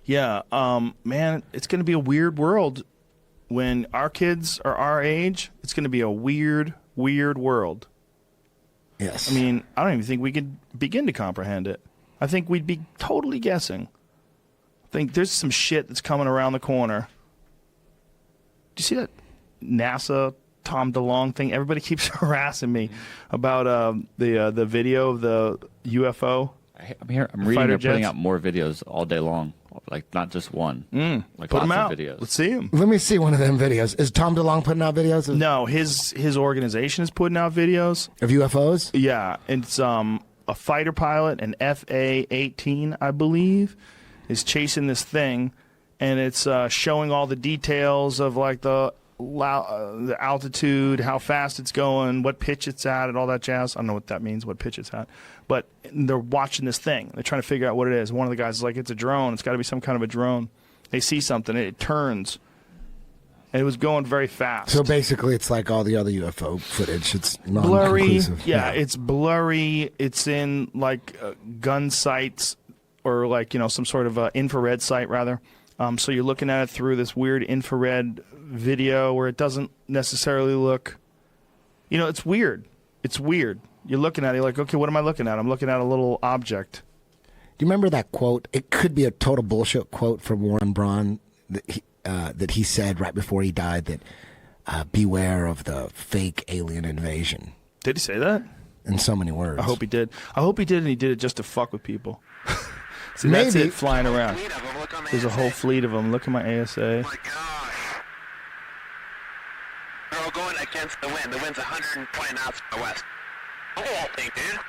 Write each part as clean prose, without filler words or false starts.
Yeah, man, it's going to be a weird world when our kids are our age. It's going to be a weird, weird world. Yes. I mean, I don't even think we could begin to comprehend it. I think we'd be totally guessing. I think there's some shit that's coming around the corner. Do you see that NASA Tom DeLonge thing? Everybody keeps harassing me about the video of the UFO. I'm reading they're putting out more videos all day long. Like, not just one. Like, put them out. of videos. Let's see them. Let me see one of them videos. Is Tom DeLonge putting out videos? No, his organization is putting out videos. Of UFOs? Yeah, it's a fighter pilot, an FA-18, I believe, is chasing this thing, and it's showing all the details of, like, the altitude, how fast it's going, what pitch it's at, and all that jazz. I don't know what that means, what pitch it's at. But they're watching this thing. They're trying to figure out what it is. One of the guys is like, it's a drone. It's got to be some kind of a drone. They see something. It turns. And it was going very fast. So basically it's like all the other UFO footage. It's blurry. non-conclusive. Yeah, it's blurry. It's in, like, gun sights or, like, you know, some sort of infrared sight, rather. So you're looking at it through this weird infrared video where it doesn't necessarily look, you know, it's weird. It's weird. You're looking at it, you're like, okay, what am I looking at? I'm looking at a little object. Do you remember that quote? It could be a total bullshit quote from Warren Braun that he said right before he died, that beware of the fake alien invasion. Did he say that? In so many words. I hope he did. I hope he did, and he did it just to fuck with people. See, Maybe. that's it flying around. There's a whole fleet of them. Look at my ASA. Oh my gosh. They're all going against the wind. The wind's 120 knots from the west. The whole thing, dude.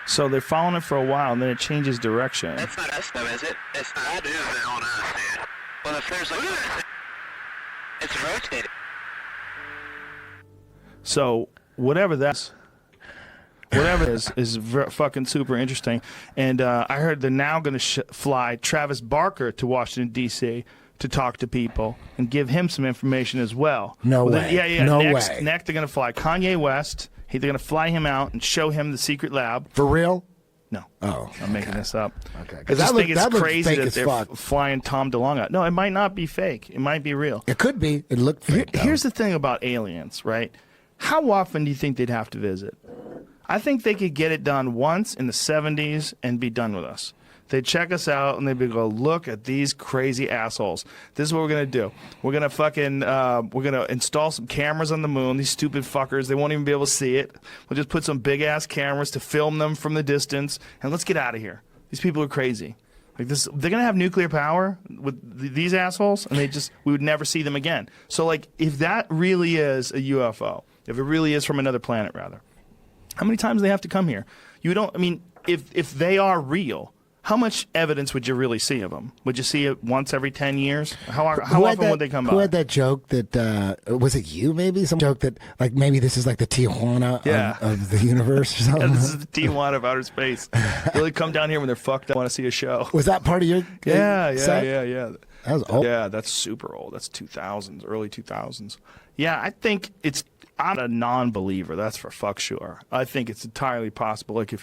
So they're following it for a while, and then it changes direction. That's not us, though, is it? It's not. That is on us, dude. Well, if there's like... It's rotating. So whatever that is fucking super interesting. And I heard they're now going to fly Travis Barker to Washington, D.C. to talk to people and give him some information as well. No way. Then, yeah. No next, way. Next, they're going to fly Kanye West. They're going to fly him out and show him the secret lab. For real? No. Oh. I'm making this up. Okay. I just think it's that crazy fake that as they're fuck. flying Tom DeLonge out. No, it might not be fake. It might be real. It could be. It looked fake. Here's the thing about aliens, right? How often do you think they'd have to visit? I think they could get it done once in the 70s and be done with us. They'd check us out and they'd go, look at these crazy assholes. This is what we're going to do. We're going to fucking, we're going to install some cameras on the moon. These stupid fuckers, they won't even be able to see it. We'll just put some big ass cameras to film them from the distance and let's get out of here. These people are crazy. Like this, they're going to have nuclear power with these assholes and we would never see them again. So like, if that really is a UFO, if it really is from another planet rather, how many times do they have to come here? You don't, I mean, if they are real, how much evidence would you really see of them? Would you see it once every 10 years? How often would they come by? Who had that joke that, was it you maybe? Some joke that, like, maybe this is like the Tijuana of the univeres or something? Yeah, this is the Tijuana of outer space. They only come down here when they're fucked up, want to see a show. Was that part of your Yeah. That was old. Yeah, that's super old. That's 2000s, early 2000s. Yeah, I think I'm a non-believer, that's for fuck sure. I think it's entirely possible. Like,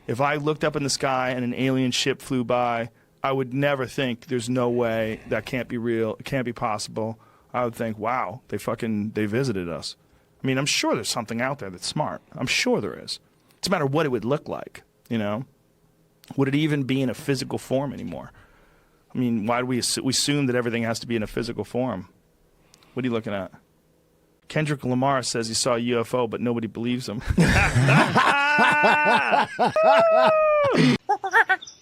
if I looked up in the sky and an alien ship flew by, I would never think there's no way that can't be real, it can't be possible. I would think, wow, they visited us. I mean, I'm sure there's something out there that's smart. I'm sure there is. It's a matter of what it would look like, you know? Would it even be in a physical form anymore? I mean, why do we assume that everything has to be in a physical form? What are you looking at? Kendrick Lamar says he saw a UFO, but nobody believes him.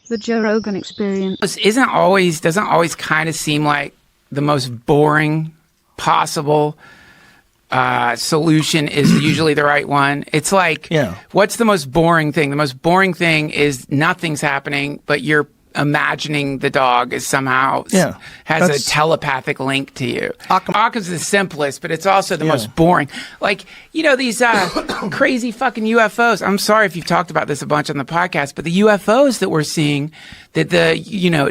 The Joe Rogan Experience doesn't always kind of seem like the most boring possible solution is usually the right one. It's like, what's the most boring thing? The most boring thing is nothing's happening, but you're imagining the dog is somehow has a telepathic link to you. Occam's the simplest, but it's also the most boring. Like, you know, these crazy fucking UFOs. I'm sorry if you've talked about this a bunch on the podcast, but the UFOs that we're seeing, that the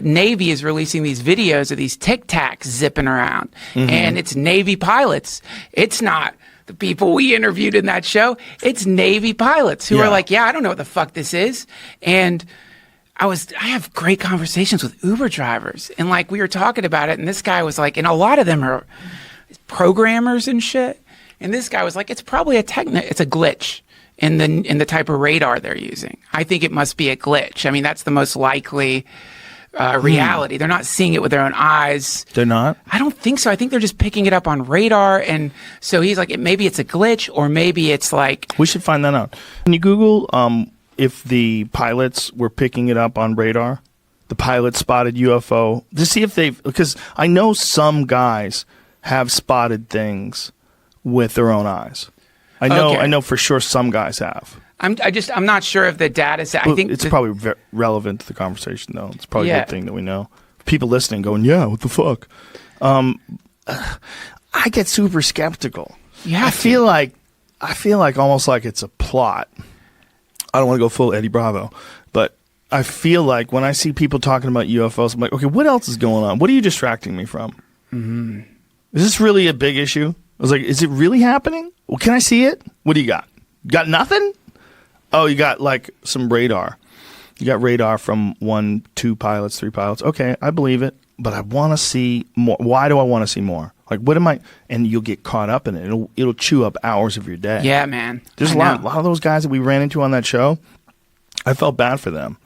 Navy is releasing these videos of these Tic Tacs zipping around, and it's Navy pilots. It's not the people we interviewed in that show, it's Navy pilots who are like, yeah, I don't know what the fuck this is. And I have great conversations with Uber drivers, and like we were talking about it, and this guy was like, and a lot of them are programmers and shit. And this guy was like, it's probably it's a glitch in the type of radar they're using. I think it must be a glitch. I mean, that's the most likely reality. They're not seeing it with their own eyes. They're not? I don't think so. I think they're just picking it up on radar. And so he's like, maybe it's a glitch, or maybe it's like... We should find that out. Can you Google if the pilots were picking it up on radar? The pilots spotted UFO. To see if they've... Because I know some guys have spotted things with their own eyes. I know for sure some guys have. I'm not sure if the data set. I think it's probably relevant to the conversation, though. It's probably a good thing that we know. People listening going, yeah, what the fuck? I get super skeptical. I feel like almost like it's a plot. I don't want to go full Eddie Bravo, but I feel like when I see people talking about UFOs, I'm like, okay, what else is going on? What are you distracting me from? Mm-hmm. Is this really a big issue? I was like, is it really happening? Well, can I see it? What do you got? Got nothing? Oh, you got like some radar. You got radar from 1, 2 pilots, 3 pilots. Okay, I believe it, but I want to see more. Why do I want to see more? Like, what am I? And you'll get caught up in it. It'll chew up hours of your day. Yeah, man. There's a lot of those guys that we ran into on that show. I felt bad for them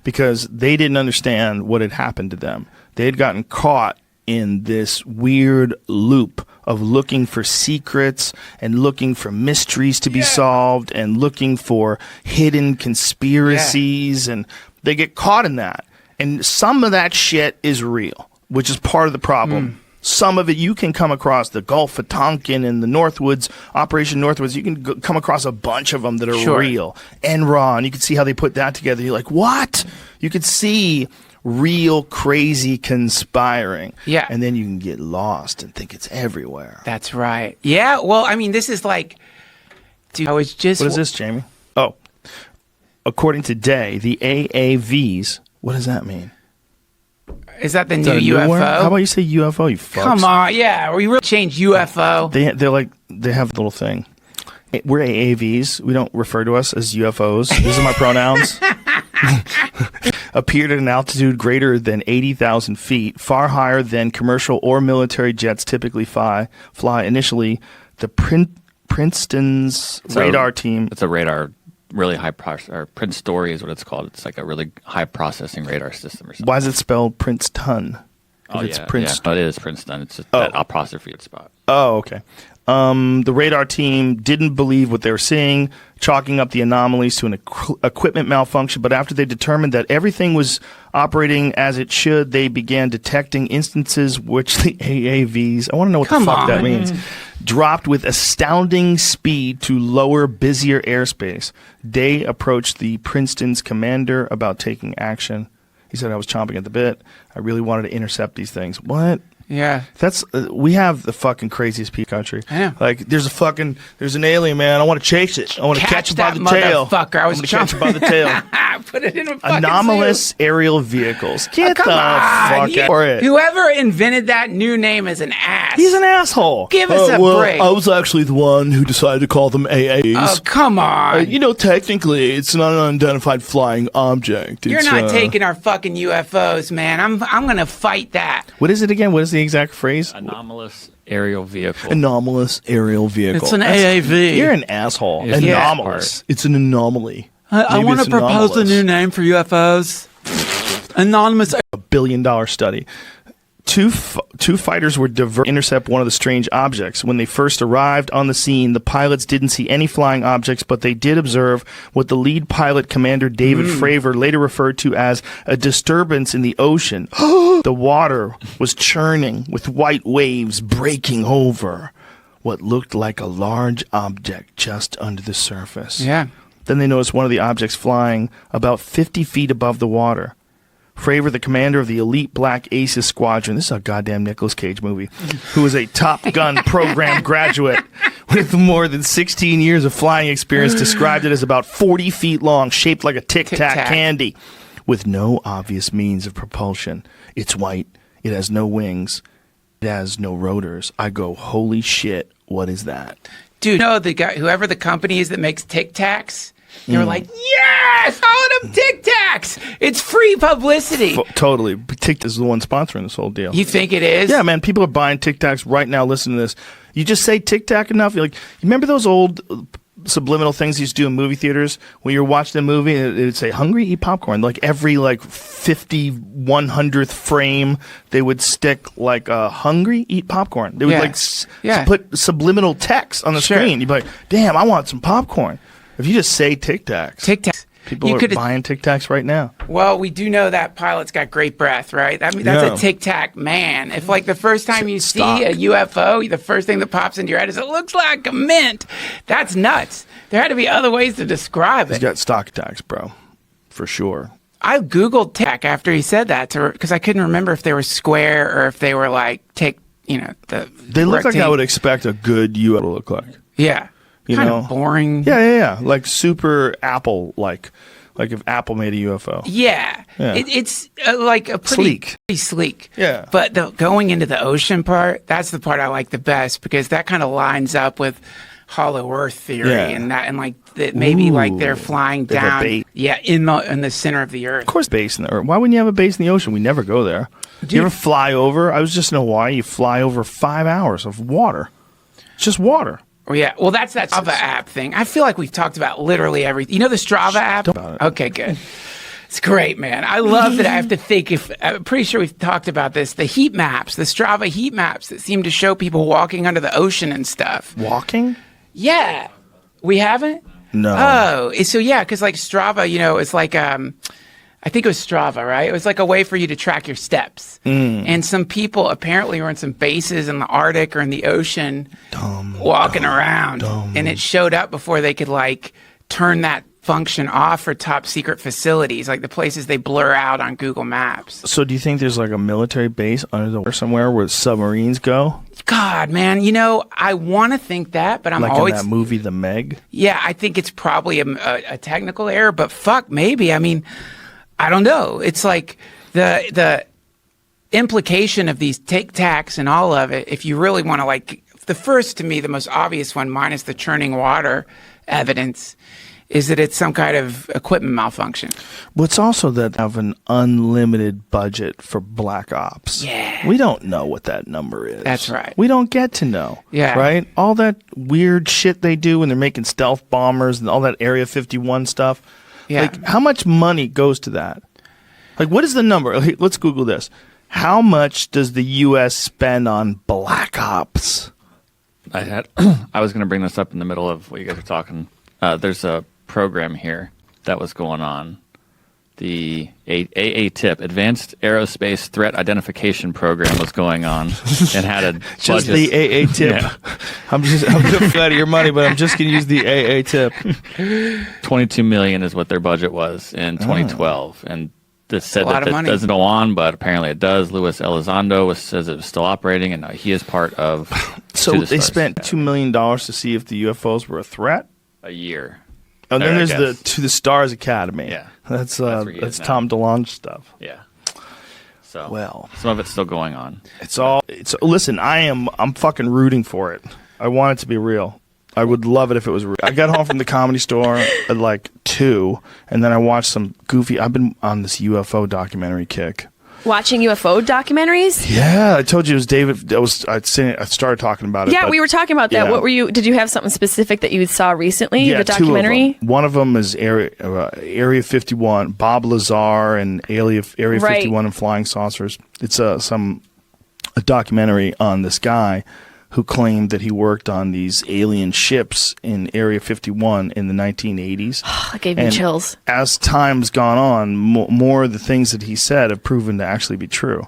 because they didn't understand what had happened to them. They had gotten caught in this weird loop of looking for secrets and looking for mysteries to be solved and looking for hidden conspiracies, and they get caught in that. And some of that shit is real, which is part of the problem. Some of it you can come across, the Gulf of Tonkin and the Northwoods, Operation Northwoods, you can come across a bunch of them that are real and raw, and you can see how they put that together. You're like, what? You could see real crazy conspiring. Yeah. And then you can get lost and think it's everywhere. That's right. Yeah. Well, I mean, this is like, dude, I was just... What is this, Jamie? Oh, according to Day, the AAVs, what does that mean? Is that the new UFO? How about you say UFO, you fucks? Come on, yeah. We really changed UFO. They have a little thing. We're AAVs. We don't refer to us as UFOs. These are my pronouns. Appeared at an altitude greater than 80,000 feet, far higher than commercial or military jets typically fly. Initially, the Princeton's radar team... It's a radar, really high processor. Prince Story is what it's called. It's like a really high processing radar system or something. Why is it spelled Princeton? Oh, yeah, it is Princeton. It's just that apostrophe spot. Oh, okay. The radar team didn't believe what they were seeing, chalking up the anomalies to an equipment malfunction. But after they determined that everything was operating as it should, they began detecting instances which the AAVs, I want to know what the fuck that means, dropped with astounding speed to lower, busier airspace. Day approached the Princeton's commander about taking action. He said, I was chomping at the bit. I really wanted to intercept these things. What? Yeah. That's we have the fucking craziest country. I know. Like there's an alien, man. I want to chase it. I want to catch it by the tail. Motherfucker. I was catch it by the tail. Put it in a fucking anomalous zoo. Aerial vehicles. Get the come on. fuck out for it. Whoever invented that new name is an ass. He's an asshole. Give us a break. I was actually the one who decided to call them AAs. Oh, come on. Technically, it's not an unidentified flying object. You're not taking our fucking UFOs, man. I'm gonna fight that. What is it again? What is the exact phrase? Anomalous aerial vehicle. Anomalous aerial vehicle. It's an AAV. You're an asshole. It's anomalous. It's an anomaly. I want to propose a new name for UFOs. Anonymous. $1 billion study. Two fighters were to intercept one of the strange objects. When they first arrived on the scene, the pilots didn't see any flying objects, but they did observe what the lead pilot, Commander David Fravor, later referred to as a disturbance in the ocean. The water was churning with white waves breaking over what looked like a large object just under the surface. Yeah. Then they noticed one of the objects flying about 50 feet above the water. Fravor, the commander of the elite Black Aces Squadron, this is a goddamn Nicolas Cage movie, who is a Top Gun program graduate with more than 16 years of flying experience, described it as about 40 feet long, shaped like a Tic-Tac candy, with no obvious means of propulsion. It's white. It has no wings. It has no rotors. I go, holy shit, what is that? Dude, the guy, whoever the company is that makes Tic Tacs, they were like, yes, all of them Tic Tacs. It's free publicity. Totally. Tic Tac is the one sponsoring this whole deal. You think it is? Yeah, man. People are buying Tic Tacs right now. Listen to this. You just say Tic Tac enough. You're like, you remember those old subliminal things you used to do in movie theaters when you're watching a movie and it would say hungry, eat popcorn. Like every 100th frame they would stick like hungry, eat popcorn. They would put subliminal text on the screen. You'd be like, damn, I want some popcorn. If you just say Tic Tacs, people are buying Tic Tacs right now. Well, we do know that pilot's got great breath, right? I mean, that's a Tic Tac man. If the first time you see a UFO, the first thing that pops into your head is it looks like a mint. That's nuts. There had to be other ways to describe it. He's got stock attacks, bro, for sure. I Googled Tic Tac after he said that because I couldn't remember if they were square or if they were they look like I would expect a good UFO to look like. Yeah. Kind of boring. Yeah. Like super Apple, like if Apple made a UFO. Yeah. It's like a pretty sleek. Yeah. But going into the ocean part, that's the part I like the best because that kind of lines up with hollow Earth theory and maybe they're flying down. In the center of the Earth. Of course, base in the Earth. Why wouldn't you have a base in the ocean? We never go there. Do you ever fly over? I was just in Hawaii. You fly over 5 hours of water. It's just water. Oh, yeah. Well, that's that Strava app thing. I feel like we've talked about literally everything. You know the Strava app? About it. Okay, good. It's great, man. I love that I have to think I'm pretty sure we've talked about this. The heat maps, the Strava heat maps that seem to show people walking under the ocean and stuff. Walking? Yeah. We haven't? No. Oh, so yeah, because Strava, it's like I think it was Strava, right? It was like a way for you to track your steps. And some people apparently were in some bases in the Arctic or in the ocean walking around. And it showed up before they could turn that function off for top secret facilities, like the places they blur out on Google Maps. So do you think there's a military base under the water somewhere where submarines go? God, man, I want to think that, but I'm always... Like in that movie, The Meg? Yeah, I think it's probably a technical error, but fuck, maybe. I mean... I don't know. It's like the implication of these Tic Tacs and all of it, if you really want to the first to me, the most obvious one, minus the churning water evidence, is that it's some kind of equipment malfunction. Well, it's also that they have an unlimited budget for black ops. Yeah. We don't know what that number is. That's right. We don't get to know. Yeah. Right? All that weird shit they do when they're making stealth bombers and all that Area 51 stuff. Yeah. How much money goes to that? What is the number? Let's Google this. How much does the U.S. spend on black ops? I was going to bring this up in the middle of what you guys are talking. There's a program here that was going on. The AATIP, Advanced Aerospace Threat Identification Program, was going on and had a just the AATIP. Yeah. I'm going to fly out of your money, but I'm just going to use the AATIP. $22 million is what their budget was in 2012, and this said that doesn't go on, but apparently it does. Luis Elizondo says it was still operating, and he is part of. So they spent $2 million to see if the UFOs were a threat. A year. Oh, and then there's the To the Stars Academy. Yeah, that's Tom DeLonge stuff. Yeah. So well, some of it's still going on. Listen, I'm fucking rooting for it. I want it to be real. I would love it if it was real. I got home from the Comedy Store at 2, and then I watched some goofy. I've been on this UFO documentary kick. Watching UFO documentaries? Yeah, I told you it was David. I started talking about it. Yeah, we were talking about that. What were you? Did you have something specific that you saw recently? Yeah, the documentary. 2 of them. One of them is Area 51, Bob Lazar, and Area 51 and flying saucers. It's a documentary on this guy who claimed that he worked on these alien ships in Area 51 in the 1980s. That gave me chills. As time's gone on, more of the things that he said have proven to actually be true.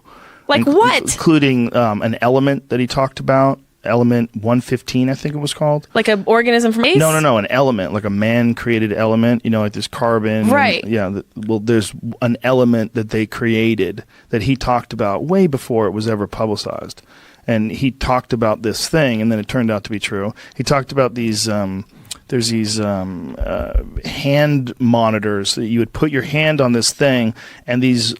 Like what? Including an element that he talked about, element 115, I think it was called. Like an organism from space? No, an element, like a man-created element, like this carbon. Right. There's an element that they created that he talked about way before it was ever publicized. And he talked about this thing, and then it turned out to be true. He talked about these, there's these hand monitors that you would put your hand on this thing, and these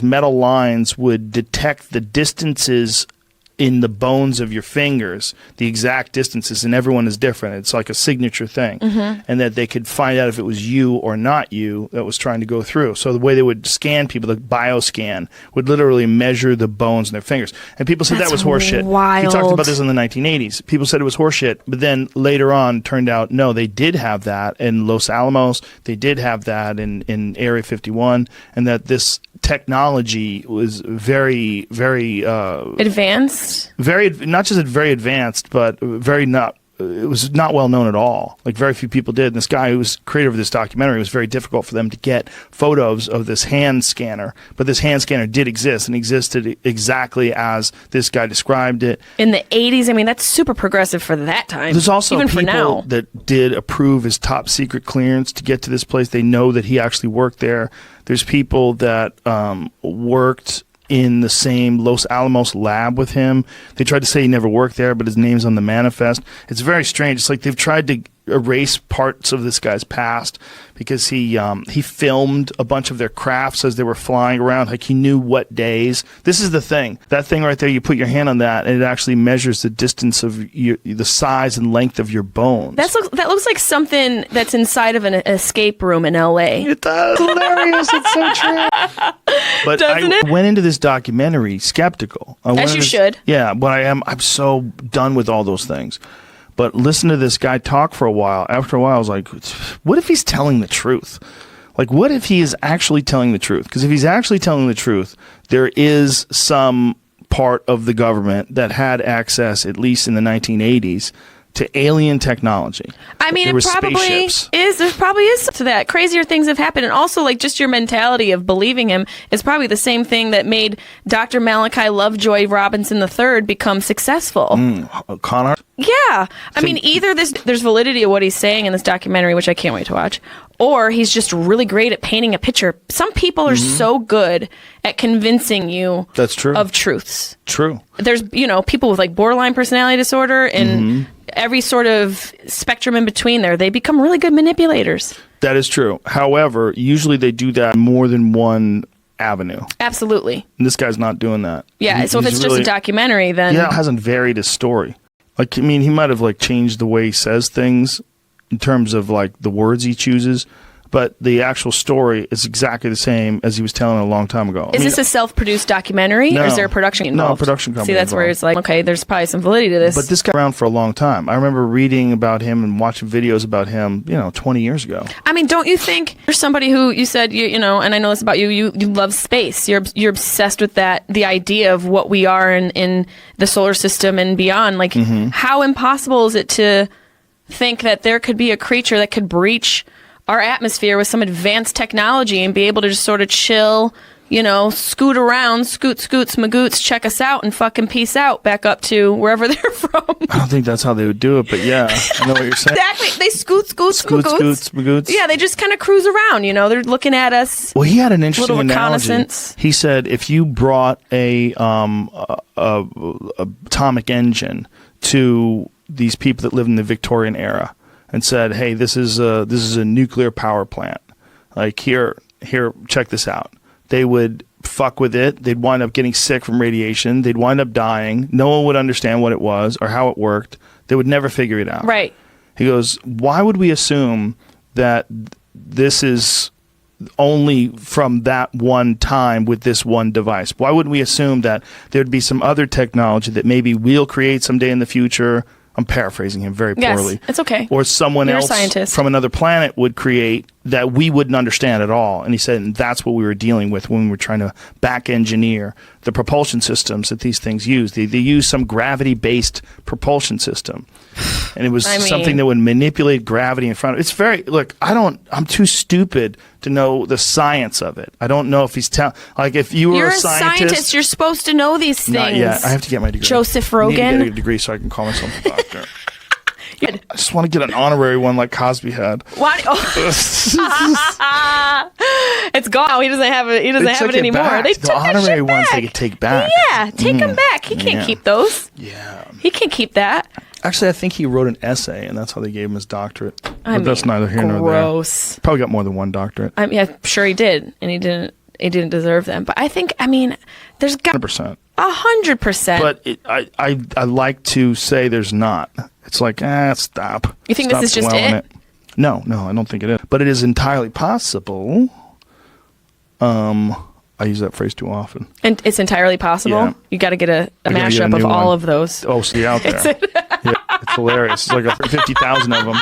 metal lines would detect the distances in the bones of your fingers the exact distances, and everyone is different. It's like a signature thing. And that they could find out if it was you or not you that was trying to go through. So the way they would scan people, the bioscan, would literally measure the bones in their fingers. And people said that was horseshit. Wild. He talked about this in the 1980s. People said it was horseshit, but then later on turned out, no, they did have that in Los Alamos. They did have that in Area 51, and that this technology was very, very Advanced. very, not just very advanced, but very not. It was not well known at all. Like, very few people did. And this guy who was creator of this documentary, it was very difficult for them to get photos of this hand scanner. But this hand scanner did exist, and existed exactly as this guy described it. In the 80s, I mean, that's super progressive for that time. There's also even for people now. that did approve his top secret clearance to get to this place. They know that he actually worked there. There's people that worked in the same Los Alamos lab with him. They tried to say he never worked there, but his name's on the manifest. It's very strange. It's like they've tried to erase parts of this guy's past because he filmed a bunch of their crafts as they were flying around. Like, he knew what days. This is the thing. That thing right there, you put your hand on that, and it actually measures the distance of the size and length of your bones. That looks like something that's inside of an escape room in L.A. It does. Hilarious. It's so true. But Doesn't it? went into this documentary skeptical. As you should. Yeah, but I'm so done with all those things. But listen to this guy talk for a while. After a while, I was like, what if he's telling the truth? Like, what if he is actually telling the truth? Because if he's actually telling the truth, there is some part of the government that had access, at least in the 1980s, to alien technology. I mean, There it was probably spaceships. is. There probably is to that. Crazier things have happened. And also, like, just your mentality of believing him is probably the same thing that made Dr. Malachi Lovejoy Robinson III become successful. Connor? Yeah. I mean, either there's validity of what he's saying in this documentary, which I can't wait to watch, or he's just really great at painting a picture. Some people are so good at convincing you That's true. of truths. True. There's, people with like borderline personality disorder and every sort of spectrum in between there. They become really good manipulators. That is true. However, usually they do that in more than one avenue. Absolutely. And this guy's not doing that. Yeah. So if He's it's just really- a documentary, then Yeah, it hasn't varied his story. Like, I mean, he might have like changed the way he says things in terms of like the words he chooses, but the actual story is exactly the same as he was telling a long time ago. Is this a self-produced documentary, or is there a production involved? No, production company See, that's where involved. it's like, okay, there's probably some validity to this. But this guy around for a long time. I remember reading about him and watching videos about him, 20 years ago. I mean, don't you think you're somebody who you said and I know this about you. You love space. You're obsessed with that. The idea of what we are in the solar system and beyond. Like, how impossible is it to think that there could be a creature that could breach our atmosphere with some advanced technology and be able to just sort of chill, scoot around, scoots, magoots, check us out, and fucking peace out back up to wherever they're from. I don't think that's how they would do it, but yeah, I know what you're saying. Exactly. They scoots, magoots. Yeah, they just kind of cruise around, they're looking at us. Well, he had an interesting Little analogy. reconnaissance. He said if you brought a atomic engine to these people that live in the Victorian era and said, "Hey, this is a nuclear power plant. Like, here, check this out." They would fuck with it. They'd wind up getting sick from radiation. They'd wind up dying. No one would understand what it was or how it worked. They would never figure it out. Right. He goes, why would we assume that this is only from that one time with this one device? Why wouldn't we assume that there'd be some other technology that maybe we'll create someday in the future? I'm paraphrasing him very poorly. Yes, it's okay. Or someone You're a else scientist. from another planet would create that we wouldn't understand at all. And he said, and that's what we were dealing with when we were trying to back engineer the propulsion systems that these things use. They use some gravity-based propulsion system. And it was something that would manipulate gravity in front of it. Look, I'm too stupid to know the science of it. I don't know if he's if you were You're a scientist. You're supposed to know these things. Not yet. I have to get my degree. Joseph I need Rogan. to get a degree so I can call myself a doctor. I just want to get an honorary one like Cosby had. Why? It's gone. He doesn't have it. He doesn't have it anymore. Back. They The took that honorary shit ones back. they could take back. Yeah, take them back. He can't keep those. Yeah. He can't keep that. Actually, I think he wrote an essay, and that's how they gave him his doctorate. But that's neither here nor there. Gross. Probably got more than one doctorate. I'm sure he did, and he didn't deserve them. But I think, there's got 100%. 100%. But I like to say there's not. It's like, stop. You think Stop this is just dwelling it? No, I don't think it is. But it is entirely possible. I use that phrase too often. And it's entirely possible? Yeah. You got to get a I gotta get mashup a of new all one. of those. Oh, see out there. Yeah, it's hilarious. It's like 50,000 of them.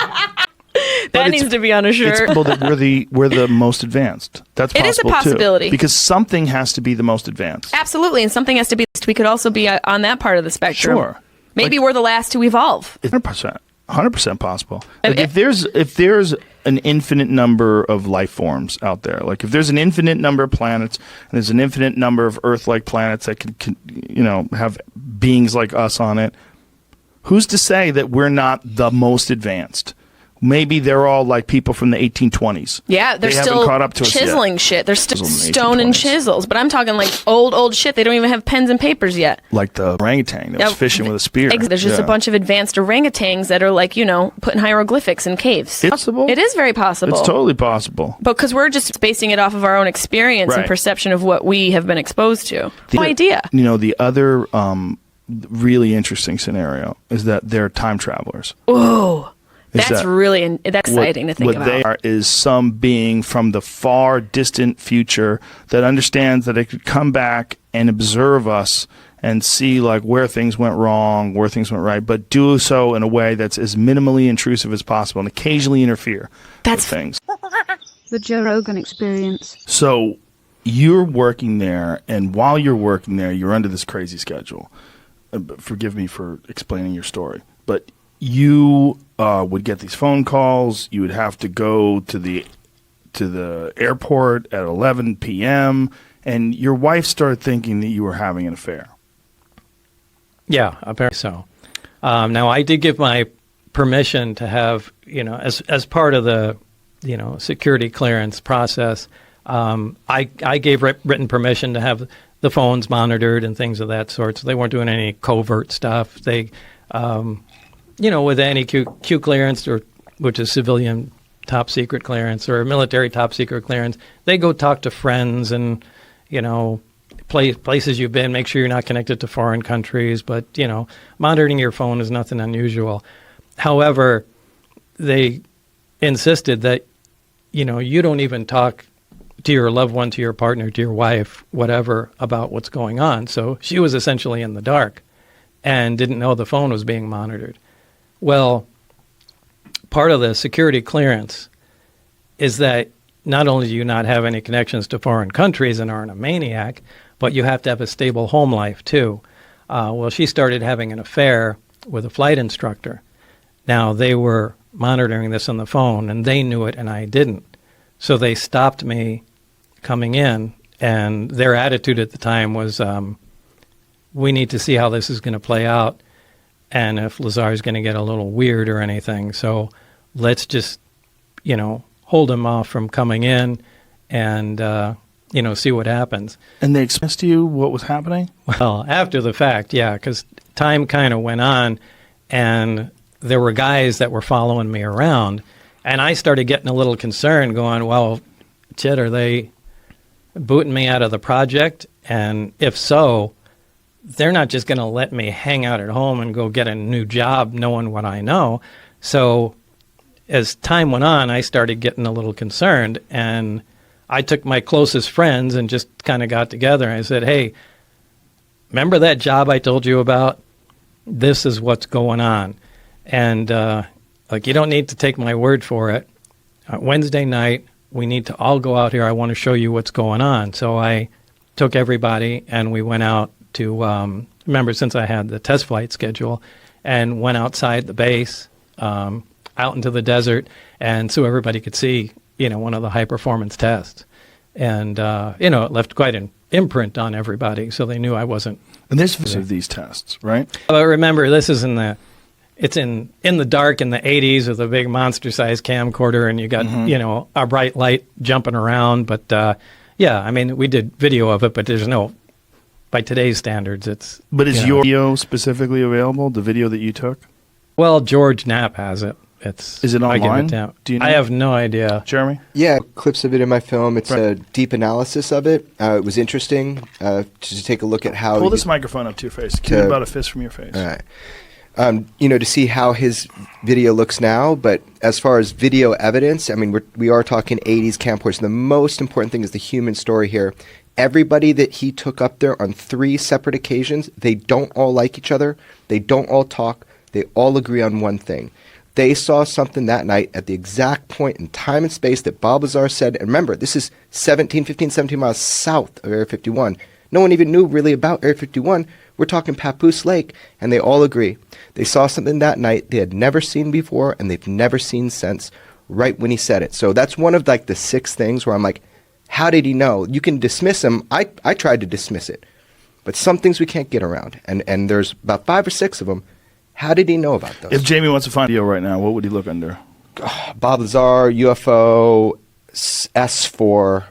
That needs to be on a shirt. It's possible that we're the most advanced. That's It possible is a possibility. too, because something has to be the most advanced. Absolutely, and something has to be. We could also be on that part of the spectrum. Sure. Maybe we're the last to evolve. 100% possible. Like if there's an infinite number of life forms out there, like if there's an infinite number of planets and there's an infinite number of Earth-like planets that can have beings like us on it, who's to say that we're not the most advanced? Maybe they're all like people from the 1820s. Yeah, they're They haven't still caught up to us yet. chiseling shit. They're still Chiseled in the stone and 1820s. chisels. But I'm talking like old shit. They don't even have pens and papers yet. Like the orangutan that was fishing with a spear. There's just a bunch of advanced orangutans that are like, putting hieroglyphics in caves. It's possible. It is very possible. It's totally possible. But because we're just basing it off of our own experience and Right. perception of what we have been exposed to. No idea. The other really interesting scenario is that they're time travelers. Ooh. Is That's that really that's exciting to think what about. they are is some being from the far distant future that understands that it could come back and observe us and see like where things went wrong, where things went right, but do so in a way that's as minimally intrusive as possible and occasionally interfere with things. The Joe Rogan Experience. So you're working there, and while you're working there, you're under this crazy schedule. Forgive me for explaining your story, but you would get these phone calls. You would have to go to the airport at 11 p.m. and your wife started thinking that you were having an affair. Yeah, apparently so. Now, I did give my permission to have, as part of the, security clearance process. I gave written permission to have the phones monitored and things of that sort. So they weren't doing any covert stuff. They with any Q clearance, which is civilian top secret clearance or military top secret clearance, they go talk to friends and, places you've been, make sure you're not connected to foreign countries. But, monitoring your phone is nothing unusual. However, they insisted that, you don't even talk to your loved one, to your partner, to your wife, whatever, about what's going on. So she was essentially in the dark and didn't know the phone was being monitored. Well, part of the security clearance is that not only do you not have any connections to foreign countries and aren't a maniac, but you have to have a stable home life too. Well, she started having an affair with a flight instructor. Now, they were monitoring this on the phone, and they knew it, and I didn't. So they stopped me coming in, and their attitude at the time was, we need to see how this is going to play out. And if Lazar's going to get a little weird or anything, so let's just, hold him off from coming in and, see what happens. And they expressed to you what was happening? Well, after the fact, yeah, because time kind of went on, and there were guys that were following me around, and I started getting a little concerned, going, well, shit, are they booting me out of the project? And if so, they're not just going to let me hang out at home and go get a new job knowing what I know. So as time went on, I started getting a little concerned, and I took my closest friends and just kind of got together. And I said, hey, remember that job I told you about? This is what's going on. And you don't need to take my word for it. Wednesday night, we need to all go out here. I want to show you what's going on. So I took everybody, and we went out to, remember, since I had the test flight schedule, and went outside the base, out into the desert, and so everybody could see, one of the high-performance tests. And, it left quite an imprint on everybody, so they knew I wasn't. And there's of these tests, right? But remember, this is in the dark in the 80s with a big monster-sized camcorder, and you got, a bright light jumping around. But, we did video of it, but there's no, by today's standards, it's... But is your video specifically available, the video that you took? Well, George Knapp has it. Is it I give online? it down. Do you know? I have no idea. Jeremy? Yeah, clips of it in my film. It's a deep analysis of it. It was interesting to take a look at how... Pull this microphone up to your face. Keep it about a fist from your face. All right. To see how his video looks now, but as far as video evidence, I mean, we are talking 80s camcorders. The most important thing is the human story here. Everybody that he took up there on 3 separate occasions, they don't all like each other. They don't all talk. They all agree on one thing. They saw something that night at the exact point in time and space that Bob Lazar said. And remember, this is 17 miles south of Area 51. No one even knew really about Area 51. We're talking Papoose Lake, and they all agree. They saw something that night they had never seen before, and they've never seen since, right when he said it. So that's one of like the 6 things where I'm like, how did he know? You can dismiss him. I tried to dismiss it. But some things we can't get around, and there's about 5 or 6 of them. How did he know about those? If Jamie wants to find a video right now, what would he look under? Bob Lazar, UFO, S4,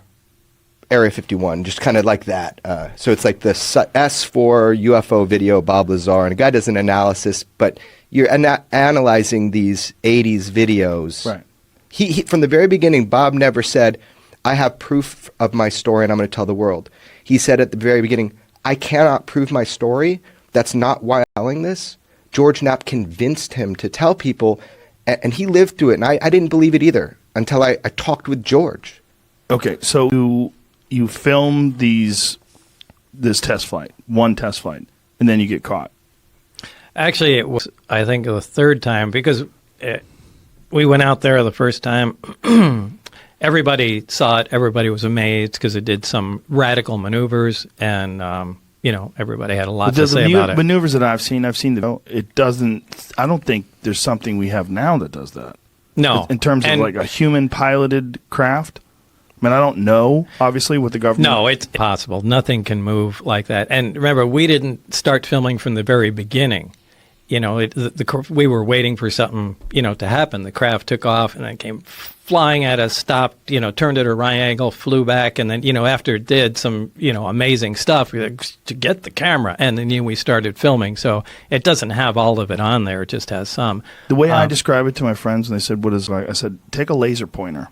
Area 51, just kind of like that. So it's like the S4 UFO video, Bob Lazar, and a guy does an analysis, but you're analyzing these 80s videos. Right. He from the very beginning, Bob never said, I have proof of my story and I'm going to tell the world. He said at the very beginning, I cannot prove my story. That's not why I'm telling this. George Knapp convinced him to tell people, and he lived through it, and I didn't believe it either until I talked with George. Okay, so you film this test flight, one test flight, and then you get caught. Actually, it was, I think, the 3rd time, because we went out there the first time. Everybody saw it. Everybody was amazed because it did some radical maneuvers, and everybody had a lot to say about it. Maneuvers that I've seen it doesn't. I don't think there's something we have now that does that. No, in terms of like a human piloted craft. I mean, I don't know, obviously, what the government... No, it's possible. Nothing can move like that. And remember, we didn't start filming from the very beginning. We were waiting for something, to happen. The craft took off and then came flying at us, stopped, turned at a right angle, flew back, and then, after it did some, amazing stuff, we like, to get the camera, and then we started filming. So it doesn't have all of it on there; it just has some. The way I describe it to my friends, when they said, "What is it like?" I said, "Take a laser pointer,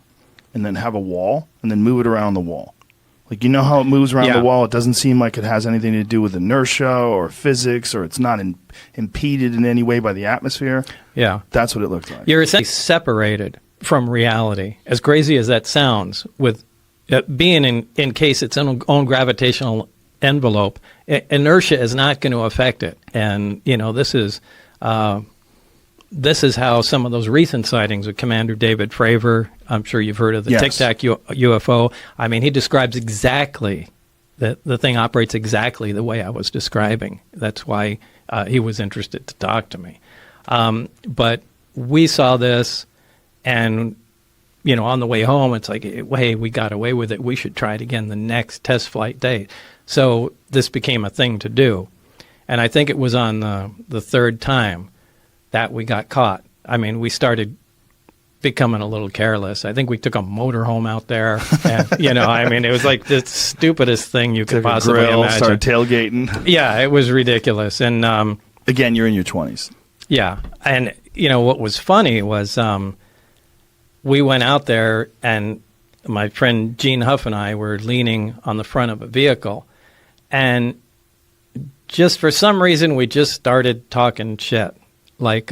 and then have a wall, and then move it around the wall." Like, how it moves around the wall? It doesn't seem like it has anything to do with inertia or physics, or it's not impeded in any way by the atmosphere. Yeah. That's what it looks like. You're essentially separated from reality, as crazy as that sounds, with being in case its own gravitational envelope. Inertia is not going to affect it. And, this is how some of those recent sightings with Commander David Fravor, I'm sure you've heard of the Tic Tac UFO. I mean, he describes exactly, the thing operates exactly the way I was describing. That's why he was interested to talk to me. But we saw this, and, on the way home, it's like, hey, we got away with it. We should try it again the next test flight date. So this became a thing to do. And I think it was on the 3rd time that we got caught. I mean, we started becoming a little careless. I think we took a motorhome out there. And, it was like the stupidest thing you could possibly imagine. Started tailgating. Yeah, it was ridiculous. And again, you're in your 20s. Yeah. And, what was funny was we went out there, and my friend Gene Huff and I were leaning on the front of a vehicle. And just for some reason, we just started talking shit. Like,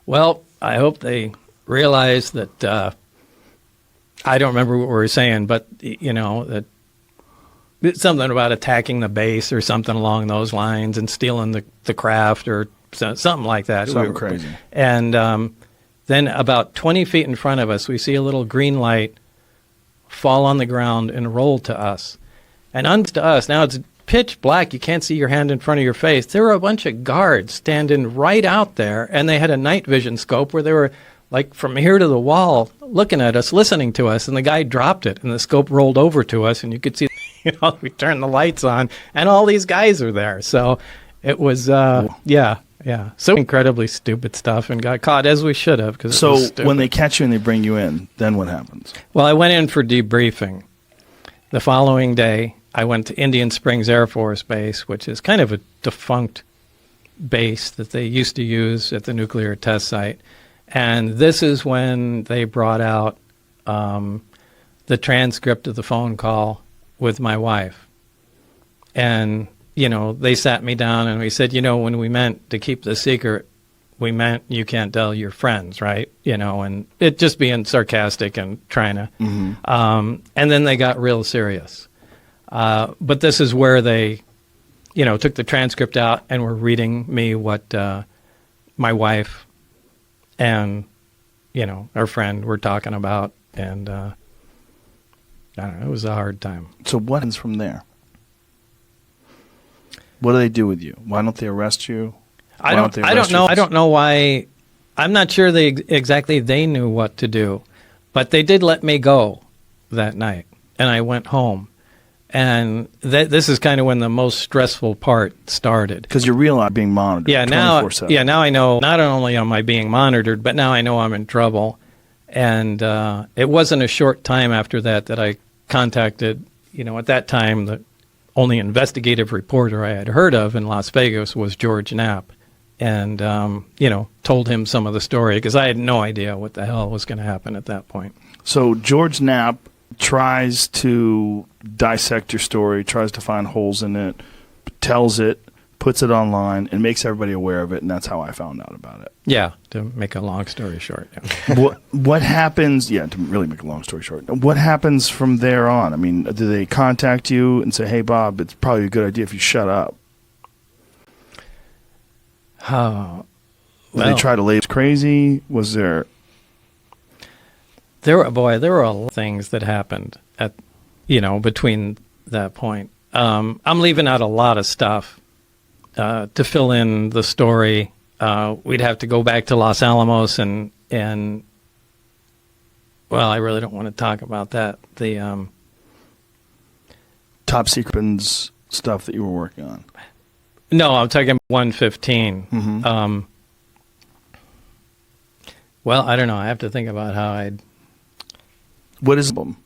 well, I hope they realize that, I don't remember what we were saying, but, that it's something about attacking the base or something along those lines and stealing the craft or something like that. Something crazy. And then about 20 feet in front of us, we see a little green light fall on the ground and roll to us. And unto us, now it's pitch black, you can't see your hand in front of your face. There were a bunch of guards standing right out there, and they had a night vision scope where they were like from here to the wall looking at us, listening to us, and the guy dropped it, and the scope rolled over to us, and you could see, we turned the lights on, and all these guys are there. So it was, so incredibly stupid stuff, and got caught, as we should have. So when they catch you and they bring you in, then what happens? Well, I went in for debriefing. The following day, I went to Indian Springs Air Force Base, which is kind of a defunct base that they used to use at the nuclear test site. And this is when they brought out the transcript of the phone call with my wife. And, you know, they sat me down and we said, you know, when we meant to keep the secret, we meant you can't tell your friends, right? You know, and it just being sarcastic and trying to. And then they got real serious. But this is where they, you know, took the transcript out and were reading me what my wife and, you know, our friend were talking about. And I don't know, it was a hard time. So what happens from there? What do they do with you? Why don't they arrest you? I don't know. I don't know why. I'm not sure exactly they knew what to do, but they did let me go that night, and I went home. And this is kind of when the most stressful part started. Because you realize being monitored. Yeah, now 24/7. Now I know not only am I being monitored, but now I know I'm in trouble. And it wasn't a short time after that I contacted, you know, at that time the only investigative reporter I had heard of in Las Vegas was George Knapp. And, you know, told him some of the story because I had no idea what the hell was going to happen at that point. So George Knapp tries to dissect your story, tries to find holes in it, tells it, puts it online, and makes everybody aware of it, and that's how I found out about it. Yeah, to make a long story short. Yeah. What happens, to really make a long story short, what happens from there on? I mean, do they contact you and say, hey, Bob, it's probably a good idea if you shut up? Well, they try to label crazy? Was there... There were a lot of things that happened at, you know, between that point. I'm leaving out a lot of stuff to fill in the story. We'd have to go back to Los Alamos and well, I really don't want to talk about that. The top secret stuff that you were working on. No, I'm talking 115. Well, I don't know. I have to think about how I'd. What is them?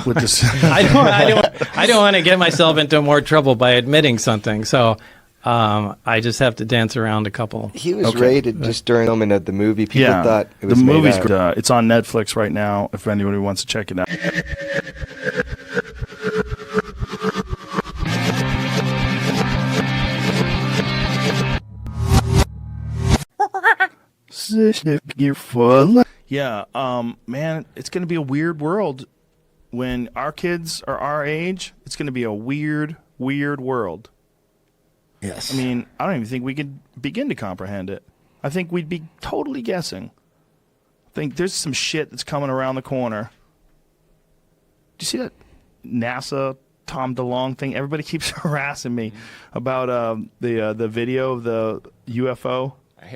With this? I don't want to get myself into more trouble by admitting something. So I just have to dance around a couple. He was rated just during filming of the movie. People thought it was the movie's good. It's on Netflix right now. If anybody wants to check it out. Yeah, man, it's going to be a weird world when our kids are our age. It's going to be a weird, weird world. Yes. I mean, I don't even think we could begin to comprehend it. I think we'd be totally guessing. I think there's some shit that's coming around the corner. Do you see that NASA Tom DeLonge thing? Everybody keeps harassing me about the video of the UFO.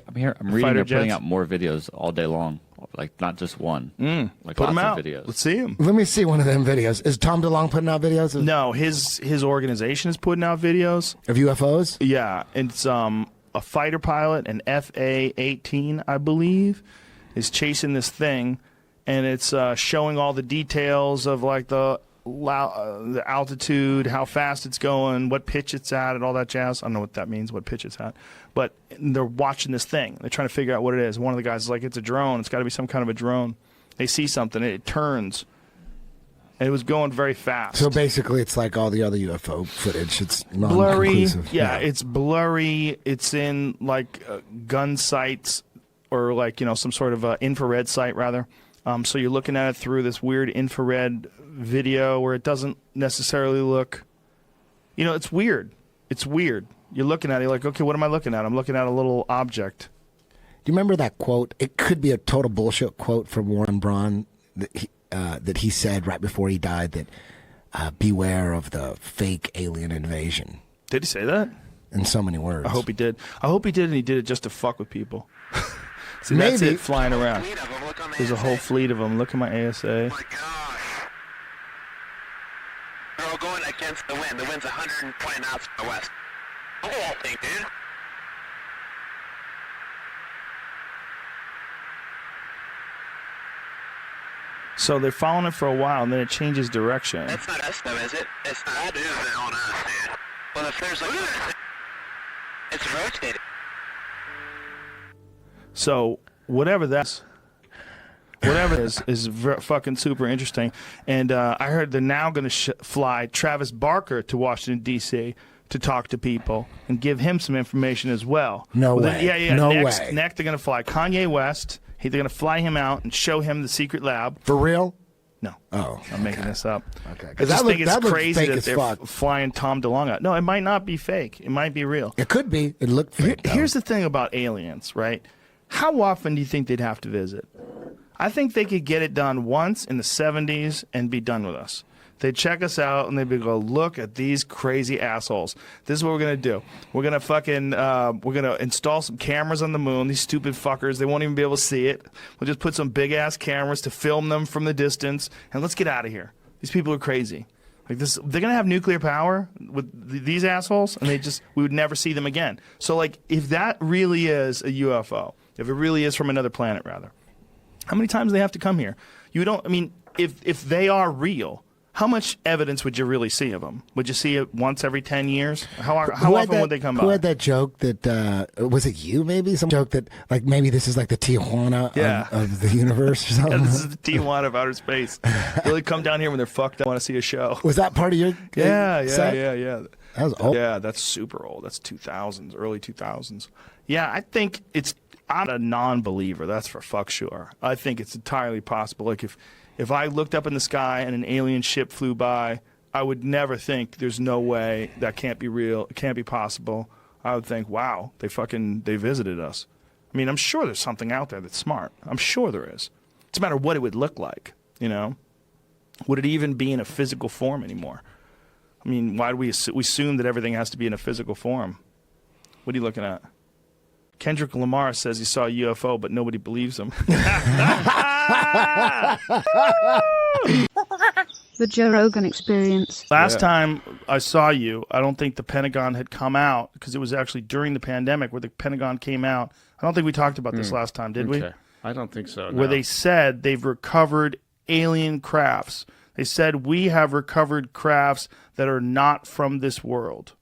I'm reading they're putting out more videos all day long, like not just one. Like Put lots them out. of videos. Let's see them. Let me see one of them videos. Is Tom DeLonge putting out videos? No, his organization is putting out videos of UFOs. Yeah, it's a fighter pilot, an FA-18, I believe, is chasing this thing, and it's showing all the details of like the altitude, how fast it's going, what pitch it's at, and all that jazz. I don't know what that means, what pitch it's at. But they're watching this thing. They're trying to figure out what it is. One of the guys is like, it's a drone. It's got to be some kind of a drone. They see something. It turns. And it was going very fast. So basically, it's like all the other UFO footage. It's blurry. non-conclusive. Yeah, it's blurry. It's in like gun sights or like, you know, some sort of infrared sight, rather. So you're looking at it through this weird infrared video where it doesn't necessarily look, you know, it's weird. It's weird. You're looking at it, you're like, okay, what am I looking at? I'm looking at a little object. Do you remember that quote? It could be a total bullshit quote from Warren Braun that he said right before he died that beware of the fake alien invasion. Did he say that? In so many words. I hope he did. I hope he did, and he did it just to fuck with people. See, Maybe. that's it flying around. There's a whole fleet of them. Look at my ASA. Oh my gosh. They're all going against the wind. The wind's 120 knots from the west. The whole thing, dude. So they're following it for a while, and then it changes direction. That's not us, though, is it? It's not. That is on us, dude. Well, if there's like... Look at this. It's rotating. So whatever that's. Whatever it is fucking super interesting. And I heard they're now going to fly Travis Barker to Washington, D.C. to talk to people and give him some information as well. No way. No next, way. Next, they're going to fly Kanye West. They're going to fly him out and show him the secret lab. For real? No. Oh. I'm making this up. Okay. I just think it's that looks crazy fake that as they're fuck. flying Tom DeLonge out. No, it might not be fake. It might be real. It could be. It looked fake. Here's the thing about aliens, right? How often do you think they'd have to visit? I think they could get it done once in the 70s and be done with us. They'd check us out and they'd go, look at these crazy assholes. This is what we're going to do. We're going to we're going to install some cameras on the moon. These stupid fuckers, they won't even be able to see it. We'll just put some big ass cameras to film them from the distance and let's get out of here. These people are crazy. Like this, they're going to have nuclear power with these assholes and we would never see them again. So like, if that really is a UFO, if it really is from another planet rather, how many times do they have to come here? If they are real, how much evidence would you really see of them? Would you see it once every 10 years? How often would they come by? Who had that joke that, was it you maybe? Some joke that, like, maybe this is like the Tijuana of the univeres or something? Yeah, this is the Tijuana of outer space. They'll come down here when they're fucked up, want to see a show. Was that part of your Yeah. That was old. Yeah, that's super old. That's 2000s, early 2000s. Yeah, I think I'm a non-believer. That's for fuck sure. I think it's entirely possible. Like if I looked up in the sky and an alien ship flew by, I would never think there's no way that can't be real. It can't be possible. I would think, wow, they visited us. I mean, I'm sure there's something out there that's smart. I'm sure there is. It's a matter of what it would look like, you know? Would it even be in a physical form anymore? I mean, why do we assume that everything has to be in a physical form? What are you looking at? Kendrick Lamar says he saw a UFO, but nobody believes him. The Joe Rogan Experience. Last time I saw you, I don't think the Pentagon had come out, because it was actually during the pandemic where the Pentagon came out. I don't think we talked about this last time, did we? I don't think so. Where they said they've recovered alien crafts. They said we have recovered crafts that are not from this world.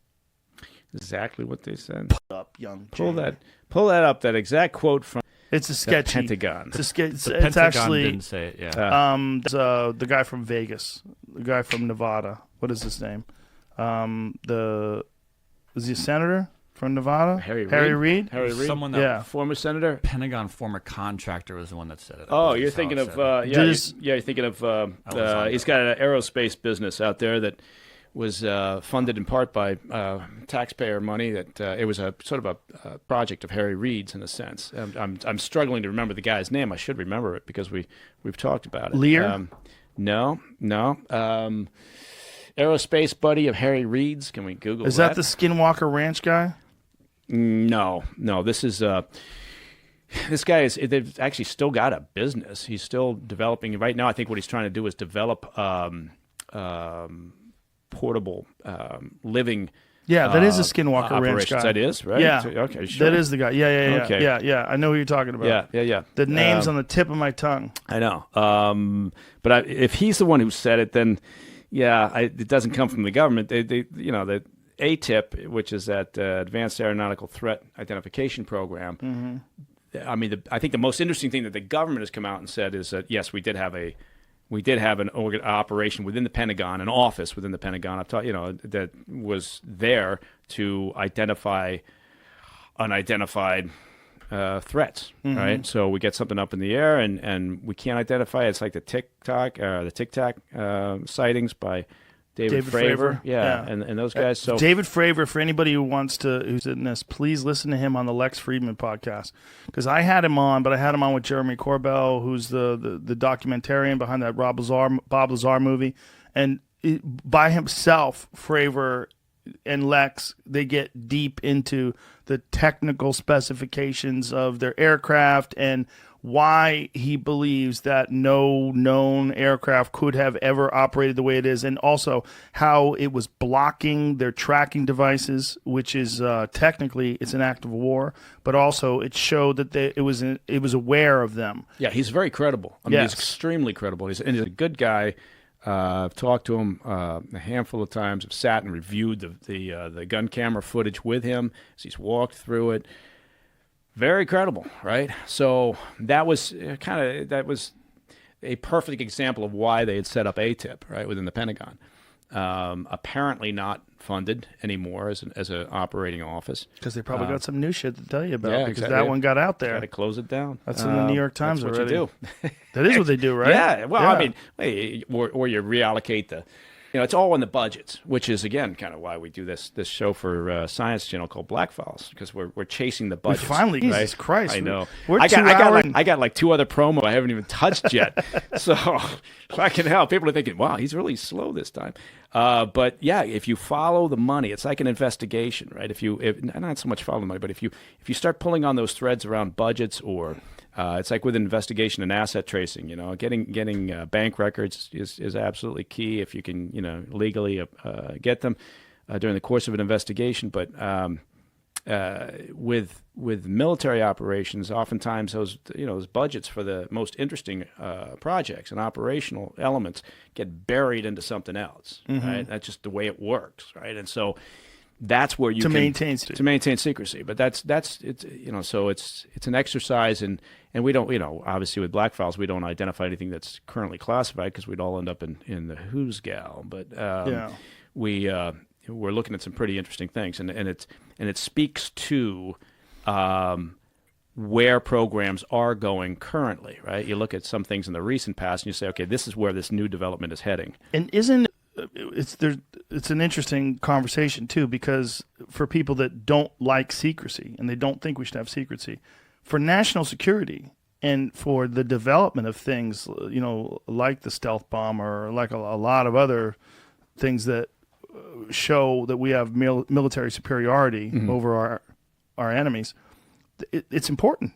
Exactly what they said. Pull up, young. Pull that up. That exact quote from. It's a sketchy. Pentagon. It's Pentagon actually didn't say it. Yeah. There's the guy from Vegas, the guy from Nevada. What is his name? Is he a senator from Nevada? Harry Reid. Harry Reid. Someone that former senator. Pentagon former contractor was the one that said it. Oh, you're thinking of you're thinking of he's got an aerospace business out there that was funded in part by taxpayer money. That it was a sort of a project of Harry Reid's in a sense. I'm struggling to remember the guy's name. I should remember it because we've talked about it. Lear? No. Aerospace buddy of Harry Reid's. Can we Google that? Is that the Skinwalker Ranch guy? No. This is this guy is. They've actually still got a business. He's still developing right now. I think what he's trying to do is develop portable living. Yeah, that is a Skinwalker Ranch guy. That is right. Yeah, okay, sure. that is the guy. Yeah. Okay. Yeah. I know who you're talking about. Yeah. The name's on the tip of my tongue. I know. But if he's the one who said it, then it doesn't come from the government. They the ATIP, which is that Advanced Aeronautical Threat Identification Program. Mm-hmm. I mean, I think the most interesting thing that the government has come out and said is that yes, we did have an operation within the Pentagon, an office within the Pentagon. I've taught that was there to identify unidentified threats. Mm-hmm. Right, so we get something up in the air and we can't identify it. It's like the Tic Tac sightings by David Fravor. Yeah, and those guys. So David Fravor, for anybody who's in this, please listen to him on the Lex Friedman podcast, because I had him on, but I had him on with Jeremy Corbell, who's the documentarian behind that Bob Lazar movie, and by himself, Fravor and Lex, they get deep into the technical specifications of their aircraft and why he believes that no known aircraft could have ever operated the way it is, and also how it was blocking their tracking devices, which is technically it's an act of war, but also it showed that it was aware of them. Yeah, he's very credible. I mean, he's extremely credible. He's a good guy. I've talked to him a handful of times. I've sat and reviewed the gun camera footage with him as he's walked through it. Very credible, right? So that was a perfect example of why they had set up ATIP, right, within the Pentagon. Apparently not funded anymore as an operating office. Because they probably got some new shit to tell you about. Yeah, because exactly. that one got out there. Got to close it down. That's in the New York Times that's already. What you do. That is what they do, right? Yeah. Well, I mean, or you reallocate the. It's all in the budgets, which is again kind of why we do this show for Science Channel called Black Files, because we're chasing the budgets. Finally, right? Jesus Christ! I know. We're I got like 2 other promo I haven't even touched yet. So I can help. People are thinking, wow, he's really slow this time. But yeah, if you follow the money, it's like an investigation, right? If not so much follow the money, but if you start pulling on those threads around budgets, or it's like with investigation and asset tracing, getting bank records is absolutely key if you can, legally get them during the course of an investigation. But with military operations, oftentimes those budgets for the most interesting projects and operational elements get buried into something else. Right? That's just the way it works, right? And so that's where you can maintain secrecy. But that's it's so it's an exercise, and we don't obviously with Black Files we don't identify anything that's currently classified because we'd all end up in the who's gal. But we're looking at some pretty interesting things, and it speaks to where programs are going currently, right? You look at some things in the recent past and you say, okay, this is where this new development is heading. And it's an interesting conversation too, because for people that don't like secrecy and they don't think we should have secrecy, for national security and for the development of things, like the stealth bomb or like a lot of other things that show that we have military superiority over our enemies, it's important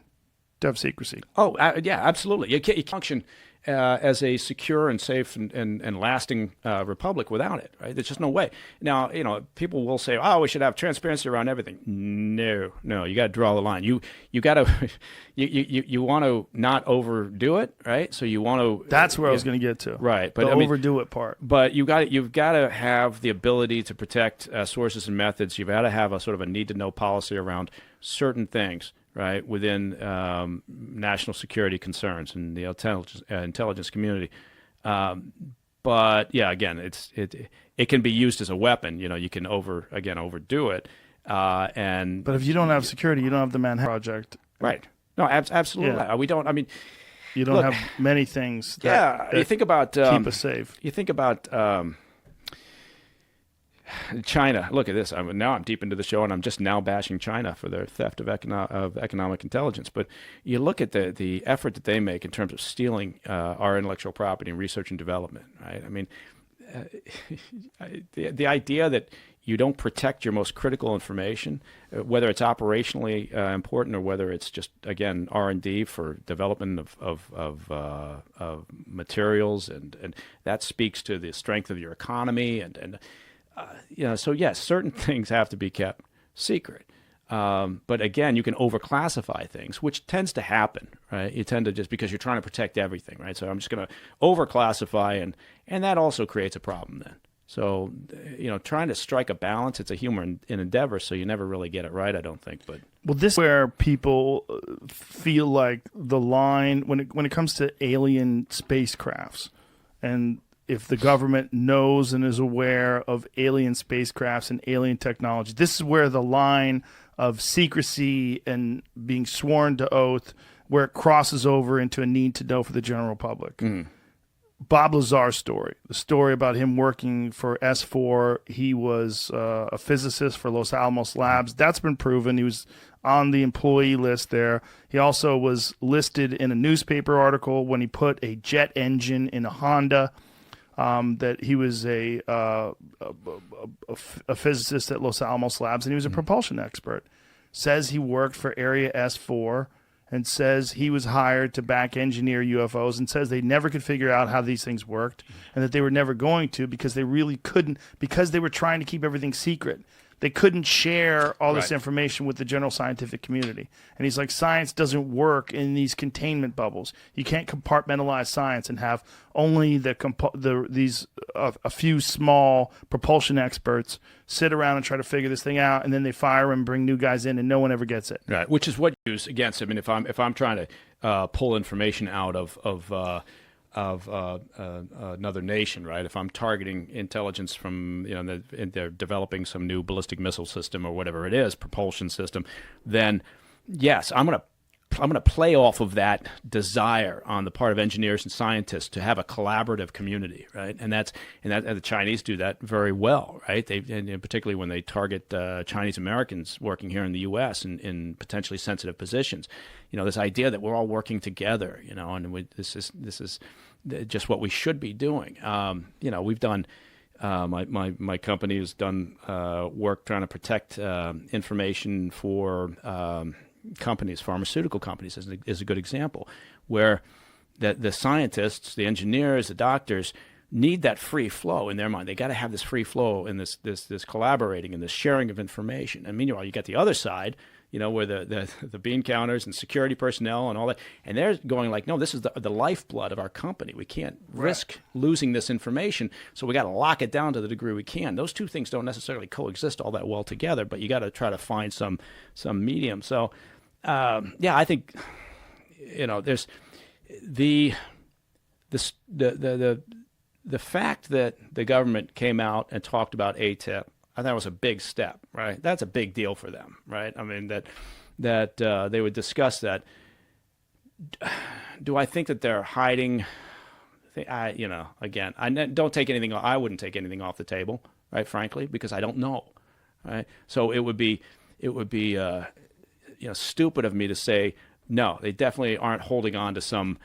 to have secrecy. Oh, yeah, absolutely. You can't function as a secure and safe and lasting republic without it, right? There's just no way. Now, people will say, "Oh, we should have transparency around everything." No, you got to draw the line. You got to you want to not overdo it, right? So you want to. That's where I was going to get to, right? But the overdo it part. But you've got to have the ability to protect sources and methods. You've got to have a sort of a need to know policy around certain things, right, within national security concerns and the intelligence community. But yeah, again, it can be used as a weapon. You can overdo it. But if you don't have security, you don't have the Manhattan Project. Right. No, absolutely. Yeah. We don't. I mean, you don't have many things. That you think about keep us safe. You think about. China. Look at this. Now I'm deep into the show, and I'm just now bashing China for their theft of economic intelligence. But you look at the effort that they make in terms of stealing our intellectual property and research and development. Right? I mean, the idea that you don't protect your most critical information, whether it's operationally important or whether it's just again R&D for development of materials, and that speaks to the strength of your economy and. So yes, certain things have to be kept secret. But again, you can overclassify things, which tends to happen, right? You tend to just because you're trying to protect everything, right? So I'm just going to overclassify, and that also creates a problem then. So, trying to strike a balance, it's a human endeavor, so you never really get it right, I don't think. But well, this is where people feel like the line when it comes to alien spacecrafts, and if the government knows and is aware of alien spacecrafts and alien technology, this is where the line of secrecy and being sworn to oath, where it crosses over into a need to know for the general public. Bob Lazar's story, the story about him working for S4, he was a physicist for Los Alamos Labs. That's been proven. He was on the employee list there. He also was listed in a newspaper article when he put a jet engine in a Honda. That he was a physicist at Los Alamos Labs, and he was a propulsion expert. Says he worked for Area S4, and says he was hired to back engineer UFOs, and says they never could figure out how these things worked, and that they were never going to because they really couldn't, because they were trying to keep everything secret. They couldn't share all this Right. information with the general scientific community. And he's like, science doesn't work in these containment bubbles. You can't compartmentalize science and have only a few small propulsion experts sit around and try to figure this thing out, and then they fire and bring new guys in, and no one ever gets it. Right, which is what you use against. I mean, if I'm trying to pull information out of another nation, right? If I'm targeting intelligence from, and they're developing some new ballistic missile system or whatever it is, propulsion system, then yes, I'm gonna play off of that desire on the part of engineers and scientists to have a collaborative community, right? And the Chinese do that very well, right? And particularly when they target Chinese Americans working here in the U.S. in potentially sensitive positions. This idea that we're all working together, and this is just what we should be doing. We've done. My company has done work trying to protect information for companies, pharmaceutical companies is a good example, where the scientists, the engineers, the doctors need that free flow in their mind. They got to have this free flow and this collaborating and this sharing of information. And meanwhile, you got the other side, where the bean counters and security personnel and all that, and they're going like, no, this is the lifeblood of our company. We can't risk losing this information, so we got to lock it down to the degree we can. Those two things don't necessarily coexist all that well together, but you got to try to find some medium. So, I think, there's the fact that the government came out and talked about ATIP. I thought it was a big step, right? That's a big deal for them, right? I mean, that they would discuss that. Do I think that they're hiding? Again, I don't take anything. I wouldn't take anything off the table, right? Frankly, because I don't know, right? So it would be stupid of me to say no. They definitely aren't holding on to some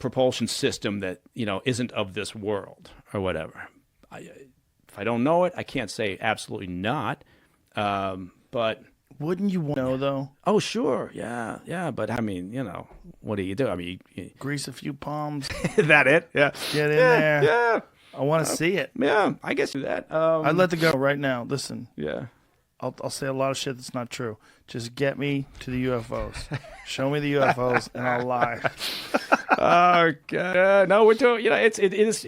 propulsion system that isn't of this world or whatever. If I don't know it, I can't say absolutely not. But wouldn't you want to know, though? Oh, sure, yeah. But I mean, what do you do? I mean, grease a few palms. Is that it? Yeah. Get in there. Yeah. I want to see it. Yeah, I guess do that. I'd let the go right now. Listen. Yeah. I'll say a lot of shit that's not true. Just get me to the UFOs. Show me the UFOs, and I'll lie. Oh God! No, we're doing. It is.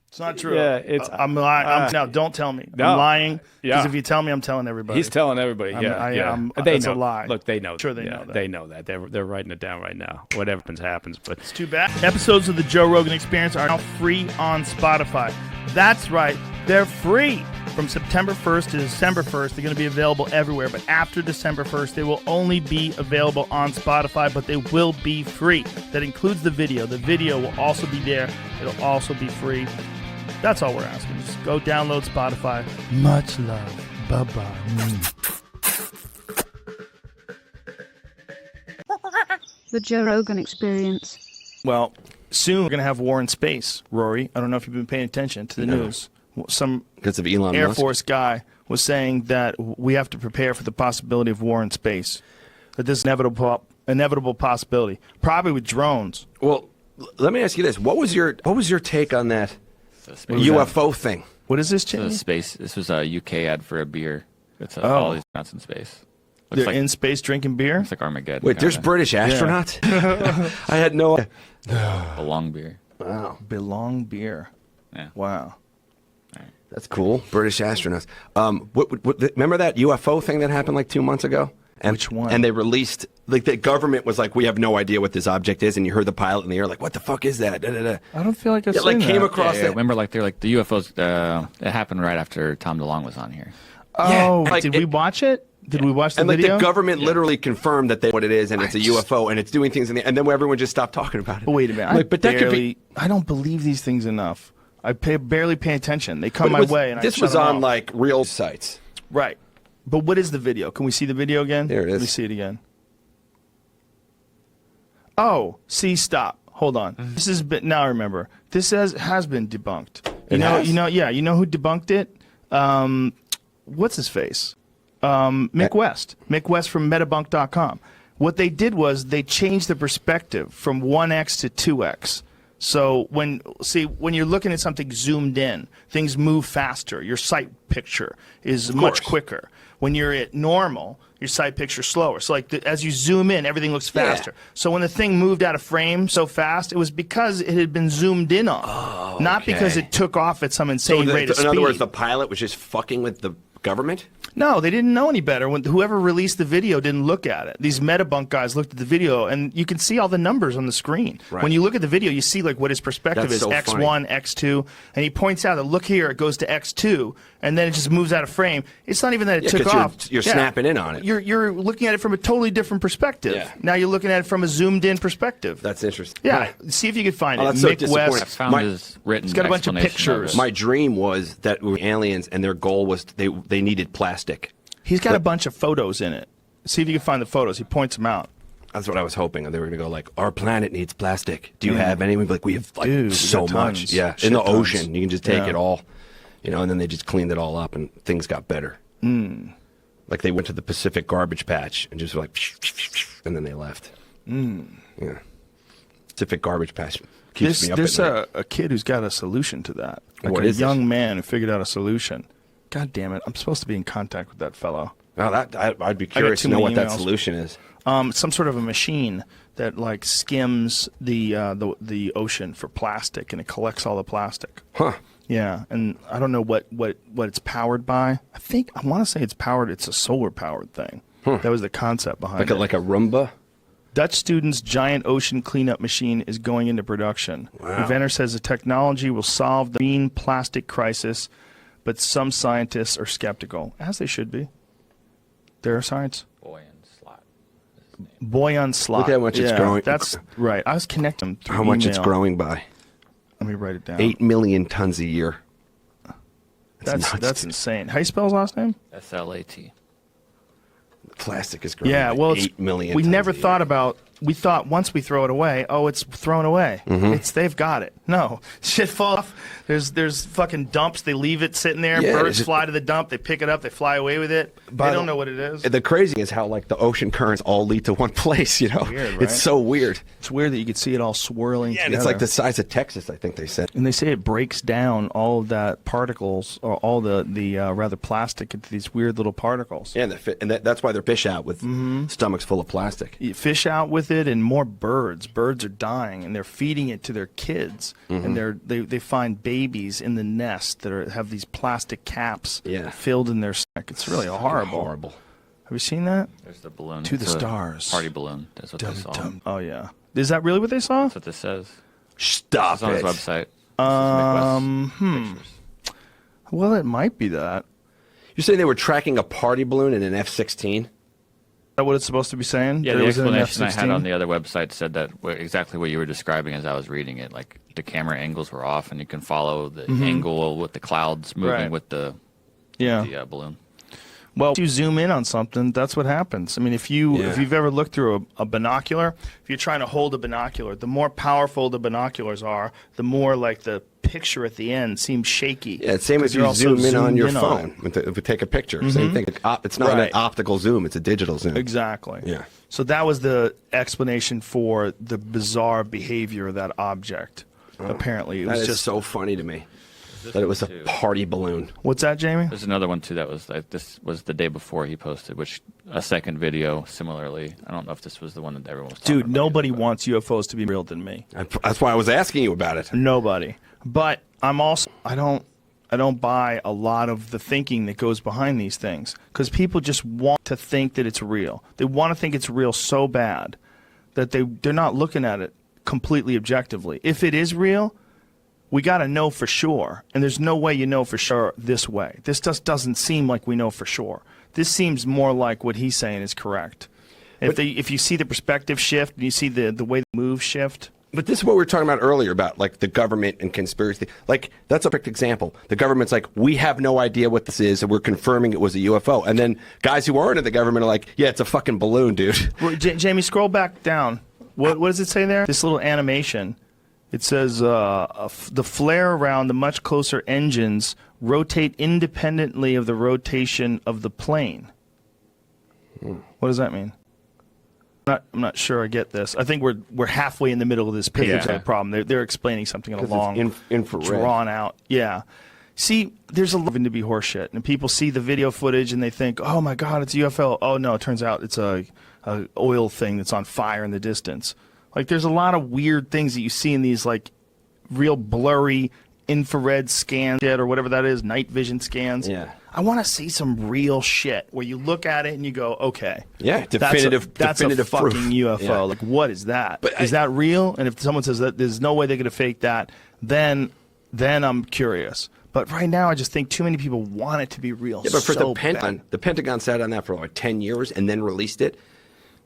It's not true. Yeah, it's. I'm lying. No, don't tell me. No. I'm lying. Because Yeah. if you tell me, I'm telling everybody. He's telling everybody. Yeah, It's a lie. Look, they know. Sure, they know that. They know that. They're writing it down right now. Whatever happens. But it's too bad. Episodes of the Joe Rogan Experience are now free on Spotify. That's right. They're free. From September 1st to December 1st, they're going to be available everywhere. But after December 1st, they will only be available on Spotify, but they will be free. That includes the video. The video will also be there. It'll also be free. That's all we're asking. Just go download Spotify. Much love. Bye-bye. The Joe Rogan Experience. Well, soon we're going to have war in space, Rory. I don't know if you've been paying attention to the news. Some because of Elon Air Musk. Force guy was saying that we have to prepare for the possibility of war in space. That this is inevitable possibility, probably with drones. Well, let me ask you this: What was your take on that UFO thing? What is this, Jimmy? Space. This was a UK ad for a beer. It's all these astronauts in space. Looks They're like, in space drinking beer. It's like Armageddon. Wait, there's kinda. British astronauts? I had no. Belong beer. Wow. Belong beer. Yeah. Wow. That's cool. British astronauts. Remember that UFO thing that happened like 2 months ago? And, Which one? And they released, like, the government was like, we have no idea what this object is, and you heard the pilot in the air, like, what the fuck is that? Da, da, da. I don't feel like I've like seen came that. across Yeah, that. remember, like they're like the UFOs. It happened right after Tom DeLonge was on here. Oh, like did we watch it? Did we watch the And like video? the government literally confirmed that what it is, and it's a UFO, and it's doing things in the, and then everyone just stopped talking about it. But wait a minute. Like, but that could be. I don't believe these things enough. I barely pay attention. They come But my it was- way, and this I shut was them on off. like real sites. Right. But what is the video? Can we see the video again? There it is. Let me see it again. Oh, see, stop. Hold on. This has been, now I remember. This has been debunked. You know who debunked it? What's his face? Mick West. Mick West from metabunk.com. What they did was they changed the perspective from 1x to 2x. So when you're looking at something zoomed in, things move faster. Your sight picture is much quicker. When you're at normal, your sight picture is slower. So like as you zoom in, everything looks faster. Yeah. So when the thing moved out of frame so fast, it was because it had been zoomed in on, not because it took off at some insane rate of speed. In other words, the pilot was just fucking with the government? No, they didn't know any better. When whoever released the video didn't look at it. These Metabunk guys looked at the video, and you can see all the numbers on the screen. Right. When you look at the video, you see like what his perspective is, X1, funny. X2, and he points out that look here, it goes to X2, and then it just moves out of frame. It's not even that it took off. You're snapping in on it. You're looking at it from a totally different perspective. Yeah. Now you're looking at it from a zoomed-in perspective. That's interesting. Yeah, right. See if you can find it. That's Mick so West. I found his written. It's got a bunch of pictures. My dream was that we were aliens, and their goal was they needed plastic. He's got a bunch of photos in it. See if you can find the photos. He points them out. That's what I was hoping. They were going to go like, our planet needs plastic. Do you have any? We'd be like, we have like so much. Yeah, in the ocean. You can just take it all. You know, and then they just cleaned it all up and things got better. Like they went to the Pacific garbage patch and just were like, and then they left. Yeah. Pacific garbage patch keeps me up There's at night. a kid who's got a solution to that. Like what a is young man who figured out a solution. God damn it! I'm supposed to be in contact with that fellow. Now I'd be curious to know what that solution is. Some sort of a machine that like skims the ocean for plastic, and it collects all the plastic. Huh? Yeah, and I don't know what it's powered by. I want to say it's powered. It's a solar powered thing. That was the concept behind it. Like a Roomba. Dutch students' giant ocean cleanup machine is going into production. Wow. Inventor says the technology will solve the marine plastic crisis, but some scientists are skeptical, as they should be. They're science. Boy on slot. Look at how much it's growing. That's right. I was connecting them through how much it's email. growing by. Let me write it down. 8 million tons a year. That's insane. How do you spell his last name? SLAT. Plastic is growing. Yeah, well, 8 million. We tons never a year. thought about. We thought once we throw it away, oh, it's thrown away. They've got it. No, shit falls off. There's fucking dumps. They leave it sitting there. Yeah, Birds fly to the dump. They pick it up. They fly away with it. They don't know what it is. The crazy is how like the ocean currents all lead to one place. You know, weird, right? It's so weird. It's weird that you could see it all swirling. Yeah, together. and it's like the size of Texas. I think they said. And they say it breaks down all of that particles, or all the rather plastic, into these weird little particles. Yeah, and that's why they're fish out with stomachs full of plastic. You fish out with it, and more birds. Birds are dying, and they're feeding it to their kids, and they find babies in the nest that have these plastic caps filled in their stomach. It's really horrible. Horrible. Have you seen that? There's the balloon. To the stars. Party balloon. That's what they saw. Oh yeah. Is that really what they saw? That's what this says. Stop it's on his website. Well, it might be that. You're saying they were tracking a party balloon in an F-16? Is that what it's supposed to be saying? Yeah, that the it was in an explanation I had F-16? on the other website said that exactly what you were describing as I was reading it. Like the camera angles were off, and you can follow the angle with the clouds moving with the balloon. Well, if you zoom in on something, that's what happens. I mean, if you've ever looked through a binocular, if you're trying to hold a binocular, the more powerful the binoculars are, the more like the picture at the end seems shaky. Yeah, it's same as you zoom in on your phone. If we take a picture, same thing. It's not an optical zoom; it's a digital zoom. Exactly. Yeah. So that was the explanation for the bizarre behavior of that object. Apparently, it was that is just so funny to me that it was a party balloon. What's that, Jamie? There's another one too that was this was the day before he posted, which a second video similarly. I don't know if this was the one that everyone was talking Dude, nobody wants UFOs to be real than me. That's why I was asking you about it. Nobody. But I'm also I don't buy a lot of the thinking that goes behind these things, because people just want to think that it's real. They want to think it's real so bad that they're not looking at it completely objectively. If it is real, we got to know for sure, and there's no way you know for sure this way. This just doesn't seem like we know for sure. This seems more like what he's saying is correct. If you see the perspective shift, and you see the way the moves shift. But this is what we were talking about earlier about like the government and conspiracy. Like that's a perfect example. The government's like, we have no idea what this is, and we're confirming it was a UFO. And then guys who aren't in the government are like, yeah, it's a fucking balloon, dude. Jamie, scroll back down. What does it say there? This little animation. It says the flare around the much closer engines rotate independently of the rotation of the plane. What does that mean? I'm not sure I get this. I think we're halfway in the middle of this picture of the problem. They're explaining something in a long, infrared. drawn out. Yeah. See, there's a lot to be horseshit, and people see the video footage and they think, "Oh my God, it's a UFO." Oh no, it turns out it's a oil thing that's on fire in the distance. Like, there's a lot of weird things that you see in these like real blurry infrared scans or whatever that is, night vision scans. Yeah. I want to see some real shit where you look at it and you go, okay. Yeah, definitive That's a proof. fucking UFO. Yeah. Like, what is that? But is that real? And if someone says that there's no way they're going to fake that, then I'm curious. But right now, I just think too many people want it to be real. Yeah, but for so the Pentagon sat on that for like 10 years and then released it,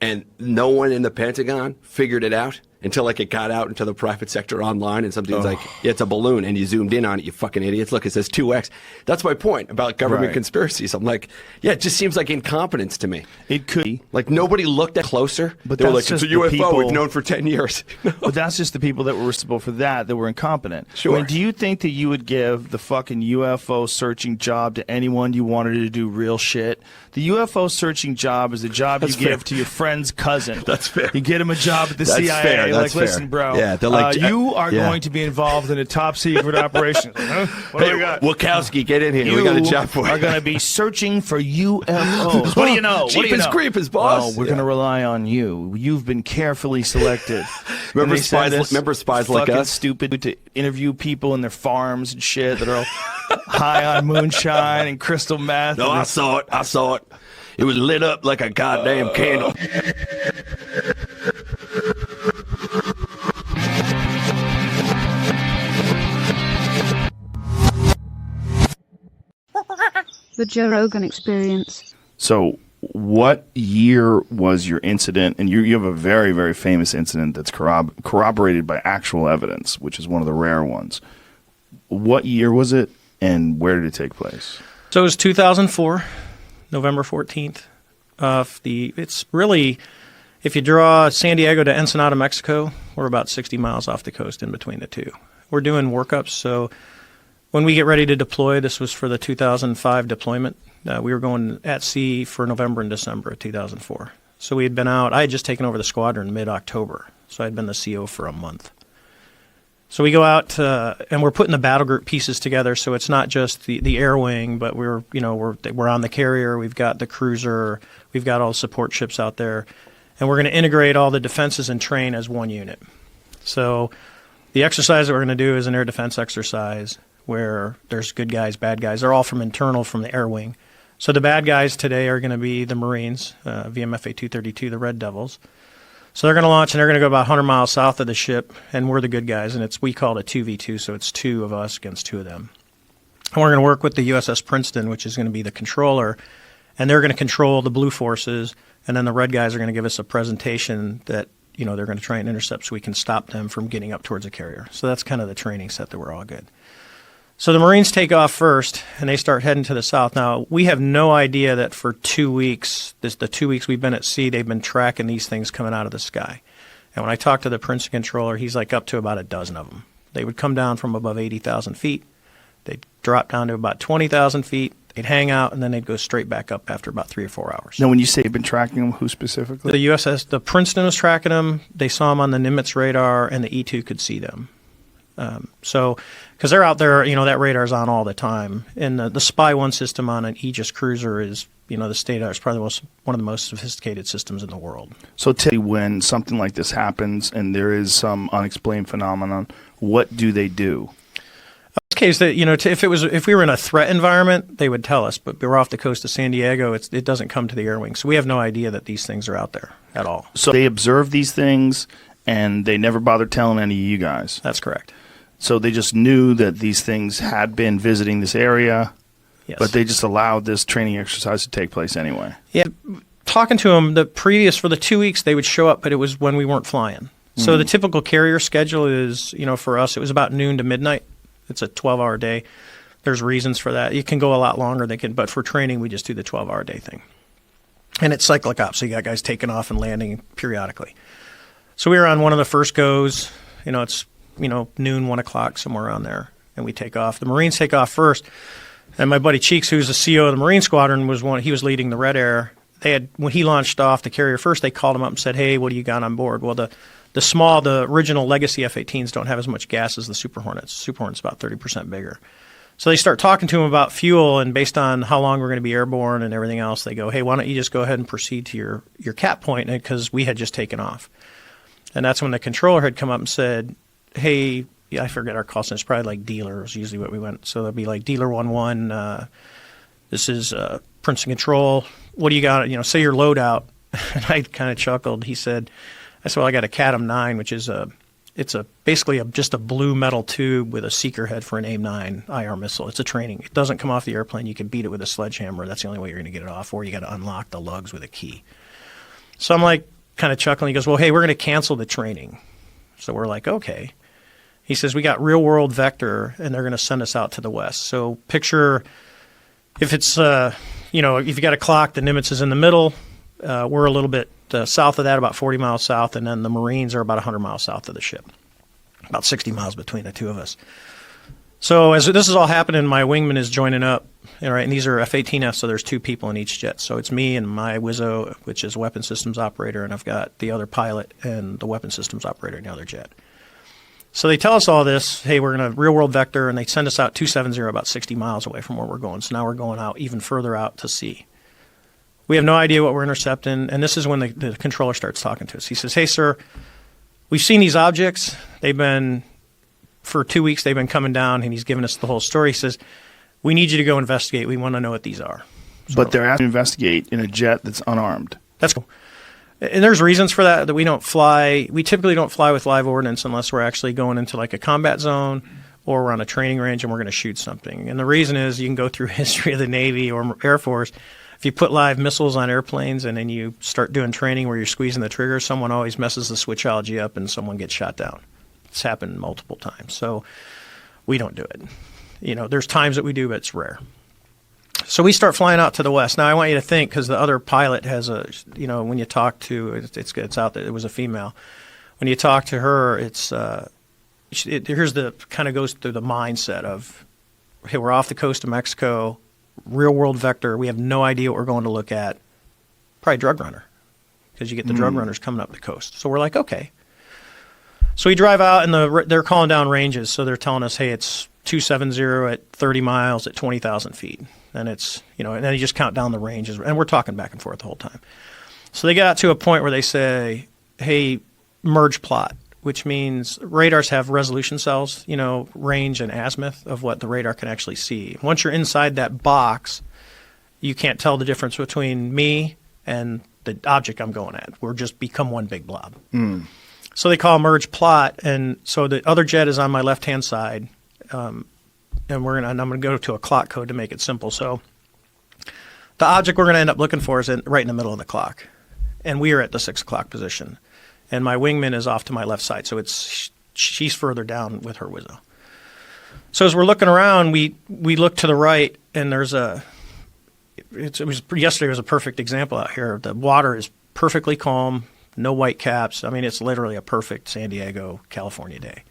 and no one in the Pentagon figured it out until like it got out into the private sector online, and something's like, yeah, it's a balloon, and you zoomed in on it, you fucking idiots. Look, it says 2x. That's my point about government conspiracies. I'm like, yeah, it just seems like incompetence to me. It could be. Like, nobody looked at closer. But they were that's like, it's a just the UFO we've people- known for 10 years. But that's just the people that were responsible for that were incompetent. Sure. I mean, do you think that you would give the fucking UFO searching job to anyone you wanted to do real shit? The UFO searching job is a job That's you fair. give to your friend's cousin. That's fair. You get him a job at the That's CIA. fair. Like, That's fair. listen, bro. Yeah, they're like, you are yeah. going to be involved in a top secret operation. Huh? What do Hey, we got? Wachowski, get in here. We got a job for you. are going to be searching for UFOs. What do you know? What do you Jeepers know? creepers, boss. Well, we're going to rely on you. You've been carefully selected. Remember And they send spies- us remember spies like fucking us? stupid to interview people in their farms and shit that are all high on moonshine and crystal meth. No, and I saw it. I saw it. It was lit up like a goddamn candle. The Joe Rogan Experience. So, what year was your incident? And you have a very, very famous incident that's corroborated by actual evidence, which is one of the rare ones. What year was it, and where did it take place? So it was 2004, November 14th. It's really, if you draw San Diego to Ensenada, Mexico, we're about 60 miles off the coast in between the two. We're doing workups, so when we get ready to deploy, this was for the 2005 deployment. We were going at sea for November and December of 2004. So we had been out. I had just taken over the squadron mid-October, so I'd been the CO for a month. So we go out and we're putting the battle group pieces together. So it's not just the air wing, but we're on the carrier. We've got the cruiser. We've got all the support ships out there, and we're going to integrate all the defenses and train as one unit. So the exercise that we're going to do is an air defense exercise where there's good guys, bad guys. They're all from the air wing. So the bad guys today are going to be the Marines, VMFA 232, the Red Devils. So they're going to launch, and they're going to go about 100 miles south of the ship, and we're the good guys, and we call it a 2v2, so it's two of us against two of them. And we're going to work with the USS Princeton, which is going to be the controller, and they're going to control the blue forces, and then the red guys are going to give us a presentation that they're going to try and intercept so we can stop them from getting up towards the carrier. So that's kind of the training set that we're all good. So the Marines take off first, and they start heading to the south. Now, we have no idea that for 2 weeks, the 2 weeks we've been at sea, they've been tracking these things coming out of the sky. And when I talked to the Princeton controller, he's like up to about a dozen of them. They would come down from above 80,000 feet. They'd drop down to about 20,000 feet. They'd hang out, and then they'd go straight back up after about 3 or 4 hours. Now, when you say you've been tracking them, who specifically? The Princeton was tracking them. They saw them on the Nimitz radar, and the E2 could see them. Because they're out there, that radar's on all the time. And the Spy 1 system on an Aegis cruiser is, the state-of-the-art. It's probably one of the most sophisticated systems in the world. So tell me, when something like this happens and there is some unexplained phenomenon, what do they do? In this case, if we were in a threat environment, they would tell us. But we're off the coast of San Diego. It doesn't come to the air wing. So we have no idea that these things are out there at all. So they observe these things, and they never bother telling any of you guys? That's correct. So they just knew that these things had been visiting this area, yes. But they just allowed this training exercise to take place anyway. Yeah, talking to them, for the 2 weeks, they would show up, but it was when we weren't flying. So the typical carrier schedule is, for us, it was about noon to midnight. It's a 12-hour day. There's reasons for that. It can go a lot longer. But for training, we just do the 12-hour day thing. And it's cyclic ops, so you got guys taking off and landing periodically. So we were on one of the first goes. It's noon, 1 o'clock, somewhere around there, and we take off. The Marines take off first, and my buddy Cheeks, who's the CO of the Marine Squadron, he was leading the Red Air. when he launched off the carrier first, they called him up and said, "Hey, what do you got on board?" Well, the original legacy F-18s don't have as much gas as the Super Hornets. Super Hornet's about 30% bigger. So they start talking to him about fuel, and based on how long we're going to be airborne and everything else, they go, "Hey, why don't you just go ahead and proceed to your cap point?" Because we had just taken off. And that's when the controller had come up and said, "Hey," I forget our call sign. It's probably like dealer is usually what we went. So it'd be like dealer 11. This is Princeton Control. What do you got? Say your loadout. And I kind of chuckled. I said, "Well, I got a CATM 9, which is basically just a blue metal tube with a seeker head for an AIM-9 IR missile. It's a training. It doesn't come off the airplane. You can beat it with a sledgehammer. That's the only way you're going to get it off, or you got to unlock the lugs with a key." So I'm like kind of chuckling. He goes, "Well, hey, we're going to cancel the training." So we're like, "Okay." He says, "We got real world vector, and they're going to send us out to the west." So picture if it's, if you got a clock, the Nimitz is in the middle. We're a little bit south of that, about 40 miles south, and then the Marines are about 100 miles south of the ship, about 60 miles between the two of us. So as this is all happening, my wingman is joining up, and these are F-18Fs, so there's 2 people in each jet. So it's me and my Wizzo, which is weapon systems operator, and I've got the other pilot and the weapon systems operator in the other jet. So they tell us all this, hey, we're going to real world vector, and they send us out 270 about 60 miles away from where we're going. So now we're going out even further out to sea. We have no idea what we're intercepting, and this is when the controller starts talking to us. He says, "Hey, sir, we've seen these objects. For 2 weeks, they've been coming down," and he's giving us the whole story. He says, "We need you to go investigate. We want to know what these are." But they're asking to investigate in a jet that's unarmed. That's cool. And there's reasons for that we don't fly. We typically don't fly with live ordnance unless we're actually going into like a combat zone or we're on a training range and we're going to shoot something. And the reason is you can go through history of the Navy or Air Force. If you put live missiles on airplanes and then you start doing training where you're squeezing the trigger, someone always messes the switchology up and someone gets shot down. It's happened multiple times. So we don't do it. There's times that we do, but it's rare. So we start flying out to the west. Now I want you to think, because the other pilot has when you talk to, it's out there, it was a female. When you talk to her, here's the kind of goes through the mindset of, hey, we're off the coast of Mexico, real world vector. We have no idea what we're going to look at. Probably drug runner, because you get the drug runners coming up the coast. So we're like, okay. So we drive out, and they're calling down ranges. So they're telling us, hey, it's 270 at 30 miles at 20,000 feet. And it's, and then you just count down the ranges. And we're talking back and forth the whole time. So they got to a point where they say, hey, merge plot, which means radars have resolution cells, range and azimuth of what the radar can actually see. Once you're inside that box, you can't tell the difference between me and the object I'm going at. We're just become one big blob. So they call merge plot. And so the other jet is on my left-hand side. And I'm going to go to a clock code to make it simple. So the object we're going to end up looking for is right in the middle of the clock. And we are at the 6 o'clock position. And my wingman is off to my left side. So she's further down with her Wizzo. So as we're looking around, we look to the right, and there's yesterday was a perfect example out here. The water is perfectly calm, no white caps. I mean, it's literally a perfect San Diego, California day.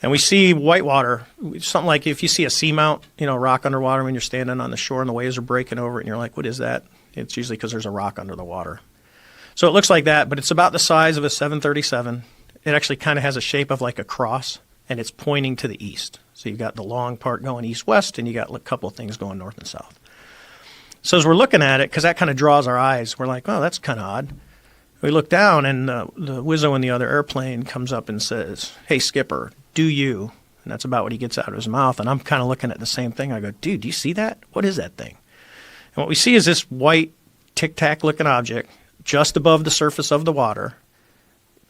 And we see whitewater, something like if you see a seamount, rock underwater when you're standing on the shore and the waves are breaking over it and you're like, what is that? It's usually because there's a rock under the water. So it looks like that, but it's about the size of a 737. It actually kind of has a shape of like a cross, and it's pointing to the east. So you've got the long part going east-west, and you got a couple of things going north and south. So as we're looking at it, because that kind of draws our eyes, we're like, oh, that's kind of odd. We look down, and the Wizzo in the other airplane comes up and says, hey, skipper, do you? And that's about what he gets out of his mouth. And I'm kind of looking at the same thing. I go, dude, do you see that? What is that thing? And what we see is this white tic-tac looking object just above the surface of the water,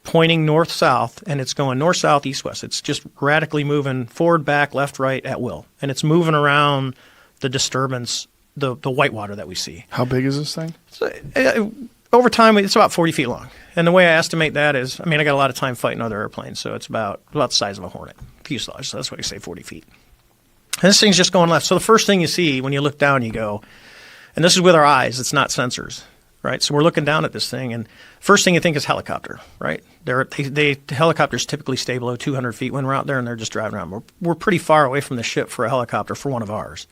pointing north-south, and it's going north-south, east-west. It's just radically moving forward, back, left, right at will. And it's moving around the disturbance, the white water that we see. How big is this thing? Over time, it's about 40 feet long. And the way I estimate that is, I got a lot of time fighting other airplanes, so it's about the size of a Hornet, fuselage. So that's why you say 40 feet. And this thing's just going left. So the first thing you see when you look down, you go, and this is with our eyes, it's not sensors, right? So we're looking down at this thing, and first thing you think is helicopter, right? Helicopters typically stay below 200 feet when we're out there, and they're just driving around. We're pretty far away from the ship for a helicopter for one of ours.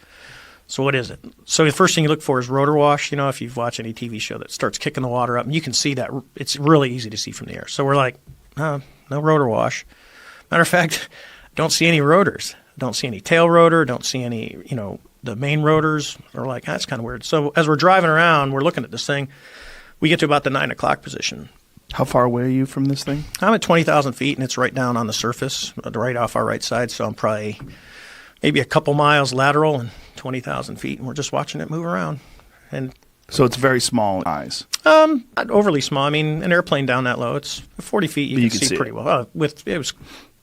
So what is it? So the first thing you look for is rotor wash. If you've watched any TV show that starts kicking the water up, and you can see that it's really easy to see from the air. So we're like, no rotor wash. Matter of fact, don't see any rotors. Don't see any tail rotor. Don't see any, the main rotors. We're like, that's kind of weird. So as we're driving around, we're looking at this thing. We get to about the 9 o'clock position. How far away are you from this thing? I'm at 20,000 feet, and it's right down on the surface, right off our right side. So I'm probably maybe a couple miles lateral and 20,000 feet, and we're just watching it move around. And so it's very small eyes. Not overly small. I mean, an airplane down that low, it's 40 feet. You can see pretty well. It was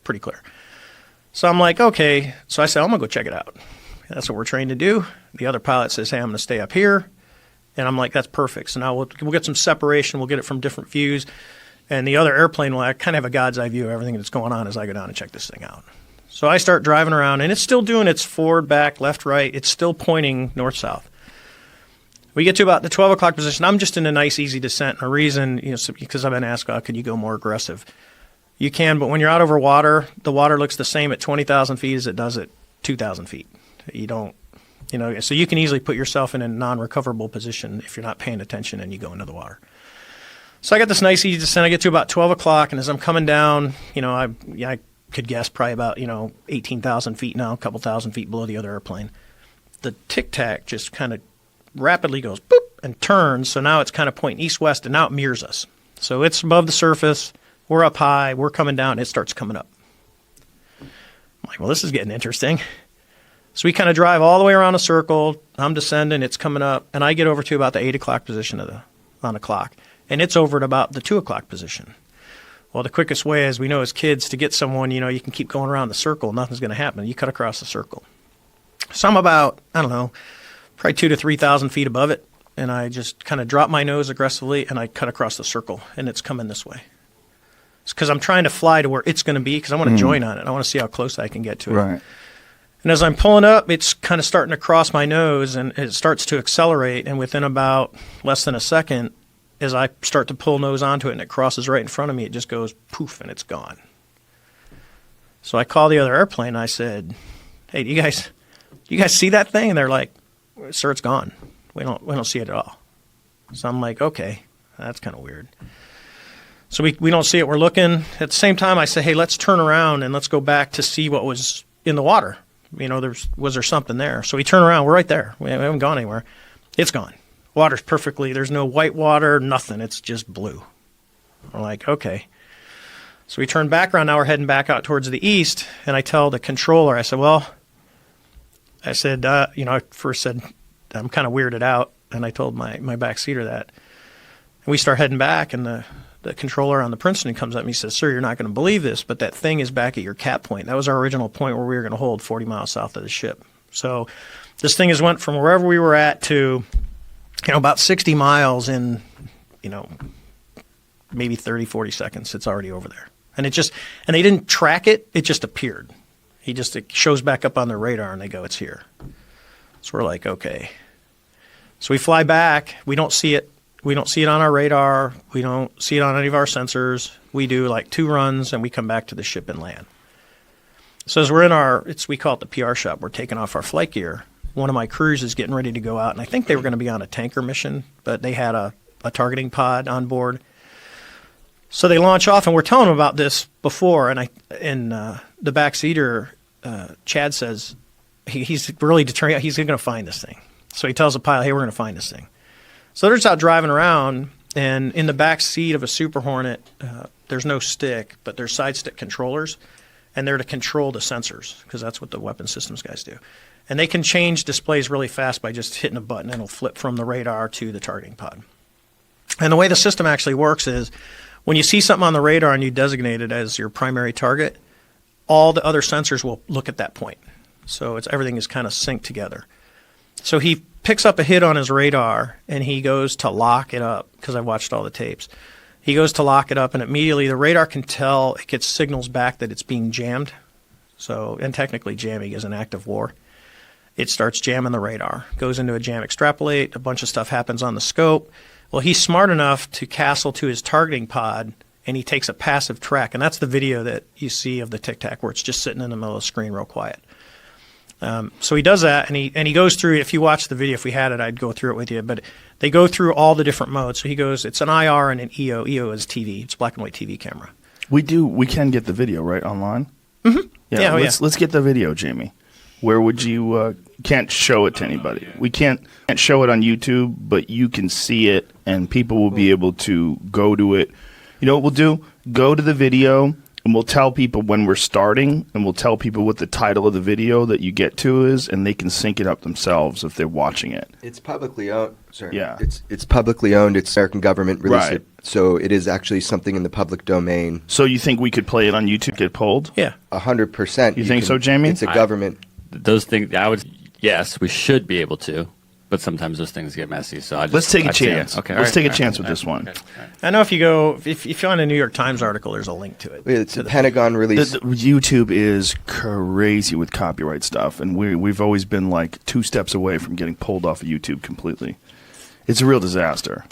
pretty clear. So I'm like, okay. So I said, I'm gonna go check it out. That's what we're trained to do. The other pilot says, hey, I'm gonna stay up here. And I'm like, that's perfect. So now we'll get some separation. We'll get it from different views. And the other airplane will kind of have a God's eye view of everything that's going on as I go down and check this thing out. So I start driving around, and it's still doing its forward, back, left, right. It's still pointing north-south. We get to about the 12 o'clock position. I'm just in a nice, easy descent. And a reason, because I've been asked, could you go more aggressive? You can, but when you're out over water, the water looks the same at 20,000 feet as it does at 2,000 feet. You don't, so you can easily put yourself in a non-recoverable position if you're not paying attention and you go into the water. So I got this nice, easy descent. I get to about 12 o'clock, and as I'm coming down, I could guess probably about, 18,000 feet now, a couple thousand feet below the other airplane. The tic-tac just kind of rapidly goes boop and turns, so now it's kind of pointing east-west, and now it mirrors us. So it's above the surface, we're up high, we're coming down, it starts coming up. I'm like, well, this is getting interesting. So we kind of drive all the way around a circle, I'm descending, it's coming up, and I get over to about the 8 o'clock position on the clock, and it's over at about the 2 o'clock position. Well, the quickest way, as we know as kids, to get someone, you can keep going around the circle, nothing's going to happen. You cut across the circle. So I'm about, probably 2,000 to 3,000 feet above it, and I just kind of drop my nose aggressively, and I cut across the circle, and it's coming this way. It's because I'm trying to fly to where it's going to be, because I want to join on it. I want to see how close I can get to it. Right. And as I'm pulling up, it's kind of starting to cross my nose, and it starts to accelerate, and within about less than a second, as I start to pull nose onto it and it crosses right in front of me, it just goes poof and it's gone. So I call the other airplane and I said, hey, do you guys see that thing? And they're like, sir, it's gone. We don't see it at all. So I'm like, okay, that's kind of weird. So we don't see it. We're looking. At the same time, I say, hey, let's turn around and let's go back to see what was in the water. Was there something there? So we turn around. We're right there. We haven't gone anywhere. It's gone. Water's perfectly, there's no white water, nothing. It's just blue. We're like, okay. So we turn back around. Now we're heading back out towards the east. And I tell the controller, I said, I first said, I'm kind of weirded out. And I told my backseater that. And we start heading back. And the controller on the Princeton comes up and he says, sir, you're not going to believe this, but that thing is back at your cap point. That was our original point where we were going to hold 40 miles south of the ship. So this thing has went from wherever we were at to about 60 miles in, maybe 30, 40 seconds. It's already over there. And they didn't track it. It just appeared. It shows back up on their radar and they go, it's here. So we're like, okay. So we fly back. We don't see it. We don't see it on our radar. We don't see it on any of our sensors. We do like 2 runs and we come back to the ship and land. So as we're in we call it the PR shop. We're taking off our flight gear. One of my crews is getting ready to go out, and I think they were going to be on a tanker mission, but they had a targeting pod on board. So they launch off, and we're telling them about this before, and the backseater, Chad, says he's really determined he's going to find this thing. So he tells the pilot, hey, we're going to find this thing. So they're just out driving around, and in the back seat of a Super Hornet, there's no stick, but there's side stick controllers, and they're to control the sensors, because that's what the weapon systems guys do. And they can change displays really fast by just hitting a button, and it'll flip from the radar to the targeting pod. And the way the system actually works is when you see something on the radar and you designate it as your primary target, all the other sensors will look at that point. So everything is kind of synced together. So he picks up a hit on his radar, and he goes to lock it up, because I watched all the tapes. He goes to lock it up, and immediately the radar can tell, it gets signals back that it's being jammed. And technically jamming is an act of war. It starts jamming the radar, goes into a jam extrapolate, a bunch of stuff happens on the scope. Well, he's smart enough to castle to his targeting pod, and he takes a passive track, and that's the video that you see of the Tic Tac where it's just sitting in the middle of the screen real quiet. So he does that, and he goes through. If you watch the video, if we had it, I'd go through it with you. But they go through all the different modes. So he goes, it's an IR and an EO. EO is TV. It's black and white TV camera. We can get the video right online. Mm-hmm. Yeah, let's get the video, Jamie. Where would you? Can't show it to anybody. We can't show it on YouTube, but you can see it, and people will be able to go to it. You know what we'll do? Go to the video, and we'll tell people when we're starting, and we'll tell people what the title of the video that you get to is, and they can sync it up themselves if they're watching it. It's publicly owned. Sorry. Yeah. It's publicly owned. It's American government released Right. it. So it is actually something in the public domain. So you think we could play it on YouTube, get pulled? Yeah. 100%. You think so, Jamie? It's a government. Those things, yes, we should be able to, but sometimes those things get messy. So Let's take a chance. Okay, let's take a chance with this one. Okay. I know if you find a New York Times article, there's a link to it. It's a Pentagon release. YouTube is crazy with copyright stuff, and we've always been like 2 steps away from getting pulled off of YouTube completely. It's a real disaster.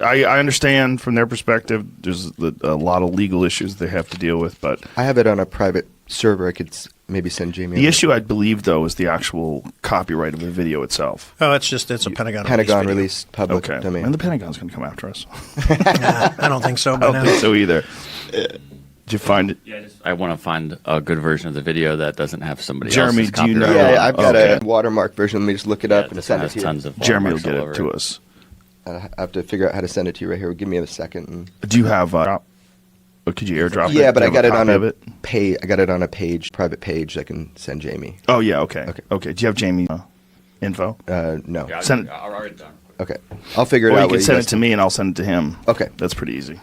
I understand from their perspective. There's a lot of legal issues they have to deal with, but I have it on a private server. I could maybe send Jamie. The issue, I believe, though, is the actual copyright of the video itself. Oh, it's a Pentagon released public domain. And the Pentagon's going to come after us. I don't think so. I don't think so either. Did you find it? Yeah, I want to find a good version of the video that doesn't have somebody Jeremy, else's do you know? copyright. Yeah, I've got a watermark version. Let me just look it up and this send one it to has you. tons of Jeremy will watermarks get all it over to us. I have to figure out how to send it to you right here. Give me a second. Do you have? Could you airdrop it? Yeah, but Do I you got have it on copy of a page. I got it on a page, private page. I can send Jamie. Oh yeah, okay. Do you have Jamie info? No. Yeah, Send it. I'll write it down. Okay, I'll figure it Or out. you can what send guys it to me, and I'll send it to him. Okay, that's pretty easy.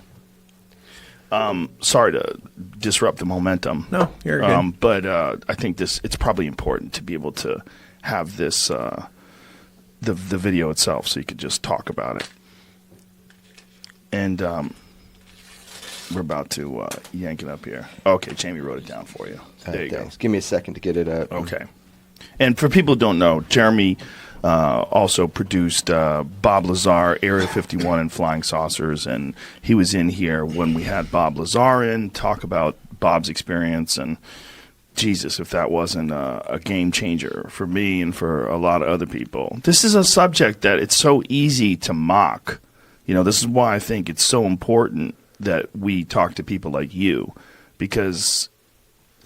Sorry to disrupt the momentum. No, you're good. But I think it's probably important to be able to have this the video itself, so you could just talk about it. And we're about to yank it up here. Okay, Jamie wrote it down for you. There you thanks. Give me a second to get it out. Okay. And for people who don't know, Jeremy also produced Bob Lazar, Area 51, and Flying Saucers, and he was in here when we had Bob Lazar in, talk about Bob's experience, and Jesus, if that wasn't a game changer for me and for a lot of other people. This is a subject that it's so easy to mock. You know, this is why I think it's so important that we talk to people like you, because,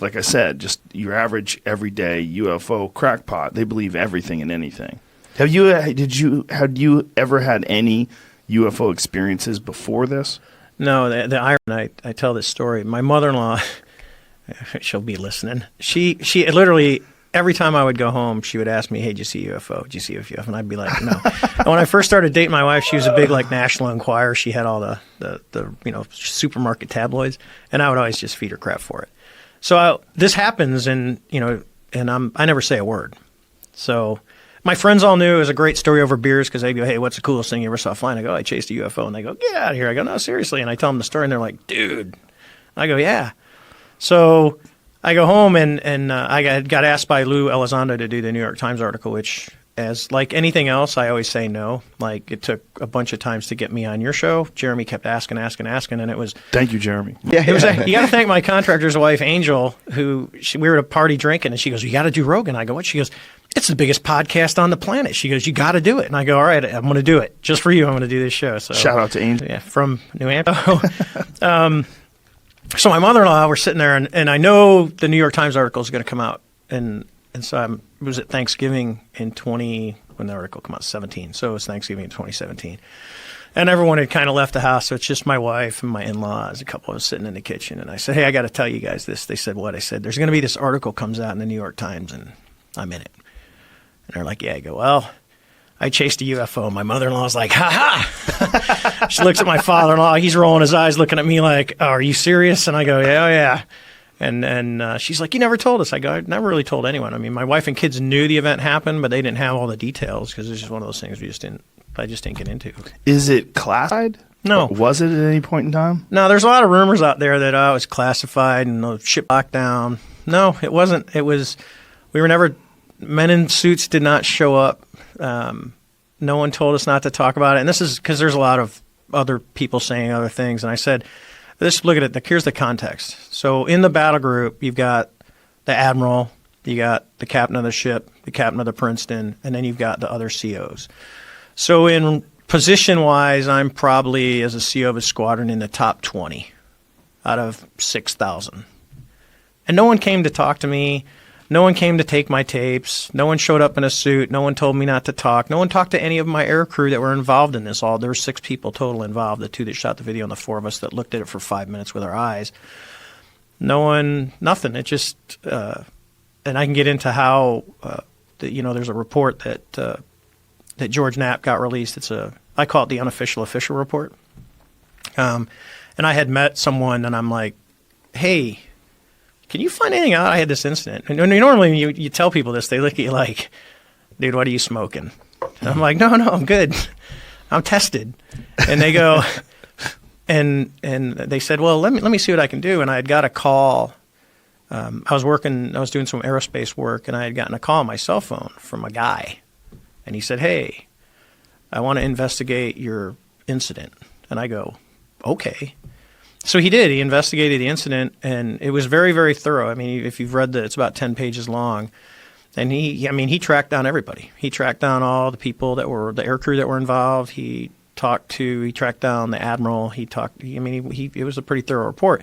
like I said, just your average, everyday UFO crackpot, they believe everything and anything. Had you ever had any UFO experiences before this? No, the irony, I tell this story. My mother-in-law, she'll be listening. She literally, every time I would go home, she would ask me, "Hey, did you see a UFO? Did you see a UFO?" And I'd be like, "No." And when I first started dating my wife, she was a big National Enquirer. She had all the supermarket tabloids, and I would always just feed her crap for it. So this happens, and I never say a word. So my friends all knew it was a great story over beers because they'd go, "Hey, what's the coolest thing you ever saw flying?" I go, "I chased a UFO," and they go, "Get out of here!" I go, "No, seriously," and I tell them the story, and they're like, "Dude," I go, "Yeah." So I go home, and I got asked by Lou Elizondo to do the New York Times article, which, as like anything else, I always say no. Like, it took a bunch of times to get me on your show. Jeremy kept asking, and it was... Thank you, Jeremy. Yeah, you got to thank my contractor's wife, Angel, who we were at a party drinking, and she goes, "You got to do Rogan." I go, "What?" She goes, "It's the biggest podcast on the planet." She goes, "You got to do it." And I go, "All right, I'm going to do it. Just for you, I'm going to do this show." So shout out to Angel. Yeah, from New Hampshire. So my mother-in-law, we're sitting there, and I know the New York Times article is going to come out, and so it was at Thanksgiving when the article came out, 17. So it was Thanksgiving in 2017, and everyone had kind of left the house, so it's just my wife and my in-laws. A couple of us sitting in the kitchen, and I said, "Hey, I got to tell you guys this." They said, "What?" I said, "There's going to be this article comes out in the New York Times, and I'm in it." And they're like, "Yeah." I go, "Well, I chased a UFO." My mother-in-law's like, "Ha ha!" She looks at my father-in-law. He's rolling his eyes, looking at me like, "Oh, are you serious?" And I go, "Yeah, oh, yeah." And she's like, "You never told us." I go, "I never really told anyone." I mean, my wife and kids knew the event happened, but they didn't have all the details because it's just one of those things I just didn't get into. Is it classified? No. Or was it at any point in time? No, there's a lot of rumors out there that it was classified and the ship locked down. No, it wasn't. We were never, men in suits did not show up. No one told us not to talk about it. And this is because there's a lot of other people saying other things. And I said, look at it. Here's the context. So in the battle group, you've got the admiral, You got the captain of the ship, the captain of the Princeton, and then you've got the other COs. So in position-wise, I'm probably, as a CO of a squadron, in the top 20 out of 6,000. And no one came to talk to me. No one came to take my tapes. No one showed up in a suit. No one told me not to talk. No one talked to any of my air crew that were involved in this. There were 6 people total involved, the 2 that shot the video and the 4 of us that looked at it for 5 minutes with our eyes. No one, nothing. It just, and I can get into how, there's a report that George Knapp got released. I call it the unofficial official report. And I had met someone, and I'm like, hey, can you find anything out? I had this incident. And normally you tell people this, they look at you like, dude, what are you smoking? And I'm like, no, I'm good. I'm tested. And they go, and they said, well, let me see what I can do. And I had got a call. I was doing some aerospace work, and I had gotten a call on my cell phone from a guy. And he said, hey, I want to investigate your incident. And I go, okay. So he did. He investigated the incident, and it was very, very thorough. I mean, if you've read it's about 10 pages long. And he tracked down everybody. He tracked down all the people that were the air crew that were involved. He tracked down the admiral. It was a pretty thorough report.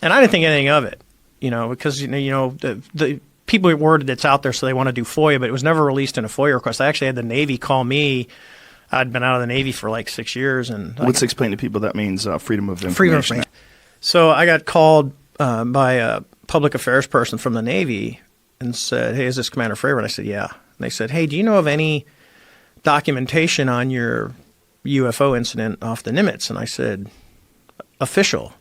And I didn't think anything of it, because the people worded it's out there, so they want to do FOIA, but it was never released in a FOIA request. I actually had the Navy call me. I'd been out of the Navy for like 6 years, and let's explain to people that means freedom of information. So I got called by a public affairs person from the Navy and said, hey, is this Commander Fravor? And I said, yeah. And they said, hey, do you know of any documentation on your UFO incident off the Nimitz? And I said, official.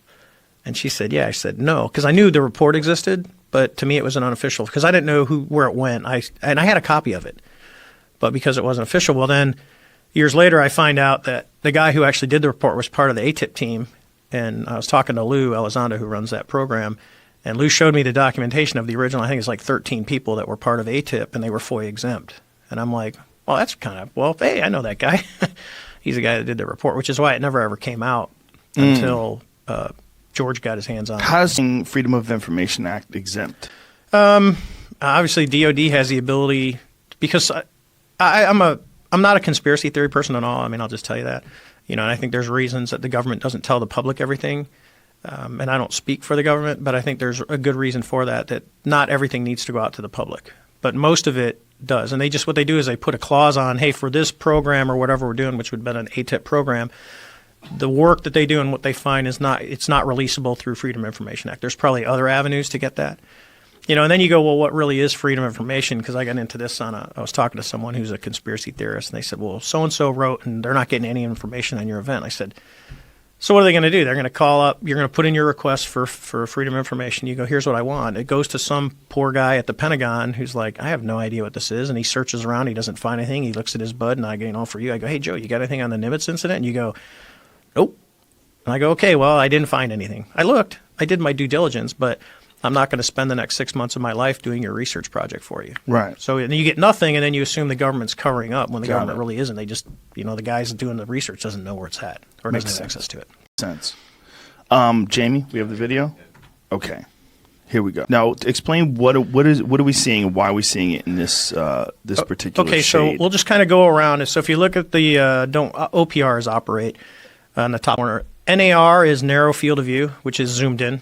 And she said, yeah. I said, no, because I knew the report existed, but to me it was an unofficial because I didn't know where it went. And I had a copy of it, but because it wasn't official, well then years later I find out that the guy who actually did the report was part of the ATIP team. And I was talking to Lou Elizondo, who runs that program, and Lou showed me the documentation of the original, I think it's like 13 people that were part of ATIP, and they were FOIA exempt. And I'm like, well, that's hey, I know that guy. He's the guy that did the report, which is why it never ever came out until George got his hands on it. How does the Freedom of Information Act exempt? Obviously, DOD has the ability, because I'm not a conspiracy theory person at all. I mean, I'll just tell you that. And I think there's reasons that the government doesn't tell the public everything. And I don't speak for the government, but I think there's a good reason for that not everything needs to go out to the public. But most of it does. And what they do is they put a clause on, hey, for this program or whatever we're doing, which would have been an ATIP program, the work that they do and what they find it's not releasable through Freedom of Information Act. There's probably other avenues to get that. And then you go, well, what really is freedom of information? Because I got into this I was talking to someone who's a conspiracy theorist, and they said, well, so-and-so wrote, and they're not getting any information on your event. I said, so what are they going to do? They're going to call up, you're going to put in your request for freedom of information. You go, here's what I want. It goes to some poor guy at the Pentagon who's like, I have no idea what this is. And he searches around, he doesn't find anything. He looks at his bud, and I go, for you. I go, hey, Joe, you got anything on the Nimitz incident? And you go, nope. And I go, okay, well, I didn't find anything. I looked. I did my due diligence, but I'm not going to spend the next 6 months of my life doing your research project for you. Right. So and you get nothing, and then you assume the government's covering up when the government really isn't. They just, the guys doing the research doesn't know where it's at or doesn't have access to it. Makes sense. Jamie, we have the video? Okay. Here we go. Now, explain what are we seeing and why are we seeing it in this particular Okay, shade? so we'll just kind of go around. So if you look at the OPRs operate on the top corner. NAR is narrow field of view, which is zoomed in.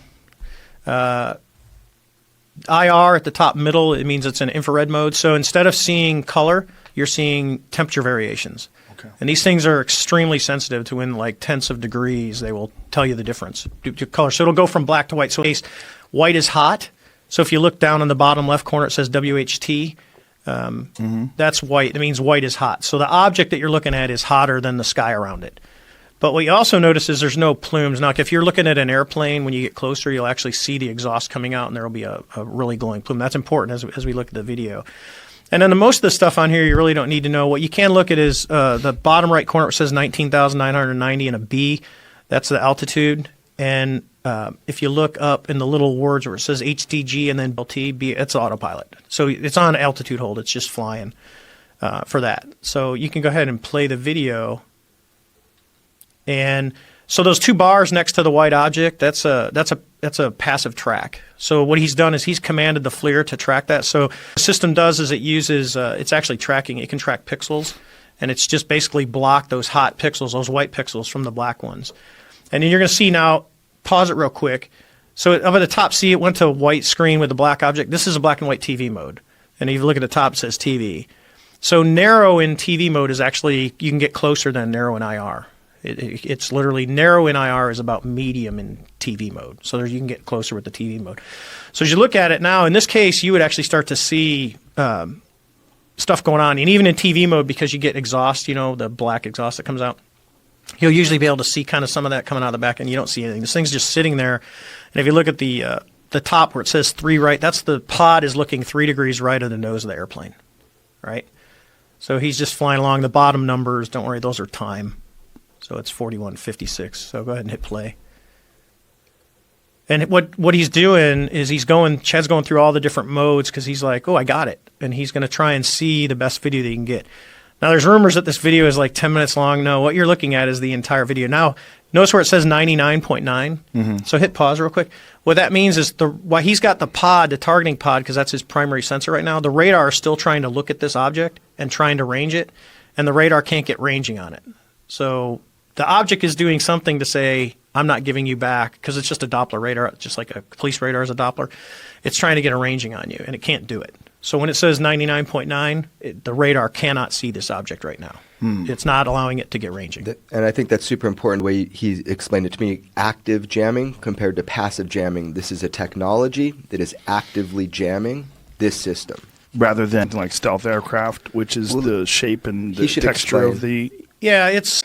IR at the top middle, it means it's in infrared mode. So instead of seeing color, you're seeing temperature variations. Okay. And these things are extremely sensitive to within like tenths of degrees. They will tell you the difference due to color. So it'll go from black to white. So in case white is hot. So if you look down in the bottom left corner, it says WHT. That's white. It means white is hot. So the object that you're looking at is hotter than the sky around it. But what you also notice is there's no plumes. Now, if you're looking at an airplane, when you get closer, you'll actually see the exhaust coming out, and there will be a really glowing plume. That's important as we look at the video. And then most of the stuff on here you really don't need to know. What you can look at is the bottom right corner. It says 19,990 and a B. That's the altitude. And if you look up in the little words where it says HDG and then LT, it's autopilot. So it's on altitude hold. It's just flying for that. So you can go ahead and play the video. And So those two bars next to the white object, that's a passive track. So what he's done is he's commanded the FLIR to track that. So the system does is it uses, it's actually tracking, it can track pixels, and it's just basically block those hot pixels, those white pixels from the black ones. And then you're going to see now, pause it real quick. So up at the top, see it went to a white screen with a black object. This is a black and white TV mode. And if you look at the top, it says TV. So narrow in TV mode is actually, you can get closer than narrow in IR. It's literally narrow in IR is about medium in TV mode. So there you can get closer with the TV mode. So as you look at it now, in this case, you would actually start to see stuff going on. And even in TV mode, because you get exhaust, the black exhaust that comes out, you'll usually be able to see kind of some of that coming out of the back end. You don't see anything. This thing's just sitting there. And if you look at the top where it says 3 right, that's the pod is looking 3 degrees right of the nose of the airplane, right? So he's just flying along. The bottom numbers, don't worry, those are time. So it's 41:56. So go ahead and hit play. And what he's doing is Chad's going through all the different modes because he's like, oh, I got it. And he's going to try and see the best video that he can get. Now, there's rumors that this video is like 10 minutes long. No, what you're looking at is the entire video. Now, notice where it says 99.9. Mm-hmm. So hit pause real quick. What that means is while he's got the targeting pod, because that's his primary sensor right now, the radar is still trying to look at this object and trying to range it, and the radar can't get ranging on it. So the object is doing something to say, I'm not giving you back, because it's just a Doppler radar, just like a police radar is a Doppler. It's trying to get a ranging on you, and it can't do it. So when it says 99.9, the radar cannot see this object right now. It's not allowing it to get ranging. And I think that's super important the way he explained it to me. Active jamming compared to passive jamming. This is a technology that is actively jamming this system. Rather than like stealth aircraft, which is the shape and the texture of the... Yeah, it's...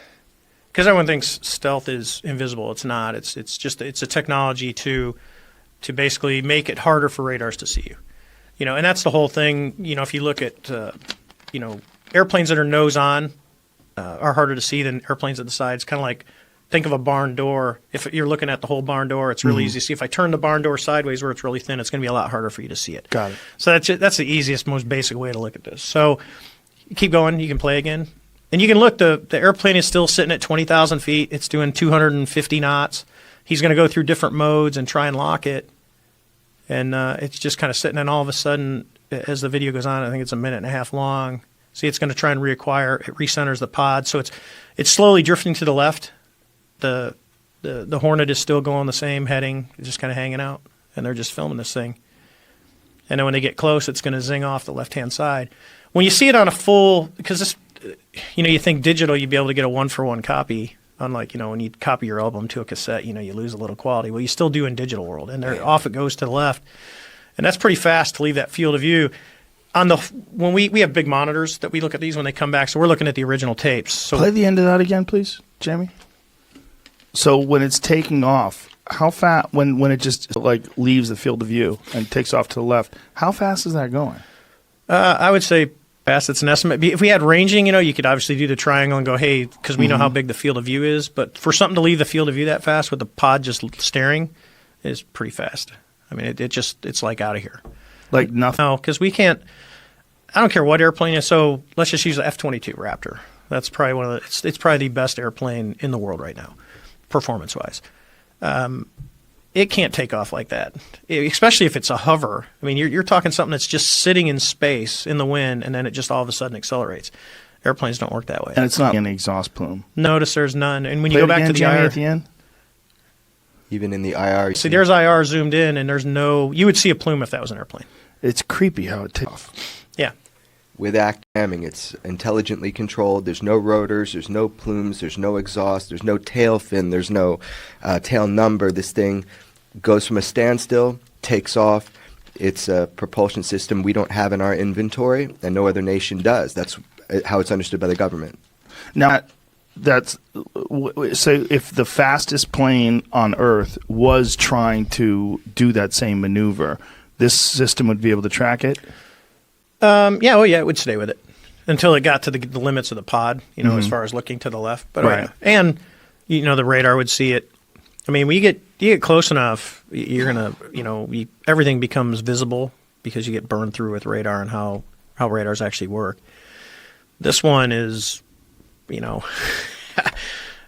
Because everyone thinks stealth is invisible. It's not. It's a technology to basically make it harder for radars to see you. And that's the whole thing. If you look at airplanes that are nose on are harder to see than airplanes at the sides. Kind of like think of a barn door. If you're looking at the whole barn door, it's really easy to see. If I turn the barn door sideways where it's really thin, it's going to be a lot harder for you to see it. Got it. So that's the easiest, most basic way to look at this. So keep going. You can play again. And you can look, the airplane is still sitting at 20,000 feet. It's doing 250 knots. He's going to go through different modes and try and lock it. And it's just kind of sitting, and all of a sudden, as the video goes on, I think it's a minute and a half long. See, it's going to try and reacquire. It recenters the pod. So it's slowly drifting to the left. The Hornet is still going the same heading, just kind of hanging out. And they're just filming this thing. And then when they get close, it's going to zing off the left-hand side. When you see it on a full, because this, you think digital, you'd be able to get a one-for-one copy. Unlike, when you copy your album to a cassette, you lose a little quality. Well, you still do in digital world. And off it goes to the left. And that's pretty fast to leave that field of view. When we have big monitors that we look at these when they come back, so we're looking at the original tapes. So play the end of that again, please, Jamie. So when it's taking off, how fast, when it just leaves the field of view and takes off to the left, how fast is that going? I would say fast. It's an estimate. If we had ranging, you could obviously do the triangle and go, hey, because we know how big the field of view is. But for something to leave the field of view that fast with the pod just staring is pretty fast. I mean, it's like out of here. Like nothing? No, because we can't. I don't care what airplane is. So let's just use the F-22 Raptor. That's probably it's probably the best airplane in the world right now, performance-wise. It can't take off like that, especially if it's a hover. I mean, you're talking something that's just sitting in space in the wind, and then it just all of a sudden accelerates. Airplanes don't work that way. And it's not an exhaust plume. Notice there's none. And when you go back to the IR at the end, even in the IR, see, there's IR zoomed in, and there's no. You would see a plume if that was an airplane. It's creepy how it takes off. Yeah. With active jamming, it's intelligently controlled. There's no rotors, there's no plumes, there's no exhaust, there's no tail fin, there's no tail number. This thing goes from a standstill, takes off. It's a propulsion system we don't have in our inventory, and no other nation does. That's how it's understood by the government. Now, so if the fastest plane on Earth was trying to do that same maneuver, this system would be able to track it? Yeah, it would stay with it until it got to the limits of the pod, as far as looking to the left. But right. And, the radar would see it. I mean, when you get close enough, you're going to, everything becomes visible because you get burned through with radar and how radars actually work. This one is,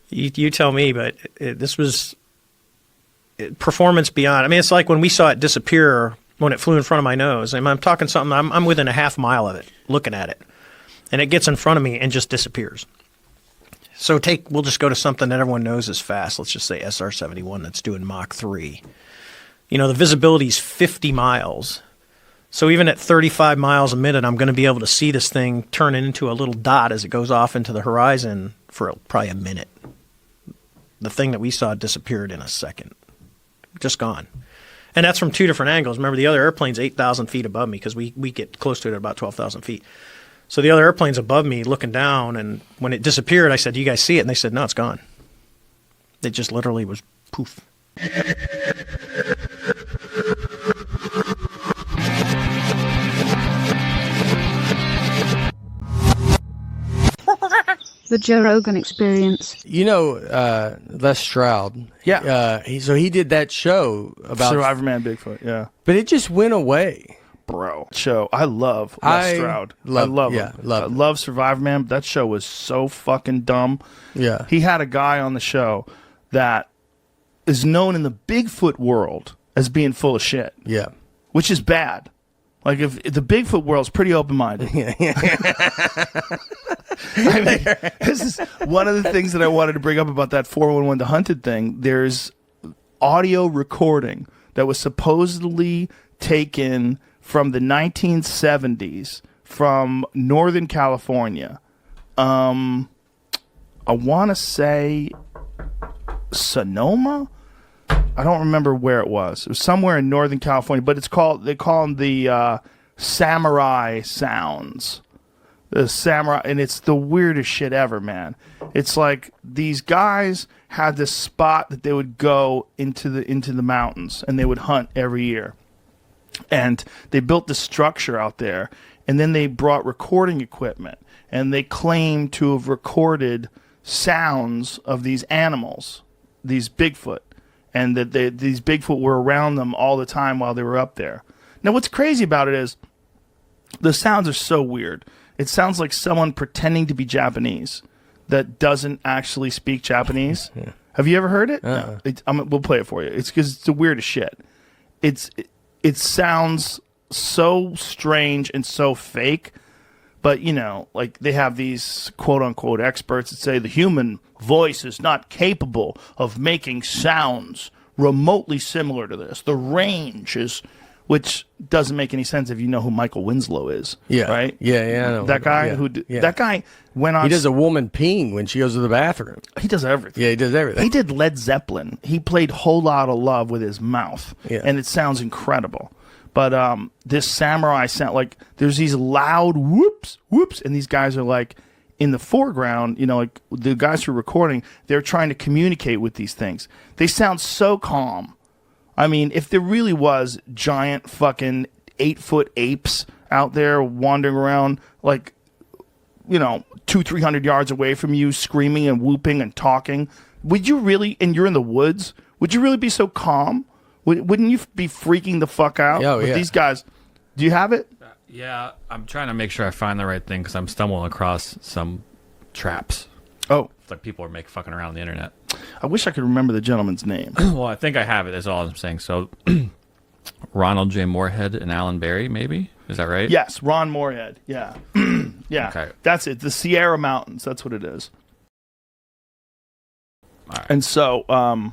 You tell me, but this was performance beyond. I mean, it's like when we saw it disappear when it flew in front of my nose. I'm talking something. I'm within a half mile of it, looking at it, and it gets in front of me and just disappears. So we'll just go to something that everyone knows is fast. Let's just say SR-71 that's doing Mach 3. You know, the visibility is 50 miles. So even at 35 miles a minute, I'm going to be able to see this thing turn into a little dot as it goes off into the horizon for probably a minute. The thing that we saw disappeared in a second. Just gone. And that's from 2 different angles. Remember, the other airplane's 8,000 feet above me because we get close to it at about 12,000 feet. So the other airplane's above me looking down, and when it disappeared, I said, "Do you guys see it?" And they said, "No, it's gone." It just literally was poof. The Joe Rogan Experience. You know, Les Stroud. Yeah. So he did that show about Survivor Man Bigfoot. Yeah. But it just went away. Bro, show. I love Les Stroud. I love him. I love Survivor Man. But that show was so fucking dumb. Yeah. He had a guy on the show that is known in the Bigfoot world as being full of shit. Yeah. Which is bad. Like, if the Bigfoot world's pretty open-minded. I mean, this is one of the things that I wanted to bring up about that 411 The Hunted thing. There's audio recording that was supposedly taken from the 1970s from Northern California. I want to say Sonoma? I don't remember where it was. It was somewhere in Northern California, but they call them the samurai sounds. The samurai, and it's the weirdest shit ever, man. It's like these guys had this spot that they would go into the mountains and they would hunt every year. And they built this structure out there, and then they brought recording equipment, and they claimed to have recorded sounds of these animals, these Bigfoot, and that these Bigfoot were around them all the time while they were up there. Now, what's crazy about it is the sounds are so weird. It sounds like someone pretending to be Japanese that doesn't actually speak Japanese. Yeah. Have you ever heard it? No. We'll play it for you. It's because it's the weirdest shit. It sounds so strange and so fake, but, you know, like they have these quote-unquote experts that say the human voice is not capable of making sounds remotely similar to this. The range is... Which doesn't make any sense if you know who Michael Winslow is. Yeah. Right? Yeah, I know. That guy that guy went on... He does a woman peeing when she goes to the bathroom. He does everything. Yeah, he does everything. He did Led Zeppelin. He played Whole Lotta Love with his mouth. Yeah. And it sounds incredible. But this samurai sound, like, there's these loud whoops, whoops, and these guys are like in the foreground, you know, like the guys who are recording, they're trying to communicate with these things. They sound so calm. I mean, if there really was giant fucking 8-foot apes out there wandering around, like, you know, 200-300 yards away from you, screaming and whooping and talking, would you really, and you're in the woods, would you really be so calm? Wouldn't you be freaking the fuck out? Oh, with yeah. These guys, do you have it? Yeah, I'm trying to make sure I find the right thing because I'm stumbling across some traps. Oh. It's like people are fucking around the internet. I wish I could remember the gentleman's name. Well, I think I have it. That's all I'm saying. So, Ronald J. Moorhead and Alan Berry, maybe? Is that right? Yes, Ron Moorhead. Yeah. Yeah. Okay. That's it. The Sierra Mountains. That's what it is. All right. And so,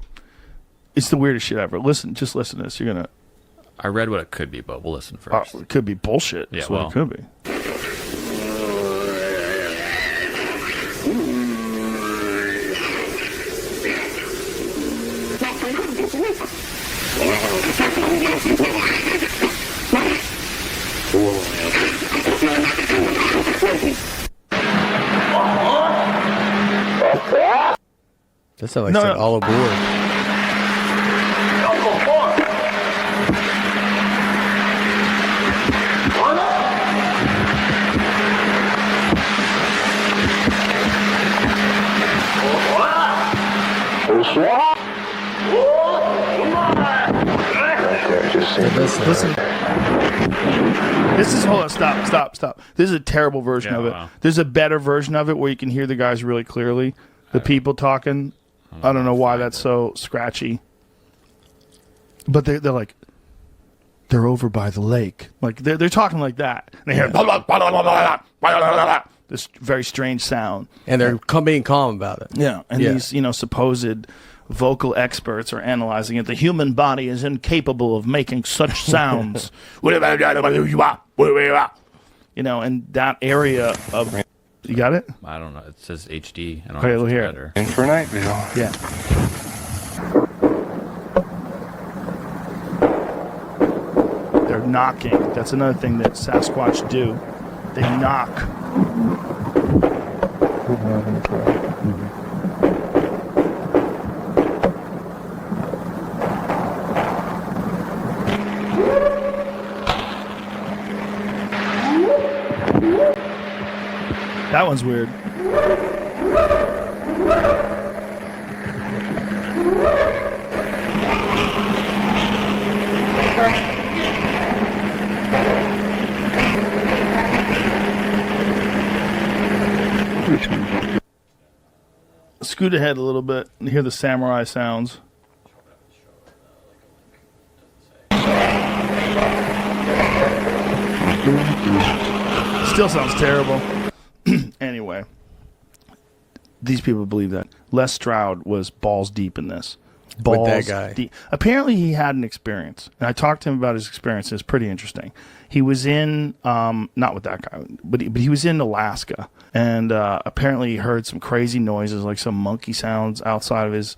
it's the weirdest shit ever. Just listen to this. You're going to... I read what it could be, but we'll listen first. It could be bullshit. Yeah, That's what it could be. That sounds like all aboard. Listen. This is, hold on, stop. This is a terrible version of it. Wow. There's a better version of it where you can hear the guys really clearly. The people talking. I don't know why that's so scratchy. But they're like, they're over by the lake. Like they're talking like that. And they hear this very strange sound. And they're being calm about it. Yeah. And these, supposed vocal experts are analyzing it. The human body is incapable of making such sounds. And that area of... You got it? I don't know. It says HD. I don't Okay, know if we'll it's hear better. In for Nightville. Yeah. They're knocking. That's another thing that Sasquatch do. They knock. That one's weird. Scoot ahead a little bit and hear the samurai sounds. Still sounds terrible. Anyway, these people believe that. Les Stroud was balls deep in this. With that guy. Deep. Apparently, he had an experience, and I talked to him about his experience. It's pretty interesting. He was in, not with that guy, but he was in Alaska, and apparently he heard some crazy noises, like some monkey sounds outside of his,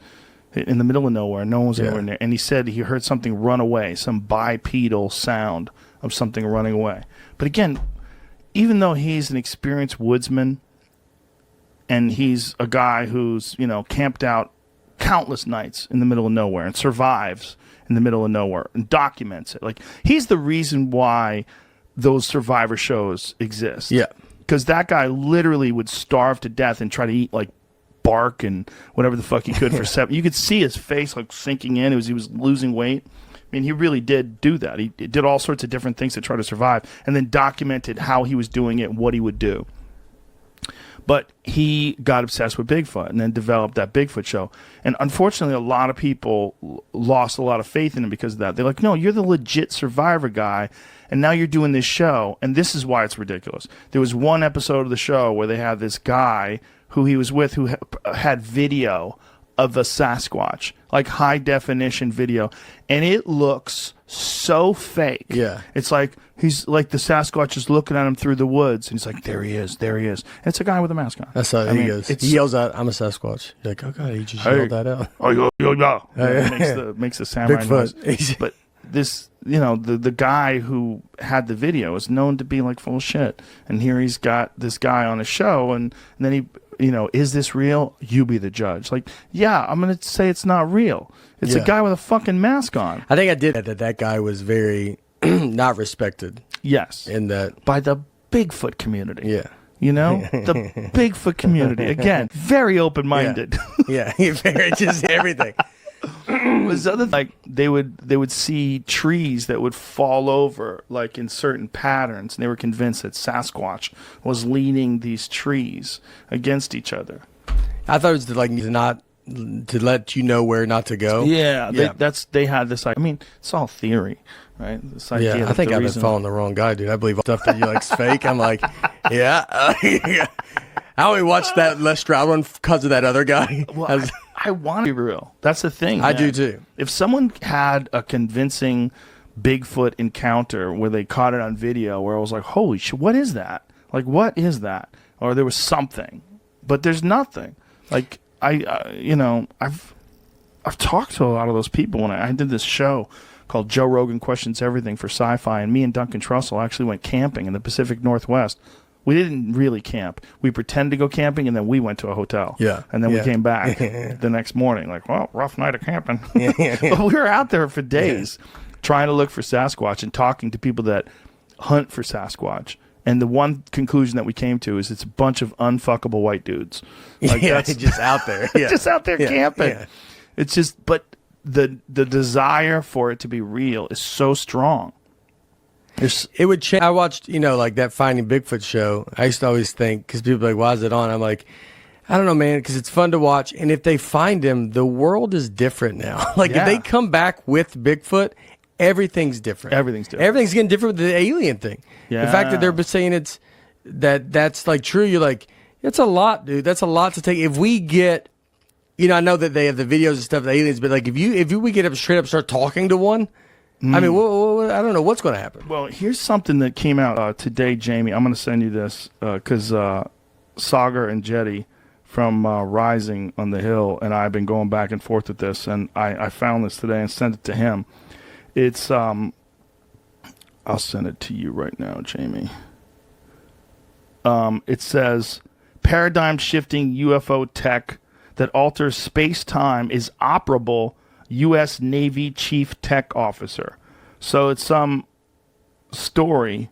in the middle of nowhere. No one was anywhere near. And he said he heard something run away, some bipedal sound of something running away. But again, even though he's an experienced woodsman, and he's a guy who's, camped out countless nights in the middle of nowhere and survives in the middle of nowhere and documents it. Like, he's the reason why those survivor shows exist. Yeah. Because that guy literally would starve to death and try to eat, like, bark and whatever the fuck he could for 7. You could see his face, like, sinking in. He was losing weight. I mean, he really did do that. He did all sorts of different things to try to survive, and then documented how he was doing it and what he would do. But he got obsessed with Bigfoot and then developed that Bigfoot show. And unfortunately, a lot of people lost a lot of faith in him because of that. They're like, no, you're the legit survivor guy, and now you're doing this show, and this is why it's ridiculous. There was one episode of the show where they had this guy who he was with who had video of a Sasquatch, like high-definition video, and it looks so fake. Yeah. It's like he's like the Sasquatch is looking at him through the woods, and he's like, there he is. And it's a guy with a mask on. That's how he goes. He yells out, "I'm a Sasquatch." You're like, okay, he just yelled that out. Oh, makes the samurai noise. But this, the guy who had the video is known to be like full of shit, and here he's got this guy on a show, and then he, is this real? You be the judge. Like, yeah, I'm going to say it's not real. It's a guy with a fucking mask on. I think I did that guy was very not respected. Yes. In that. By the Bigfoot community. Yeah. The Bigfoot community. Again, very open-minded. Yeah, very just everything. Was other like they would see trees that would fall over like in certain patterns, and they were convinced that Sasquatch was leaning these trees against each other. I thought it was not to let you know where not to go. Yeah. They had this. I mean, it's all theory, right? This idea. Yeah, I think I've been following the wrong guy, dude. I believe stuff that you like's fake. I'm like, yeah. I only watched that Les Stroud one because of that other guy. Well, I want to be real. That's the thing. I do too. If someone had a convincing Bigfoot encounter where they caught it on video, where I was like, "Holy shit, what is that? Like, what is that?" Or there was something, but there's nothing. Like I've talked to a lot of those people when I did this show called Joe Rogan Questions Everything for Sci-Fi, and me and Duncan Trussell actually went camping in the Pacific Northwest. We didn't really camp. We pretended to go camping, and then we went to a hotel. Yeah. And then we came back the next morning, like, well, rough night of camping. But we were out there for days trying to look for Sasquatch and talking to people that hunt for Sasquatch. And the one conclusion that we came to is it's a bunch of unfuckable white dudes. Like, that's just out there. Yeah. Just out there camping. Yeah. It's just, but the desire for it to be real is so strong. It would change. I watched, like that Finding Bigfoot show. I used to always think, because people are like, why is it on? I'm like, I don't know, man, because it's fun to watch. And if they find him, the world is different now. Like, if they come back with Bigfoot, everything's different. Everything's different. Everything's getting different with the alien thing. Yeah. The fact that they're saying that's like true, you're like, it's a lot, dude. That's a lot to take. If we get, I know that they have the videos and stuff of the aliens, but like if we get up straight up start talking to one, I mean, I don't know what's going to happen. Well, here's something that came out today, Jamie. I'm going to send you this because Sagar and Jetty from Rising on the Hill and I have been going back and forth with this, and I found this today and sent it to him. It's I'll send it to you right now, Jamie. It says paradigm-shifting UFO tech that alters space-time is operable. U.S. Navy Chief Tech Officer. So it's some story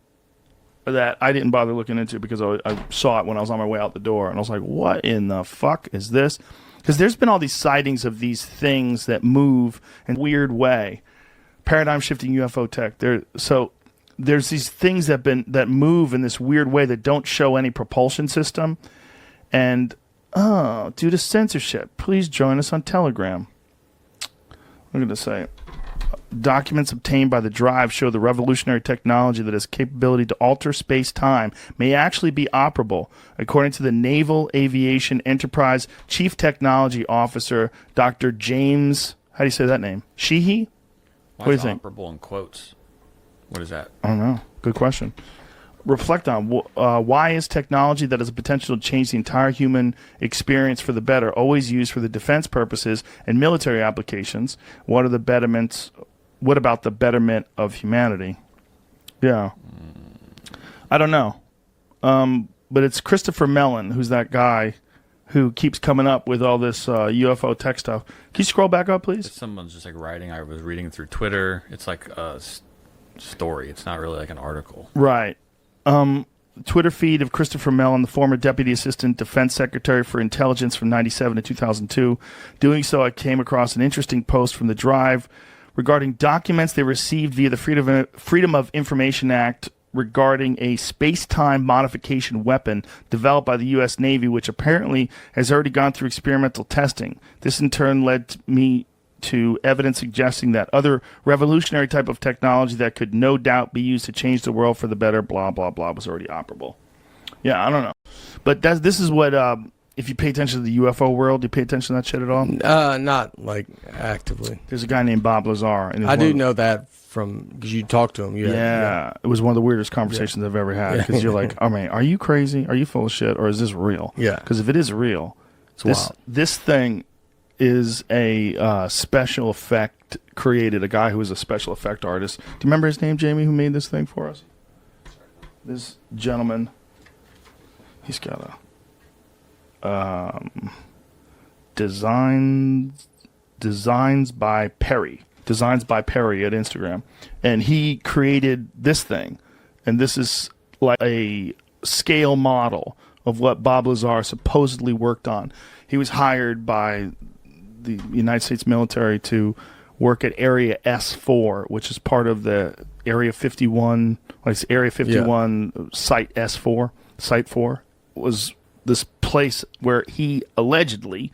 that I didn't bother looking into because I saw it when I was on my way out the door, and I was like, "What in the fuck is this?" Because there's been all these sightings of these things that move in a weird way. Paradigm-shifting UFO tech. There's these things that move in this weird way that don't show any propulsion system, and due to censorship, please join us on Telegram. I'm going to say, documents obtained by the Drive show the revolutionary technology that has capability to alter space-time may actually be operable, according to the Naval Aviation Enterprise Chief Technology Officer, Dr. James, how do you say that name? Sheehy? What do you think? Operable in quotes. What is that? I don't know. Good question. Reflect on why is technology that has the potential to change the entire human experience for the better always used for the defense purposes and military applications? What are the betterments? What about the betterment of humanity? Yeah. I don't know. But it's Christopher Mellon, who's that guy who keeps coming up with all this UFO tech stuff. Can you scroll back up, please? Someone's just like writing. I was reading through Twitter. It's like a story. It's not really like an article. Right. Twitter feed of Christopher Mellon, the former Deputy Assistant Defense Secretary for Intelligence from 1997 to 2002. Doing so, I came across an interesting post from the Drive regarding documents they received via the Freedom of Information Act regarding a space-time modification weapon developed by the U.S. Navy, which apparently has already gone through experimental testing. This, in turn, led me to evidence suggesting that other revolutionary type of technology that could no doubt be used to change the world for the better, blah, blah, blah, was already operable. Yeah, I don't know. But this is what, if you pay attention to the UFO world, do you pay attention to that shit at all? Not, like, actively. There's a guy named Bob Lazar. And I do know that because you talked to him. Yeah. It was one of the weirdest conversations I've ever had because you're like, oh, man, are you crazy? Are you full of shit? Or is this real? Yeah. Because if it is real, this thing is a special effect created, a guy who is a special effect artist. Do you remember his name, Jamie, who made this thing for us? This gentleman, he's got a designs by Perry at Instagram, and he created this thing, and this is like a scale model of what Bob Lazar supposedly worked on. He was hired by the United States military to work at Area S4, which is part of the Area 51, Area 51 Site S4. Site 4 was this place where he allegedly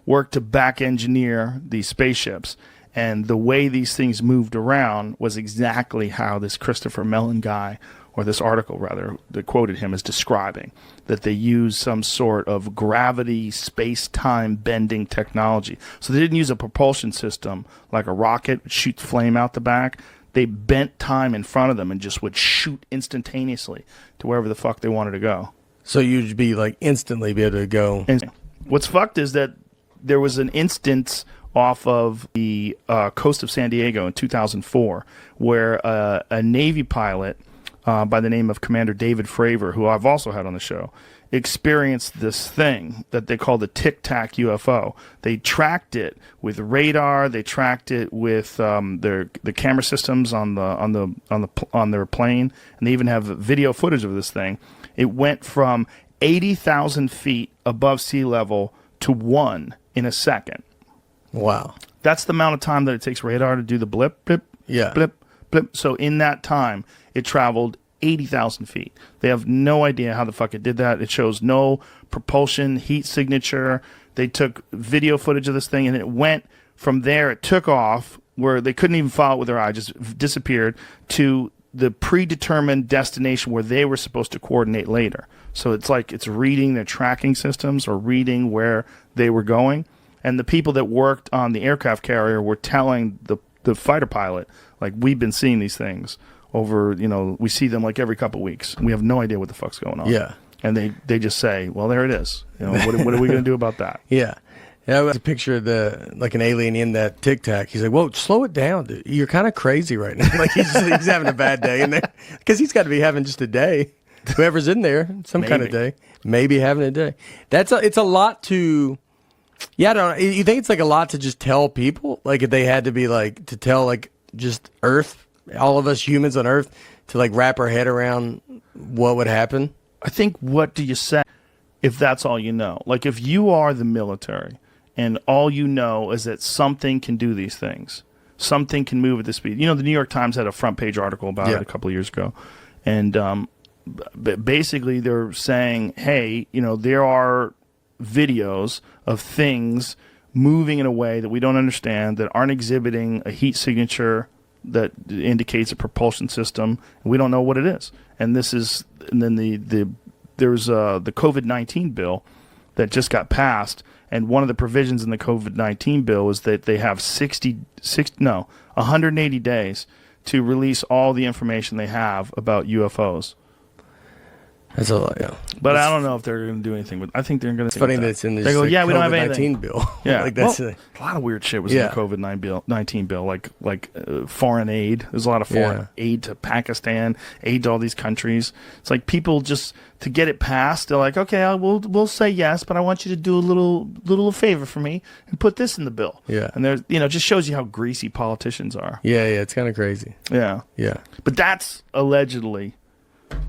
worked to back engineer these spaceships. And the way these things moved around was exactly how this Christopher Mellon guy, or this article rather, that quoted him as describing, that they used some sort of gravity, space-time bending technology. So they didn't use a propulsion system like a rocket, shoot flame out the back. They bent time in front of them and just would shoot instantaneously to wherever the fuck they wanted to go. So you'd be like instantly be able to go. And what's fucked is that there was an instance off of the coast of San Diego in 2004 where a Navy pilot by the name of Commander David Fravor, who I've also had on the show, experienced this thing that they call the Tic Tac UFO. They tracked it with radar. They tracked it with the camera systems on their plane, and they even have video footage of this thing. It went from 80,000 feet above sea level to 1 in a second. Wow. That's the amount of time that it takes radar to do the blip, blip, blip, blip. So in that time, it traveled 80,000 feet. They have no idea how the fuck it did that. It shows no propulsion, heat signature. They took video footage of this thing, and it went from there. It took off where they couldn't even follow it with their eye, just disappeared to the predetermined destination where they were supposed to coordinate later. So it's like it's reading their tracking systems or reading where they were going. And the people that worked on the aircraft carrier were telling the fighter pilot, like, we've been seeing these things over, we see them like every couple of weeks. We have no idea what the fuck's going on. Yeah. And they just say, well, there it is. What are we going to do about that? Yeah. Yeah, a picture of an alien in that Tic Tac. He's like, "Whoa, slow it down, dude. You're kind of crazy right now." Like he's having a bad day in there because he's got to be having just a day. Whoever's in there, some kind of day, maybe having a day. It's a lot to. Yeah, I don't know. You think it's like a lot to just tell people? Like if they had to be like to tell like just Earth, all of us humans on Earth, to like wrap our head around what would happen. I think, what do you say if that's all you know? Like if you are the military and all you know is that something can do these things, something can move at this speed. The New York Times had a front page article about it a couple of years ago, and basically they're saying, hey, there are videos of things moving in a way that we don't understand, that aren't exhibiting a heat signature that indicates a propulsion system, and we don't know what it is. And then there's the COVID-19 bill that just got passed, and one of the provisions in the COVID-19 bill is that they have 180 days to release all the information they have about UFOs. That's a lot, yeah. But I don't know if they're going to do anything with. I think they're going to. It's funny that it's in this. They go, yeah, we don't have anything. bill. Yeah, like that's a lot of weird shit was in the COVID-19 bill, like foreign aid. There's a lot of foreign aid to Pakistan, aid to all these countries. It's like people just to get it passed. They're like, okay, we'll say yes, but I want you to do a little favor for me and put this in the bill. Yeah, and there's just shows you how greasy politicians are. Yeah, it's kind of crazy. Yeah, yeah. But that's allegedly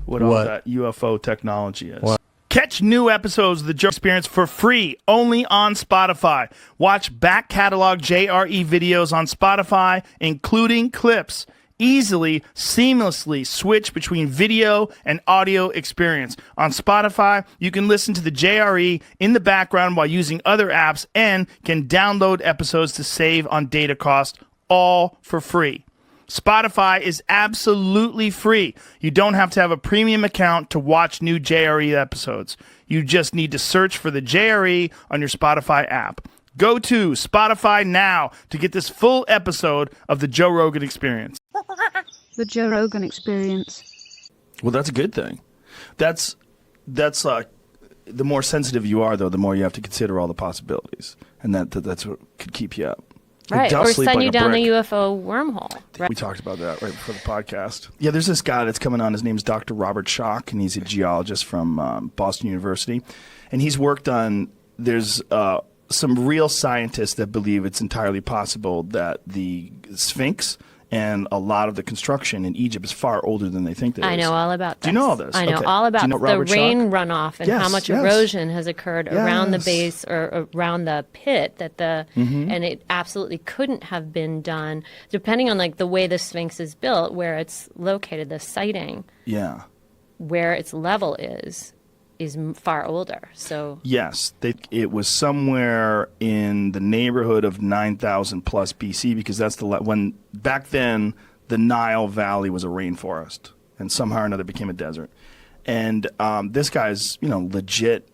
what all that UFO technology is. What? Catch new episodes of the Joe Experience for free only on Spotify. Watch back catalog JRE videos on Spotify, including clips. Easily, seamlessly switch between video and audio experience. On Spotify, you can listen to the JRE in the background while using other apps and can download episodes to save on data cost, all for free. Spotify is absolutely free. You don't have to have a premium account to watch new JRE episodes. You just need to search for the JRE on your Spotify app. Go to Spotify now to get this full episode of the Joe Rogan Experience. The Joe Rogan Experience. Well, that's a good thing. That's the more sensitive you are, though, the more you have to consider all the possibilities, and that's what could keep you up. Right, or send you down the UFO wormhole. Right. We talked about that right before the podcast. Yeah, there's this guy that's coming on. His name's Dr. Robert Schock, and he's a geologist from Boston University. And he's worked on, there's some real scientists that believe it's entirely possible that the Sphinx and a lot of the construction in Egypt is far older than they think it is. I know all about this. Do you know all this? I know all about the rain runoff and how much erosion has occurred around the base or around the pit and it absolutely couldn't have been done, depending on like the way the Sphinx is built, where it's located, the siting. Yeah. Where its level is far older. So yes, it was somewhere in the neighborhood of 9,000 plus BC, because that's when back then the Nile Valley was a rainforest and somehow or another became a desert. And this guy's legit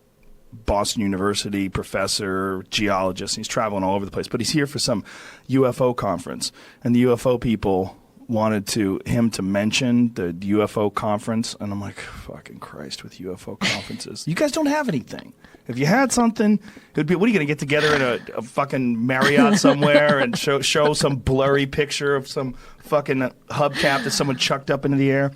Boston University professor, geologist. And he's traveling all over the place, but he's here for some UFO conference, and the UFO people wanted him to mention the UFO conference, and I'm like, fucking Christ with UFO conferences. You guys don't have anything. If you had something, it would be, what are you going to get together in a fucking Marriott somewhere and show some blurry picture of some fucking hubcap that someone chucked up into the air?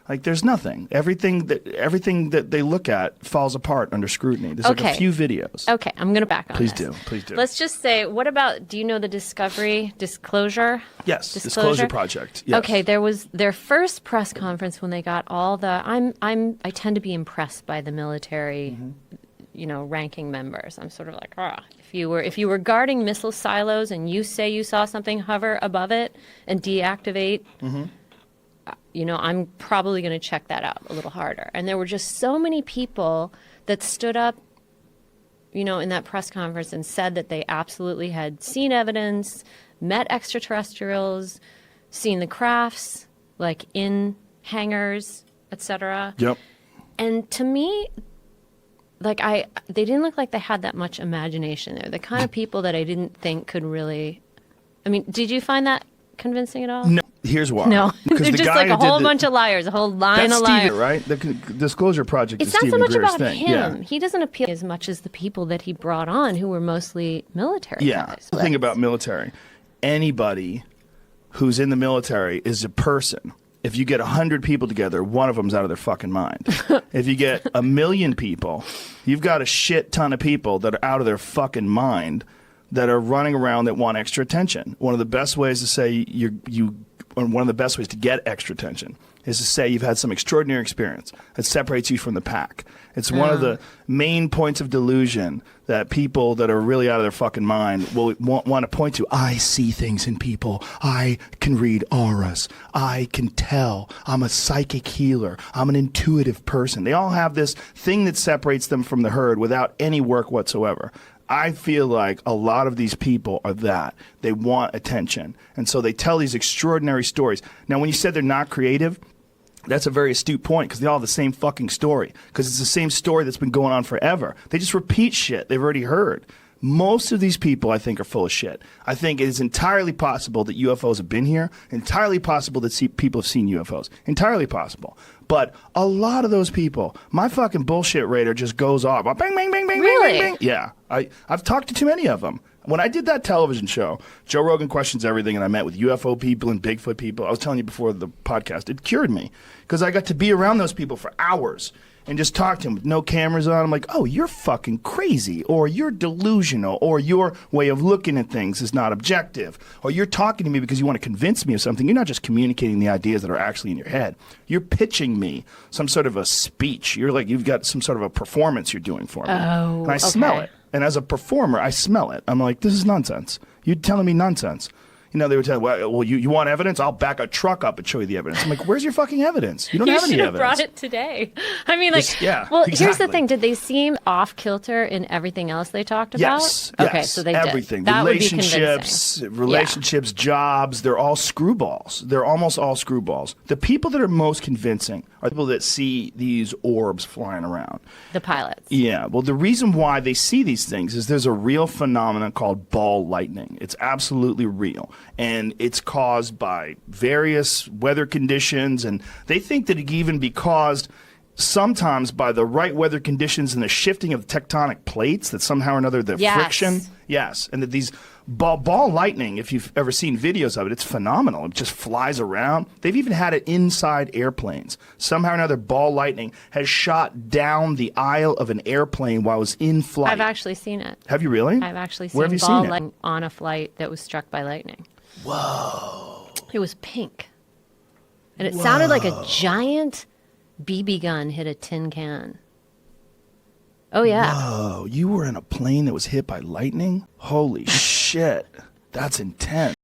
Like, there's nothing. Everything that they look at falls apart under scrutiny. There's like a few videos. Okay, I'm going to back on Please this. Please do. Let's just say, what about, do you know the Disclosure? Yes, Disclosure Project. Yes. Okay, there was their first press conference when they got all the, I tend to be impressed by the military, ranking members. I'm sort of like, if you were guarding missile silos and you say you saw something hover above it and deactivate, I'm probably going to check that out a little harder. And there were just so many people that stood up, in that press conference and said that they absolutely had seen evidence, met extraterrestrials, seen the crafts, like in hangars, etc. Yep. And to me, they didn't look like they had that much imagination. They're the kind of people that I didn't think could really. I mean, did you find that convincing at all? No. Here's why. No, Because they're the just guy like a who whole did bunch of liars, a whole line that's of liars. Stephen, right? The Disclosure Project It's is not Stephen so much Greer's about thing. him. Yeah. He doesn't appeal as much as the people that he brought on, who were mostly military guys. The thing about military, anybody who's in the military is a person. If you get 100 people together, one of them's out of their fucking mind. If you get 1 million people, you've got a shit ton of people that are out of their fucking mind that are running around that want extra attention. One of the best ways to say one of the best ways to get extra attention is to say you've had some extraordinary experience that separates you from the pack. It's one of the main points of delusion that people that are really out of their fucking mind will want to point to. I see things in people. I can read auras. I can tell. I'm a psychic healer. I'm an intuitive person. They all have this thing that separates them from the herd without any work whatsoever. I feel like a lot of these people are that. They want attention. And so they tell these extraordinary stories. Now, when you said they're not creative, that's a very astute point because they all have the same fucking story because it's the same story that's been going on forever. They just repeat shit they've already heard. Most of these people, I think, are full of shit. I think it is entirely possible that UFOs have been here, entirely possible that people have seen UFOs, entirely possible. But a lot of those people, my fucking bullshit radar just goes off. Bang, bang, bang, bang, really? bang, bang, bang. Yeah. I've talked to too many of them. When I did that television show, Joe Rogan Questions Everything, and I met with UFO people and Bigfoot people, I was telling you before the podcast, it cured me because I got to be around those people for hours and just talk to them with no cameras on. I'm like, oh, you're fucking crazy, or you're delusional, or your way of looking at things is not objective, or you're talking to me because you want to convince me of something. You're not just communicating the ideas that are actually in your head. You're pitching me some sort of a speech. You're like, you've got some sort of a performance you're doing for me. Oh, and I smell it. And as a performer, I smell it. I'm like, this is nonsense. You're telling me nonsense. They would tell, well, you want evidence? I'll back a truck up and show you the evidence. I'm like, where's your fucking evidence? You don't have any evidence. You should have brought it today. I mean, exactly. Here's the thing. Did they seem off kilter in everything else they talked about? Yes. Okay, so they everything. did. That Relationships, jobs, they're all screwballs. They're almost all screwballs. The people that are most convincing are the people that see these orbs flying around. The pilots. Yeah. Well, the reason why they see these things is there's a real phenomenon called ball lightning. It's absolutely real. And it's caused by various weather conditions. And they think that it can even be caused sometimes by the right weather conditions and the shifting of tectonic plates, that somehow or another the friction. Yes. And that these ball lightning, if you've ever seen videos of it, it's phenomenal. It just flies around. They've even had it inside airplanes. Somehow or another, ball lightning has shot down the aisle of an airplane while it was in flight. I've actually seen it. Have you really? I've actually Where have seen you ball seen it? lightning on a flight that was struck by lightning. Whoa. It was pink. And it sounded like a giant BB gun hit a tin can. Oh, yeah. Whoa. You were in a plane that was hit by lightning? Holy shit. That's intense.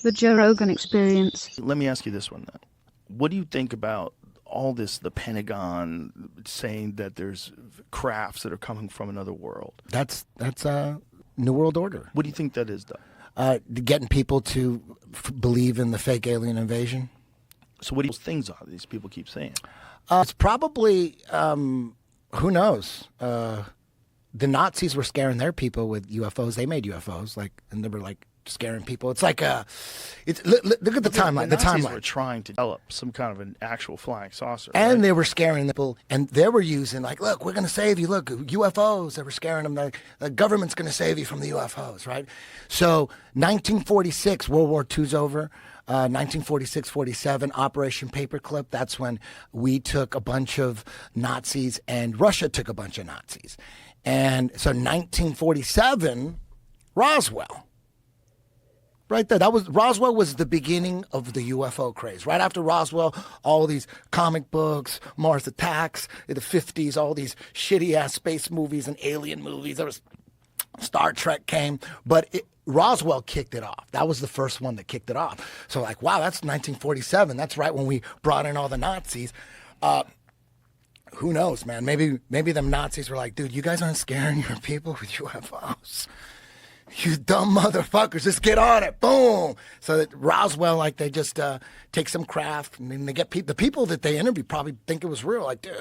The Joe Rogan Experience. Let me ask you this one then. What do you think about all this, the Pentagon saying that there's crafts that are coming from another world? That's New World Order. What do you think that is, though? Getting people to believe in the fake alien invasion. So what do those things are these people keep saying? It's probably, who knows? The Nazis were scaring their people with UFOs. They made UFOs, and they were scaring people. It's like look at the timeline. The Nazis were trying to develop some kind of an actual flying saucer, and they were scaring people, and they were using look, we're going to save you. Look, UFOs. They were scaring them. The government's going to save you from the UFOs, right? So 1946, World War II's over. 1946-47, Operation Paperclip. That's when we took a bunch of Nazis, and Russia took a bunch of Nazis, and so 1947, Roswell. Right there. Roswell was the beginning of the UFO craze. Right after Roswell, all these comic books, Mars Attacks in the 50s, all these shitty-ass space movies and alien movies. There was Star Trek came, but Roswell kicked it off. That was the first one that kicked it off. So like, wow, that's 1947. That's right when we brought in all the Nazis. Who knows, man? Maybe them Nazis were like, dude, you guys aren't scaring your people with UFOs. You dumb motherfuckers, just get on it. Boom. So that Roswell, like, they just take some craft, and then they get the people that they interview probably think it was real. Like, dude,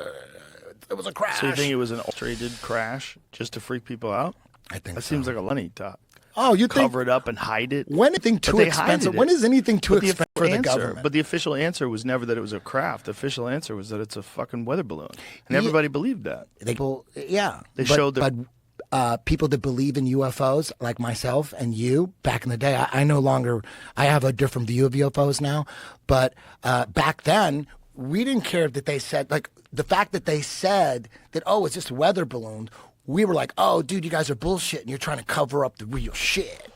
it was a crash. So you think it was an orchestrated crash just to freak people out? I think that so. seems like a Lenny talk. Oh, you cover it up and hide it? When anything too expensive? When is anything too expensive for the government? But the official answer was never that it was a craft. The official answer was that it's a fucking weather balloon, and everybody believed that. They showed that. People that believe in UFOs, like myself and you, back in the day, I no longer, I have a different view of UFOs now. But back then, we didn't care that they said, like, the fact that they said that, oh, it's just a weather balloon, we were like, oh, dude, you guys are bullshit and you're trying to cover up the real shit.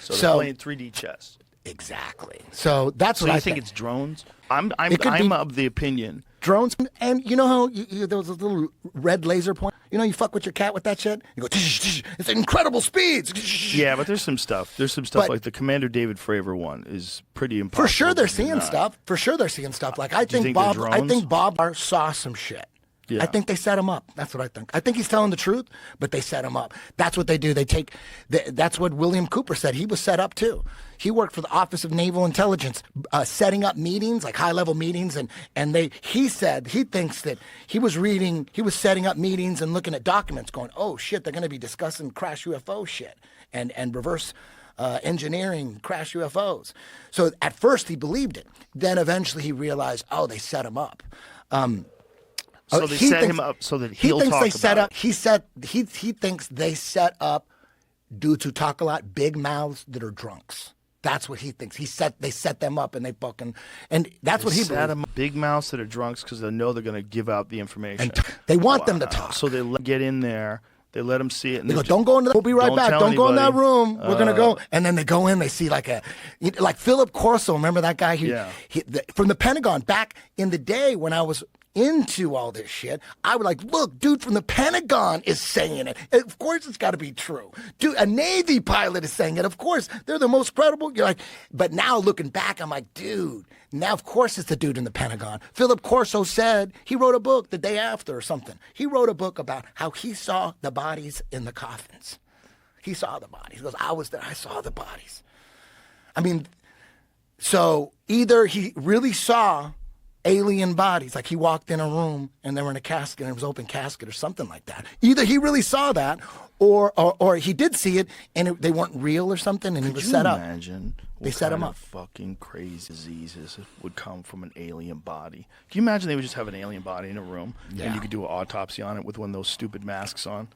So they're playing 3D chess. Exactly. So that's what I think. It's drones? I'm of the opinion. Drones, and you know how there was a little red laser point? You know, you fuck with your cat with that shit? You go, tsh, tsh, it's incredible speeds. Yeah, but there's some stuff. Like the Commander David Fravor one is pretty impossible. For sure they're seeing stuff. Like, I think Bob saw some shit. Yeah. I think they set him up. That's what I think. I think he's telling the truth, but they set him up. That's what they do. That's what William Cooper said. He was set up too. He worked for the Office of Naval Intelligence, setting up meetings, like high-level meetings, and he said he thinks that he was setting up meetings and looking at documents going, oh shit, they're going to be discussing crash UFO shit and reverse engineering crash UFOs. So at first he believed it. Then eventually he realized, oh, they set him up. So they set him up so that he'll talk about it. He thinks they set up due to talk a lot big mouths that are drunks. That's what he thinks. They set them up and they fucking, and that's what he set believes. them big mouths that are drunks because they know they're going to give out the information. And they want them to talk. So they get in there. They let them see it. And they go, don't go in there. We'll be right back. Don't go in that room. We're going to go. And then they go in. They see like Philip Corso. Remember that guy? From the Pentagon back in the day when I was into all this shit, I would like, look, dude from the Pentagon is saying it. Of course it's got to be true. Dude, a Navy pilot is saying it. Of course, they're the most credible. You're like, but now looking back, I'm like, dude, now of course it's the dude in the Pentagon. Philip Corso said, he wrote a book the day after or something. He wrote a book about how he saw the bodies in the coffins. He saw the bodies. He goes, I was there. I saw the bodies. I mean, so either he really saw alien bodies, like he walked in a room and they were in a casket and it was an open casket or something like that. Either he really saw that or he did see it and they weren't real or something and he was set up. Imagine they set him up. Fucking crazy diseases would come from an alien body. Can you imagine they would just have an alien body in a room and you could do an autopsy on it with one of those stupid masks on?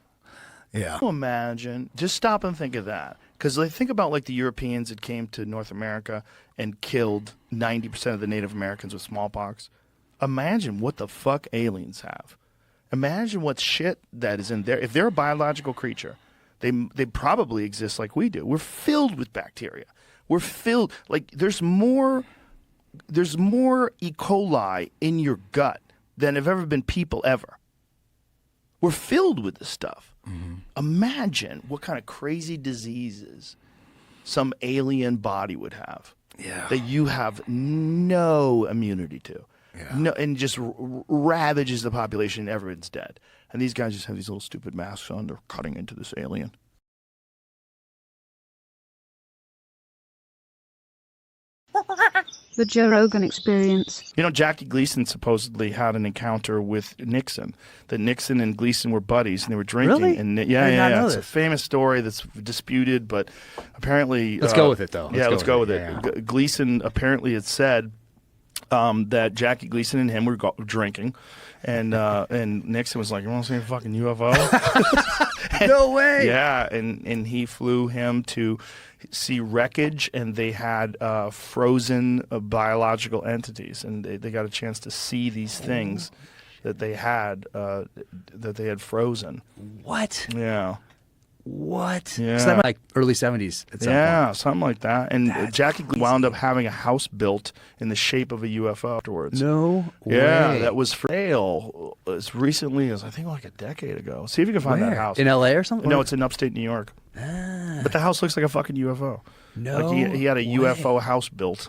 Yeah. Can you imagine? Just stop and think of that. Because think about like the Europeans that came to North America and killed 90% of the Native Americans with smallpox. Imagine what the fuck aliens have. Imagine what shit that is in there. If they're a biological creature, they probably exist like we do. We're filled with bacteria. We're filled, like there's more E. coli in your gut than have ever been people ever. We're filled with this stuff. Mm-hmm. Imagine what kind of crazy diseases some alien body would have that you have no immunity to. Yeah. No, and just ravages the population and everyone's dead. And these guys just have these little stupid masks on. They're cutting into this alien. The Joe Rogan Experience. You know, Jackie Gleason supposedly had an encounter with Nixon. That Nixon and Gleason were buddies, and they were drinking. Really? And I did not know it's this. a famous story that's disputed, but apparently... Let's go with it, though. Let's go with it. Yeah. Gleason apparently had said that Jackie Gleason and him were drinking, and Nixon was like, "You want to see a fucking UFO?" No way. Yeah, and he flew him to see wreckage, and they had frozen biological entities, and they got a chance to see these things that they had frozen. What? Yeah. What? Yeah. So that was like early 70s at some point. Something like that. And Jackie wound up having a house built in the shape of a UFO afterwards. No Yeah, way. that was for sale as recently as I think like a decade ago. See if you can find that Where? house. In LA or something? No, it's in upstate New York. But the house looks like a fucking UFO. No Like he had a UFO house built.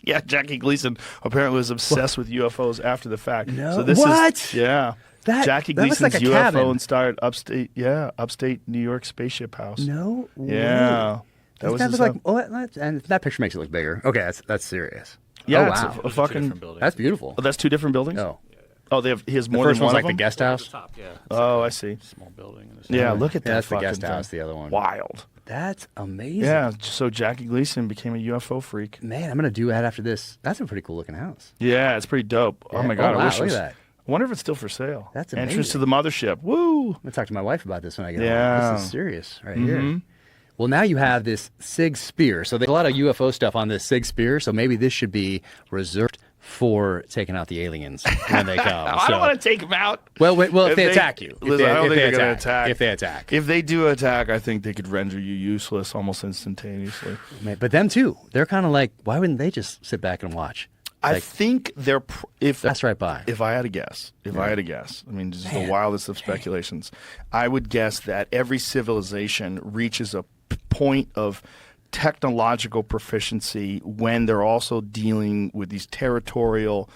Yeah, Jackie Gleason apparently was obsessed with UFOs after the fact. No. So this What? is Jackie that looks Gleason's like a UFO cabin. inspired upstate New York spaceship house. No way. Yeah. That was Doesn't his that look like, and that picture makes it look bigger. Okay, that's serious. Yeah, oh, it's wow. a fucking. That's beautiful. Oh, that's two different buildings. Oh, Oh, he has the more first than one's one like of the them? guest house. Oh, I see. Small building. Yeah, look at that. That's the fucking guest house. thing. The other one. Wild. That's amazing. Yeah. So Jackie Gleason became a UFO freak. Man, I'm gonna do that after this. That's a pretty cool looking house. Yeah, it's pretty dope. Yeah. Oh my god, Oh, I wow, wish it look was. at that. I wonder if it's still for sale. That's Entrance to amazing. the mothership. Woo! I'm gonna talk to my wife about this when I get Yeah. home. This is serious right Mhm. here. Well, now you have this SIG Spear. So there's a lot of UFO stuff on this SIG Spear. So maybe this should be reserved for taking out the aliens when they come. I don't want to take them out. Well, if they attack you. Listen, I don't think they're going to attack. attack. If they attack. If they do attack, I think they could render you useless almost instantaneously. But them too. They're kind of like, why wouldn't they just sit back and watch? I think they're if that's right by. If I had to guess, I mean, just the wildest of speculations, I would guess that every civilization reaches a point of technological proficiency when they're also dealing with these territorial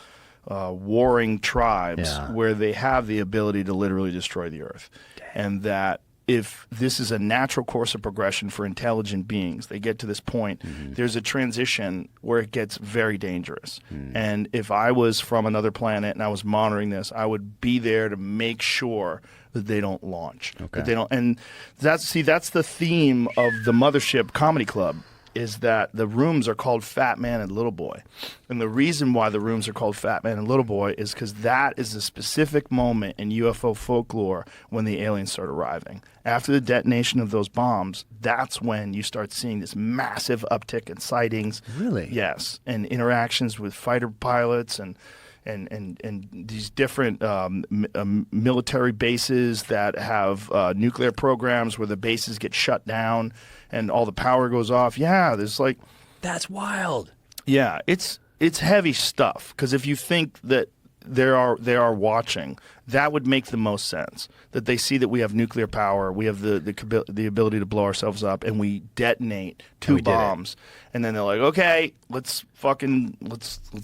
warring tribes where they have the ability to literally destroy the earth. And that if this is a natural course of progression for intelligent beings, they get to this point, there's a transition where it gets very dangerous. And if I was from another planet and I was monitoring this, I would be there to make sure that they don't launch. That they don't, and that's the theme of the Mothership Comedy Club, is that the rooms are called Fat Man and Little Boy. And the reason why the rooms are called Fat Man and Little Boy is because that is a specific moment in UFO folklore when the aliens start arriving. After the detonation of those bombs, that's when you start seeing this massive uptick in sightings. Really? Yes. And interactions with fighter pilots and these different military bases that have nuclear programs where the bases get shut down and all the power goes off. Yeah, there's like... That's wild. Yeah, it's heavy stuff, because if you think that they are watching, that would make the most sense. That they see that we have nuclear power, we have the ability to blow ourselves up, and we detonate two bombs, and then they're like, okay, let's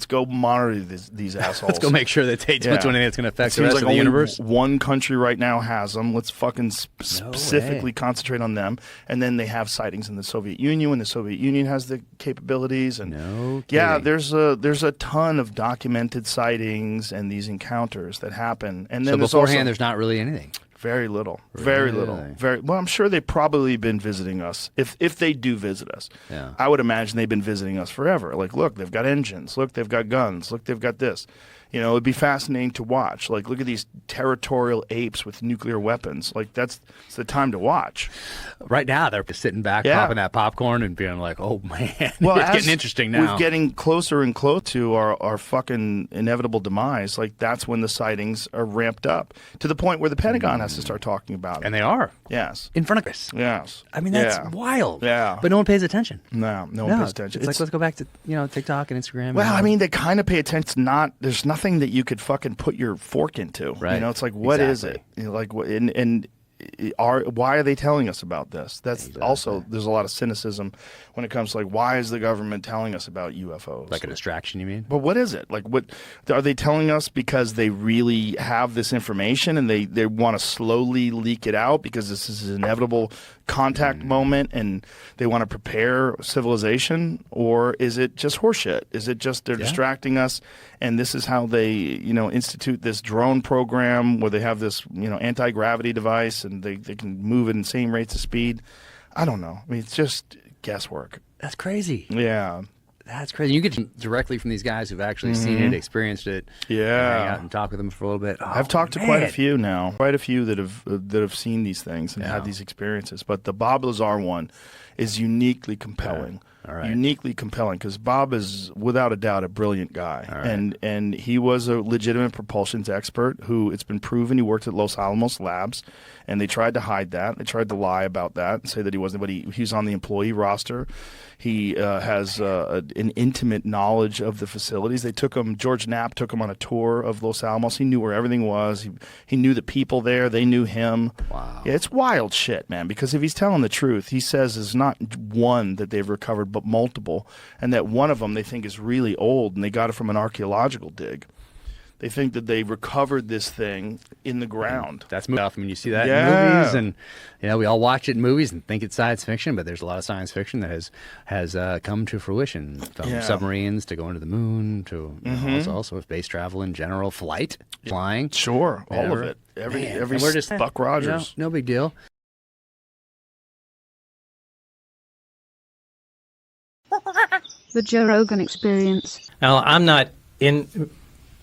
go monitor these assholes. Let's go make sure that they don't do anything that's going to affect the rest of the universe. One country right now has them. Let's fucking specifically concentrate on them. And then they have sightings in the Soviet Union when the Soviet Union has the capabilities. And yeah, there's a ton of documented sightings and these encounters that happen. And then so beforehand, there's not really anything. Very little. Very little. Very well. I'm sure they've probably been visiting us. If they do visit us, I would imagine they've been visiting us forever. Like, look, they've got engines. Look, they've got guns. Look, they've got this. You know, it'd be fascinating to watch. Like, look at these territorial apes with nuclear weapons. Like, it's the time to watch. Right now, they're just sitting back, popping that popcorn and being like, oh, man, well, it's getting interesting now. We're getting closer and closer to our fucking inevitable demise. Like, that's when the sightings are ramped up to the point where the Pentagon has to start talking about it. And they are. Yes. In front of us. Yes. I mean, that's wild. Yeah. But no one pays attention. No one pays attention. It's like, let's go back to, TikTok and Instagram. Well, I mean, they kind of pay attention. There's nothing that you could fucking put your fork into. Right. You know, it's like, what is it? You know, like, why are they telling us about this? That's also, there's a lot of cynicism when it comes to, like, why is the government telling us about UFOs? Like a distraction, you mean? But what is it? Like, what are they telling us because they really have this information and they want to slowly leak it out because this is an inevitable contact moment and they want to prepare civilization? Or is it just horseshit? Is it just they're distracting us and this is how they, institute this drone program where they have this, anti-gravity device and they can move at insane rates of speed? I don't know. I mean, it's just guesswork. That's crazy. Yeah. That's crazy. You get it directly from these guys who've actually seen it, experienced it. Yeah. Hang out and talk with them for a little bit. Oh, I've talked to quite a few now. Quite a few that have seen these things and had these experiences. But the Bob Lazar one is uniquely compelling. uniquely compelling because Bob is without a doubt a brilliant guy, and he was a legitimate propulsions expert who it's been proven he worked at Los Alamos Labs, and they tried to hide that. They tried to lie about that and say that he wasn't, but he's on the employee roster. He has an intimate knowledge of the facilities. They took him. George Knapp took him on a tour of Los Alamos. He knew where everything was. He knew the people there. They knew him. Wow. Yeah, it's wild shit, man. Because if he's telling the truth, he says it's not one that they've recovered, but multiple, and that one of them they think is really old, and they got it from an archaeological dig. They think that they recovered this thing in the ground. That's stuff. I mean, you see that in movies, and we all watch it in movies and think it's science fiction, but there's a lot of science fiction that has come to fruition, from submarines to going to the moon to also space travel in general, flying. Sure, all of it. Every we're just Buck Rogers. No big deal. The Joe Rogan Experience. Now,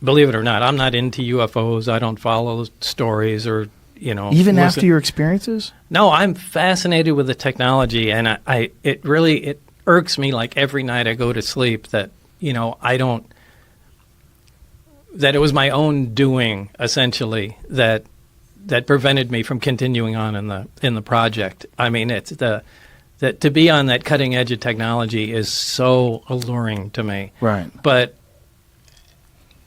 believe it or not, I'm not into UFOs. I don't follow stories or, Even after your experiences? No, I'm fascinated with the technology, and it irks me like every night I go to sleep that, that it was my own doing, essentially, that prevented me from continuing on in the project. I mean, it's that to be on that cutting edge of technology is so alluring to me. Right. But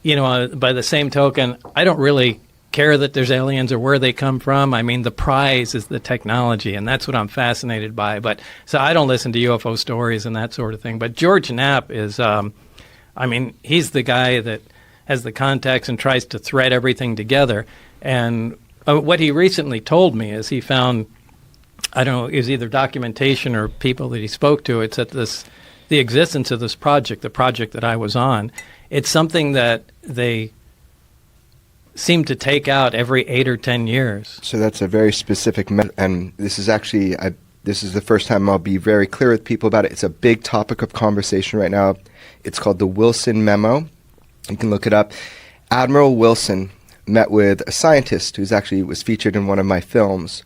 by the same token, I don't really care that there's aliens or where they come from. I mean, the prize is the technology, and that's what I'm fascinated by. So I don't listen to UFO stories and that sort of thing. But George Knapp is, he's the guy that has the contacts and tries to thread everything together. And what he recently told me is he found, I don't know, it was either documentation or people that he spoke to. It's that the existence of this project, the project that I was on, it's something that they seem to take out every 8 or 10 years. So that's a very specific and this is actually, this is the first time I'll be very clear with people about it. It's a big topic of conversation right now. It's called the Wilson Memo. You can look it up. Admiral Wilson met with a scientist who's actually was featured in one of my films.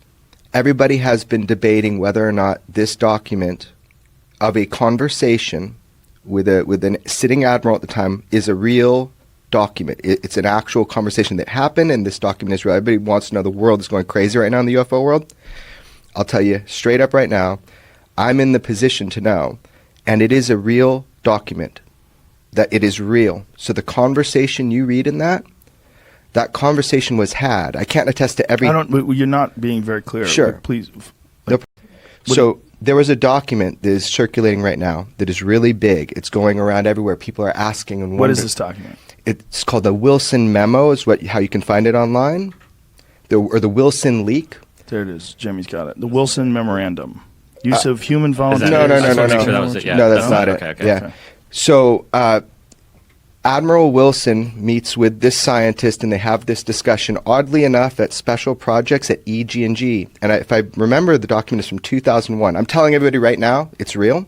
Everybody has been debating whether or not this document of a conversation with a sitting admiral at the time is a real document. It's an actual conversation that happened, and this document is real. Everybody wants to know. The world is going crazy right now in the UFO world. I'll tell you straight up right now, I'm in the position to know, and it is a real document, that it is real. So the conversation you read in that conversation was had. I can't attest to every... You're not being very clear. Sure. Please. So there was a document that is circulating right now that is really big. It's going around everywhere. People are asking and wondering. What is this document? It's called the Wilson Memo, is how you can find it online. Or the Wilson Leak. There it is. Jimmy's got it. The Wilson Memorandum. Use of human volunteers. No. Sure No, that's not it. Okay. Yeah. So Admiral Wilson meets with this scientist, and they have this discussion, oddly enough, at special projects at EG&G. And if I remember, the document is from 2001. I'm telling everybody right now, it's real.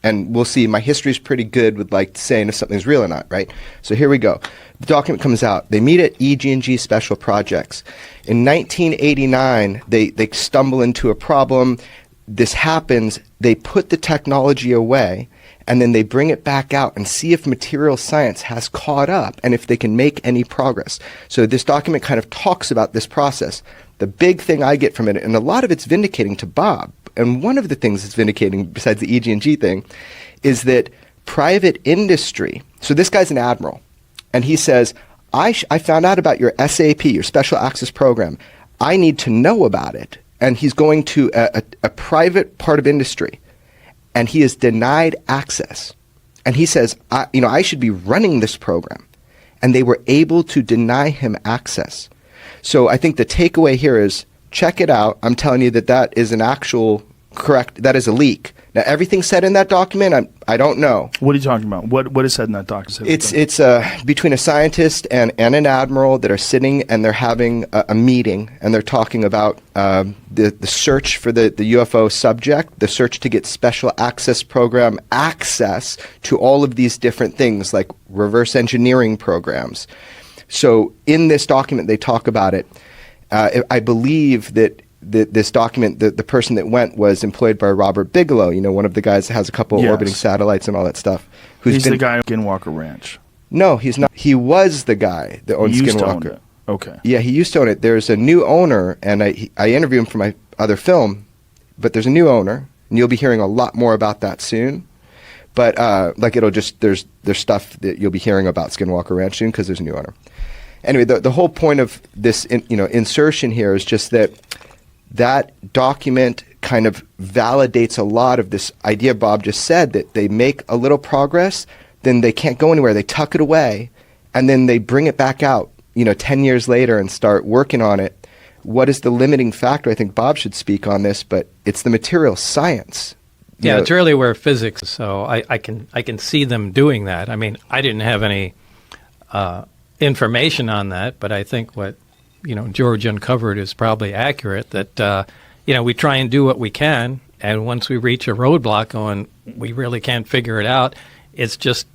And we'll see. My history is pretty good with saying if something's real or not, right? So here we go. The document comes out. They meet at EG&G Special Projects. In 1989, they stumble into a problem. This happens. They put the technology away, and then they bring it back out and see if material science has caught up and if they can make any progress. So this document kind of talks about this process. The big thing I get from it, and a lot of it's vindicating to Bob, and one of the things that's vindicating, besides the EG&G thing, is that private industry, so this guy's an admiral, and he says, I found out about your SAP, your Special Access Program. I need to know about it. And he's going to a private part of industry, and he is denied access. And he says, I should be running this program. And they were able to deny him access. So I think the takeaway here is, check it out. I'm telling you that is an actual correct, that is a leak. Now, everything said in that document, I don't know. What are you talking about? What is said in that document? It's between a scientist and an admiral that are sitting, and they're having a meeting, and they're talking about the search for the UFO subject, the search to get Special Access Program access to all of these different things like reverse engineering programs. So in this document, they talk about it. I believe that this document, the person that went was employed by Robert Bigelow, one of the guys that has a couple orbiting satellites and all that stuff. He's the guy at Skinwalker Ranch. No, he's not. He was the guy that owned Skinwalker. To own it. Okay. Yeah, he used to own it. There's a new owner, and I interviewed him for my other film, but there's a new owner, and you'll be hearing a lot more about that soon. But there's stuff that you'll be hearing about Skinwalker Ranch soon because there's a new owner. Anyway, the whole point of this insertion here is just that document kind of validates a lot of this idea Bob just said, that they make a little progress, then they can't go anywhere. They tuck it away, and then they bring it back out, 10 years later and start working on it. What is the limiting factor? I think Bob should speak on this, but it's the material science. Yeah, it's really where physics. So I can see them doing that. I mean, I didn't have any information on that, but I think what George uncovered is probably accurate. That we try and do what we can, and once we reach a roadblock, going, we really can't figure it out. It's just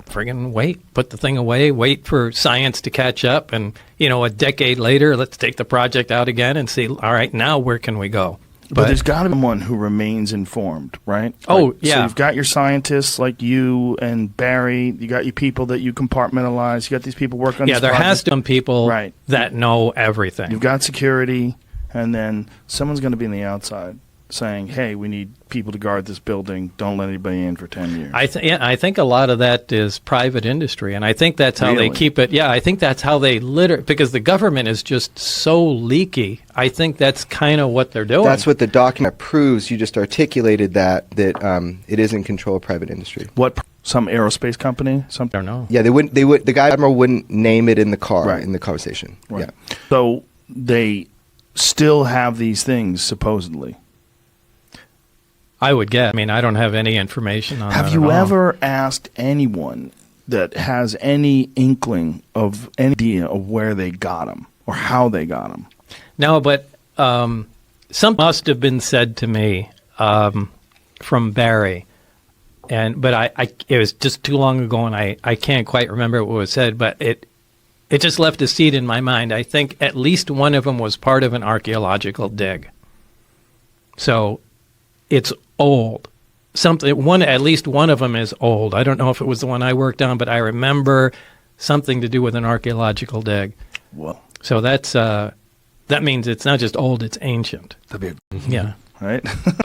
friggin' put the thing away, wait for science to catch up, and a decade later, let's take the project out again and see. All right, now where can we go? But there's got to be someone who remains informed, right? Oh, yeah. So you've got your scientists like you and Barry. You got your people that you compartmentalize. You got these people working on this there project. has to be people that know everything. You've got security, and then someone's going to be on the outside saying, hey, we need people to guard this building. Don't let anybody in for 10 years. I think a lot of that is private industry, and I think that's how they keep it. Yeah, I think that's how they because the government is just so leaky. I think that's kind of what they're doing. That's what the document proves. You just articulated that it is in control of private industry. What? Some aerospace company? I don't know. Yeah, they wouldn't. The guy admiral wouldn't name it in the car in the conversation. Right. Yeah. So they still have these things supposedly. I would guess. I mean, I don't have any information on that. Have you ever asked anyone that has any inkling of any idea of where they got them or how they got them? No, but something must have been said to me from Barry, but it was just too long ago, and I can't quite remember what was said, but it just left a seed in my mind. I think at least one of them was part of an archaeological dig. So it's old. At least one of them is old. I don't know if it was the one I worked on, but I remember something to do with an archaeological dig. Well, so that means it's not just old; it's ancient. Yeah, right.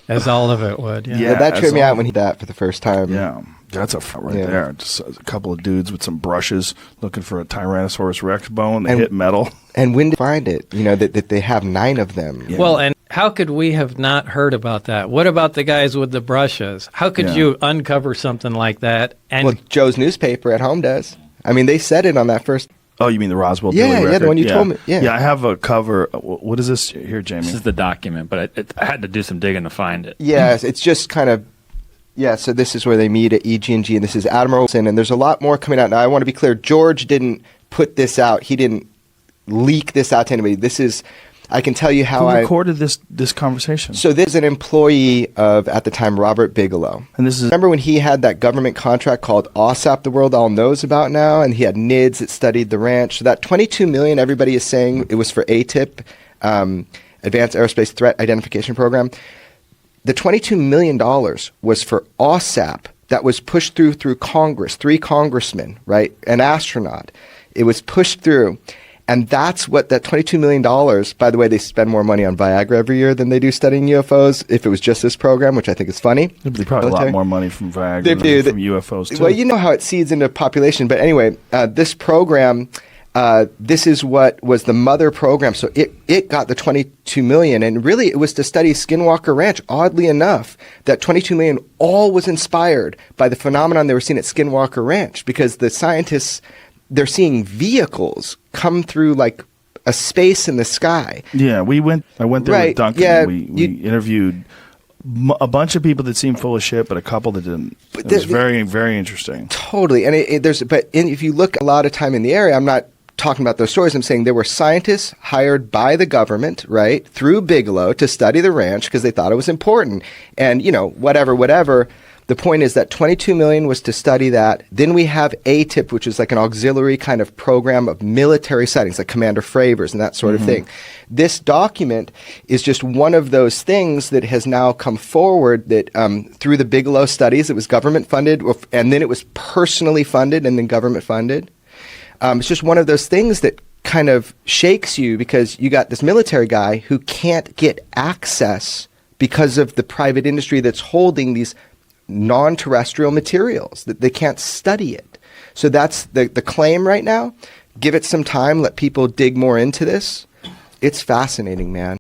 As all of it would. Yeah, that tripped me out when he did that for the first time. Yeah, that's a right there. Just a couple of dudes with some brushes looking for a Tyrannosaurus Rex bone. They hit metal. And when did they find it? That they have 9 of them. Yeah. Well, and how could we have not heard about that? What about the guys with the brushes? How could you uncover something like that? And Joe's newspaper at home does. I mean, they said it on that first. Oh, you mean the Roswell Billy record? Yeah, the one you told me. Yeah, I have a cover. What is this here, Jamie? This is the document, but I had to do some digging to find it. Yes, it's just kind of. Yeah, so this is where they meet at EG&G, and this is Admiral Wilson, and there's a lot more coming out. Now, I want to be clear, George didn't put this out. He didn't leak this out to anybody. This is, I can tell you how Who recorded this conversation? So this is an employee of, at the time, Robert Bigelow. And this is... Remember when he had that government contract called OSAP the world all knows about now, and he had NIDS that studied the ranch. So that $22 million, everybody is saying it was for ATIP, Advanced Aerospace Threat Identification Program. The $22 million was for OSAP that was pushed through Congress, 3 congressmen, right, an astronaut. It was pushed through. And that's what that $22 million, by the way, they spend more money on Viagra every year than they do studying UFOs if it was just this program, which I think is funny. They probably a lot more money from Viagra than from UFOs, too. Well, you know how it seeds into population. But anyway, this program... this is what was the mother program. So it got the $22 million. And really, it was to study Skinwalker Ranch. Oddly enough, that $22 million all was inspired by the phenomenon they were seeing at Skinwalker Ranch. Because the scientists, they're seeing vehicles come through like a space in the sky. Yeah, I went there with Duncan. Yeah, we interviewed a bunch of people that seemed full of shit, but a couple that didn't. It was very, very interesting. Totally. And if you look a lot of time in the area, I'm not talking about those stories. I'm saying there were scientists hired by the government, right, through Bigelow to study the ranch because they thought it was important. And, whatever. The point is that 22 million was to study that. Then we have ATIP, which is like an auxiliary kind of program of military sightings, like Commander Fravers and that sort of thing. This document is just one of those things that has now come forward that through the Bigelow studies, it was government funded, and then it was personally funded and then government funded. It's just one of those things that kind of shakes you because you got this military guy who can't get access because of the private industry that's holding these non-terrestrial materials, that they can't study it. So that's the claim right now. Give it some time, let people dig more into this. It's fascinating, man.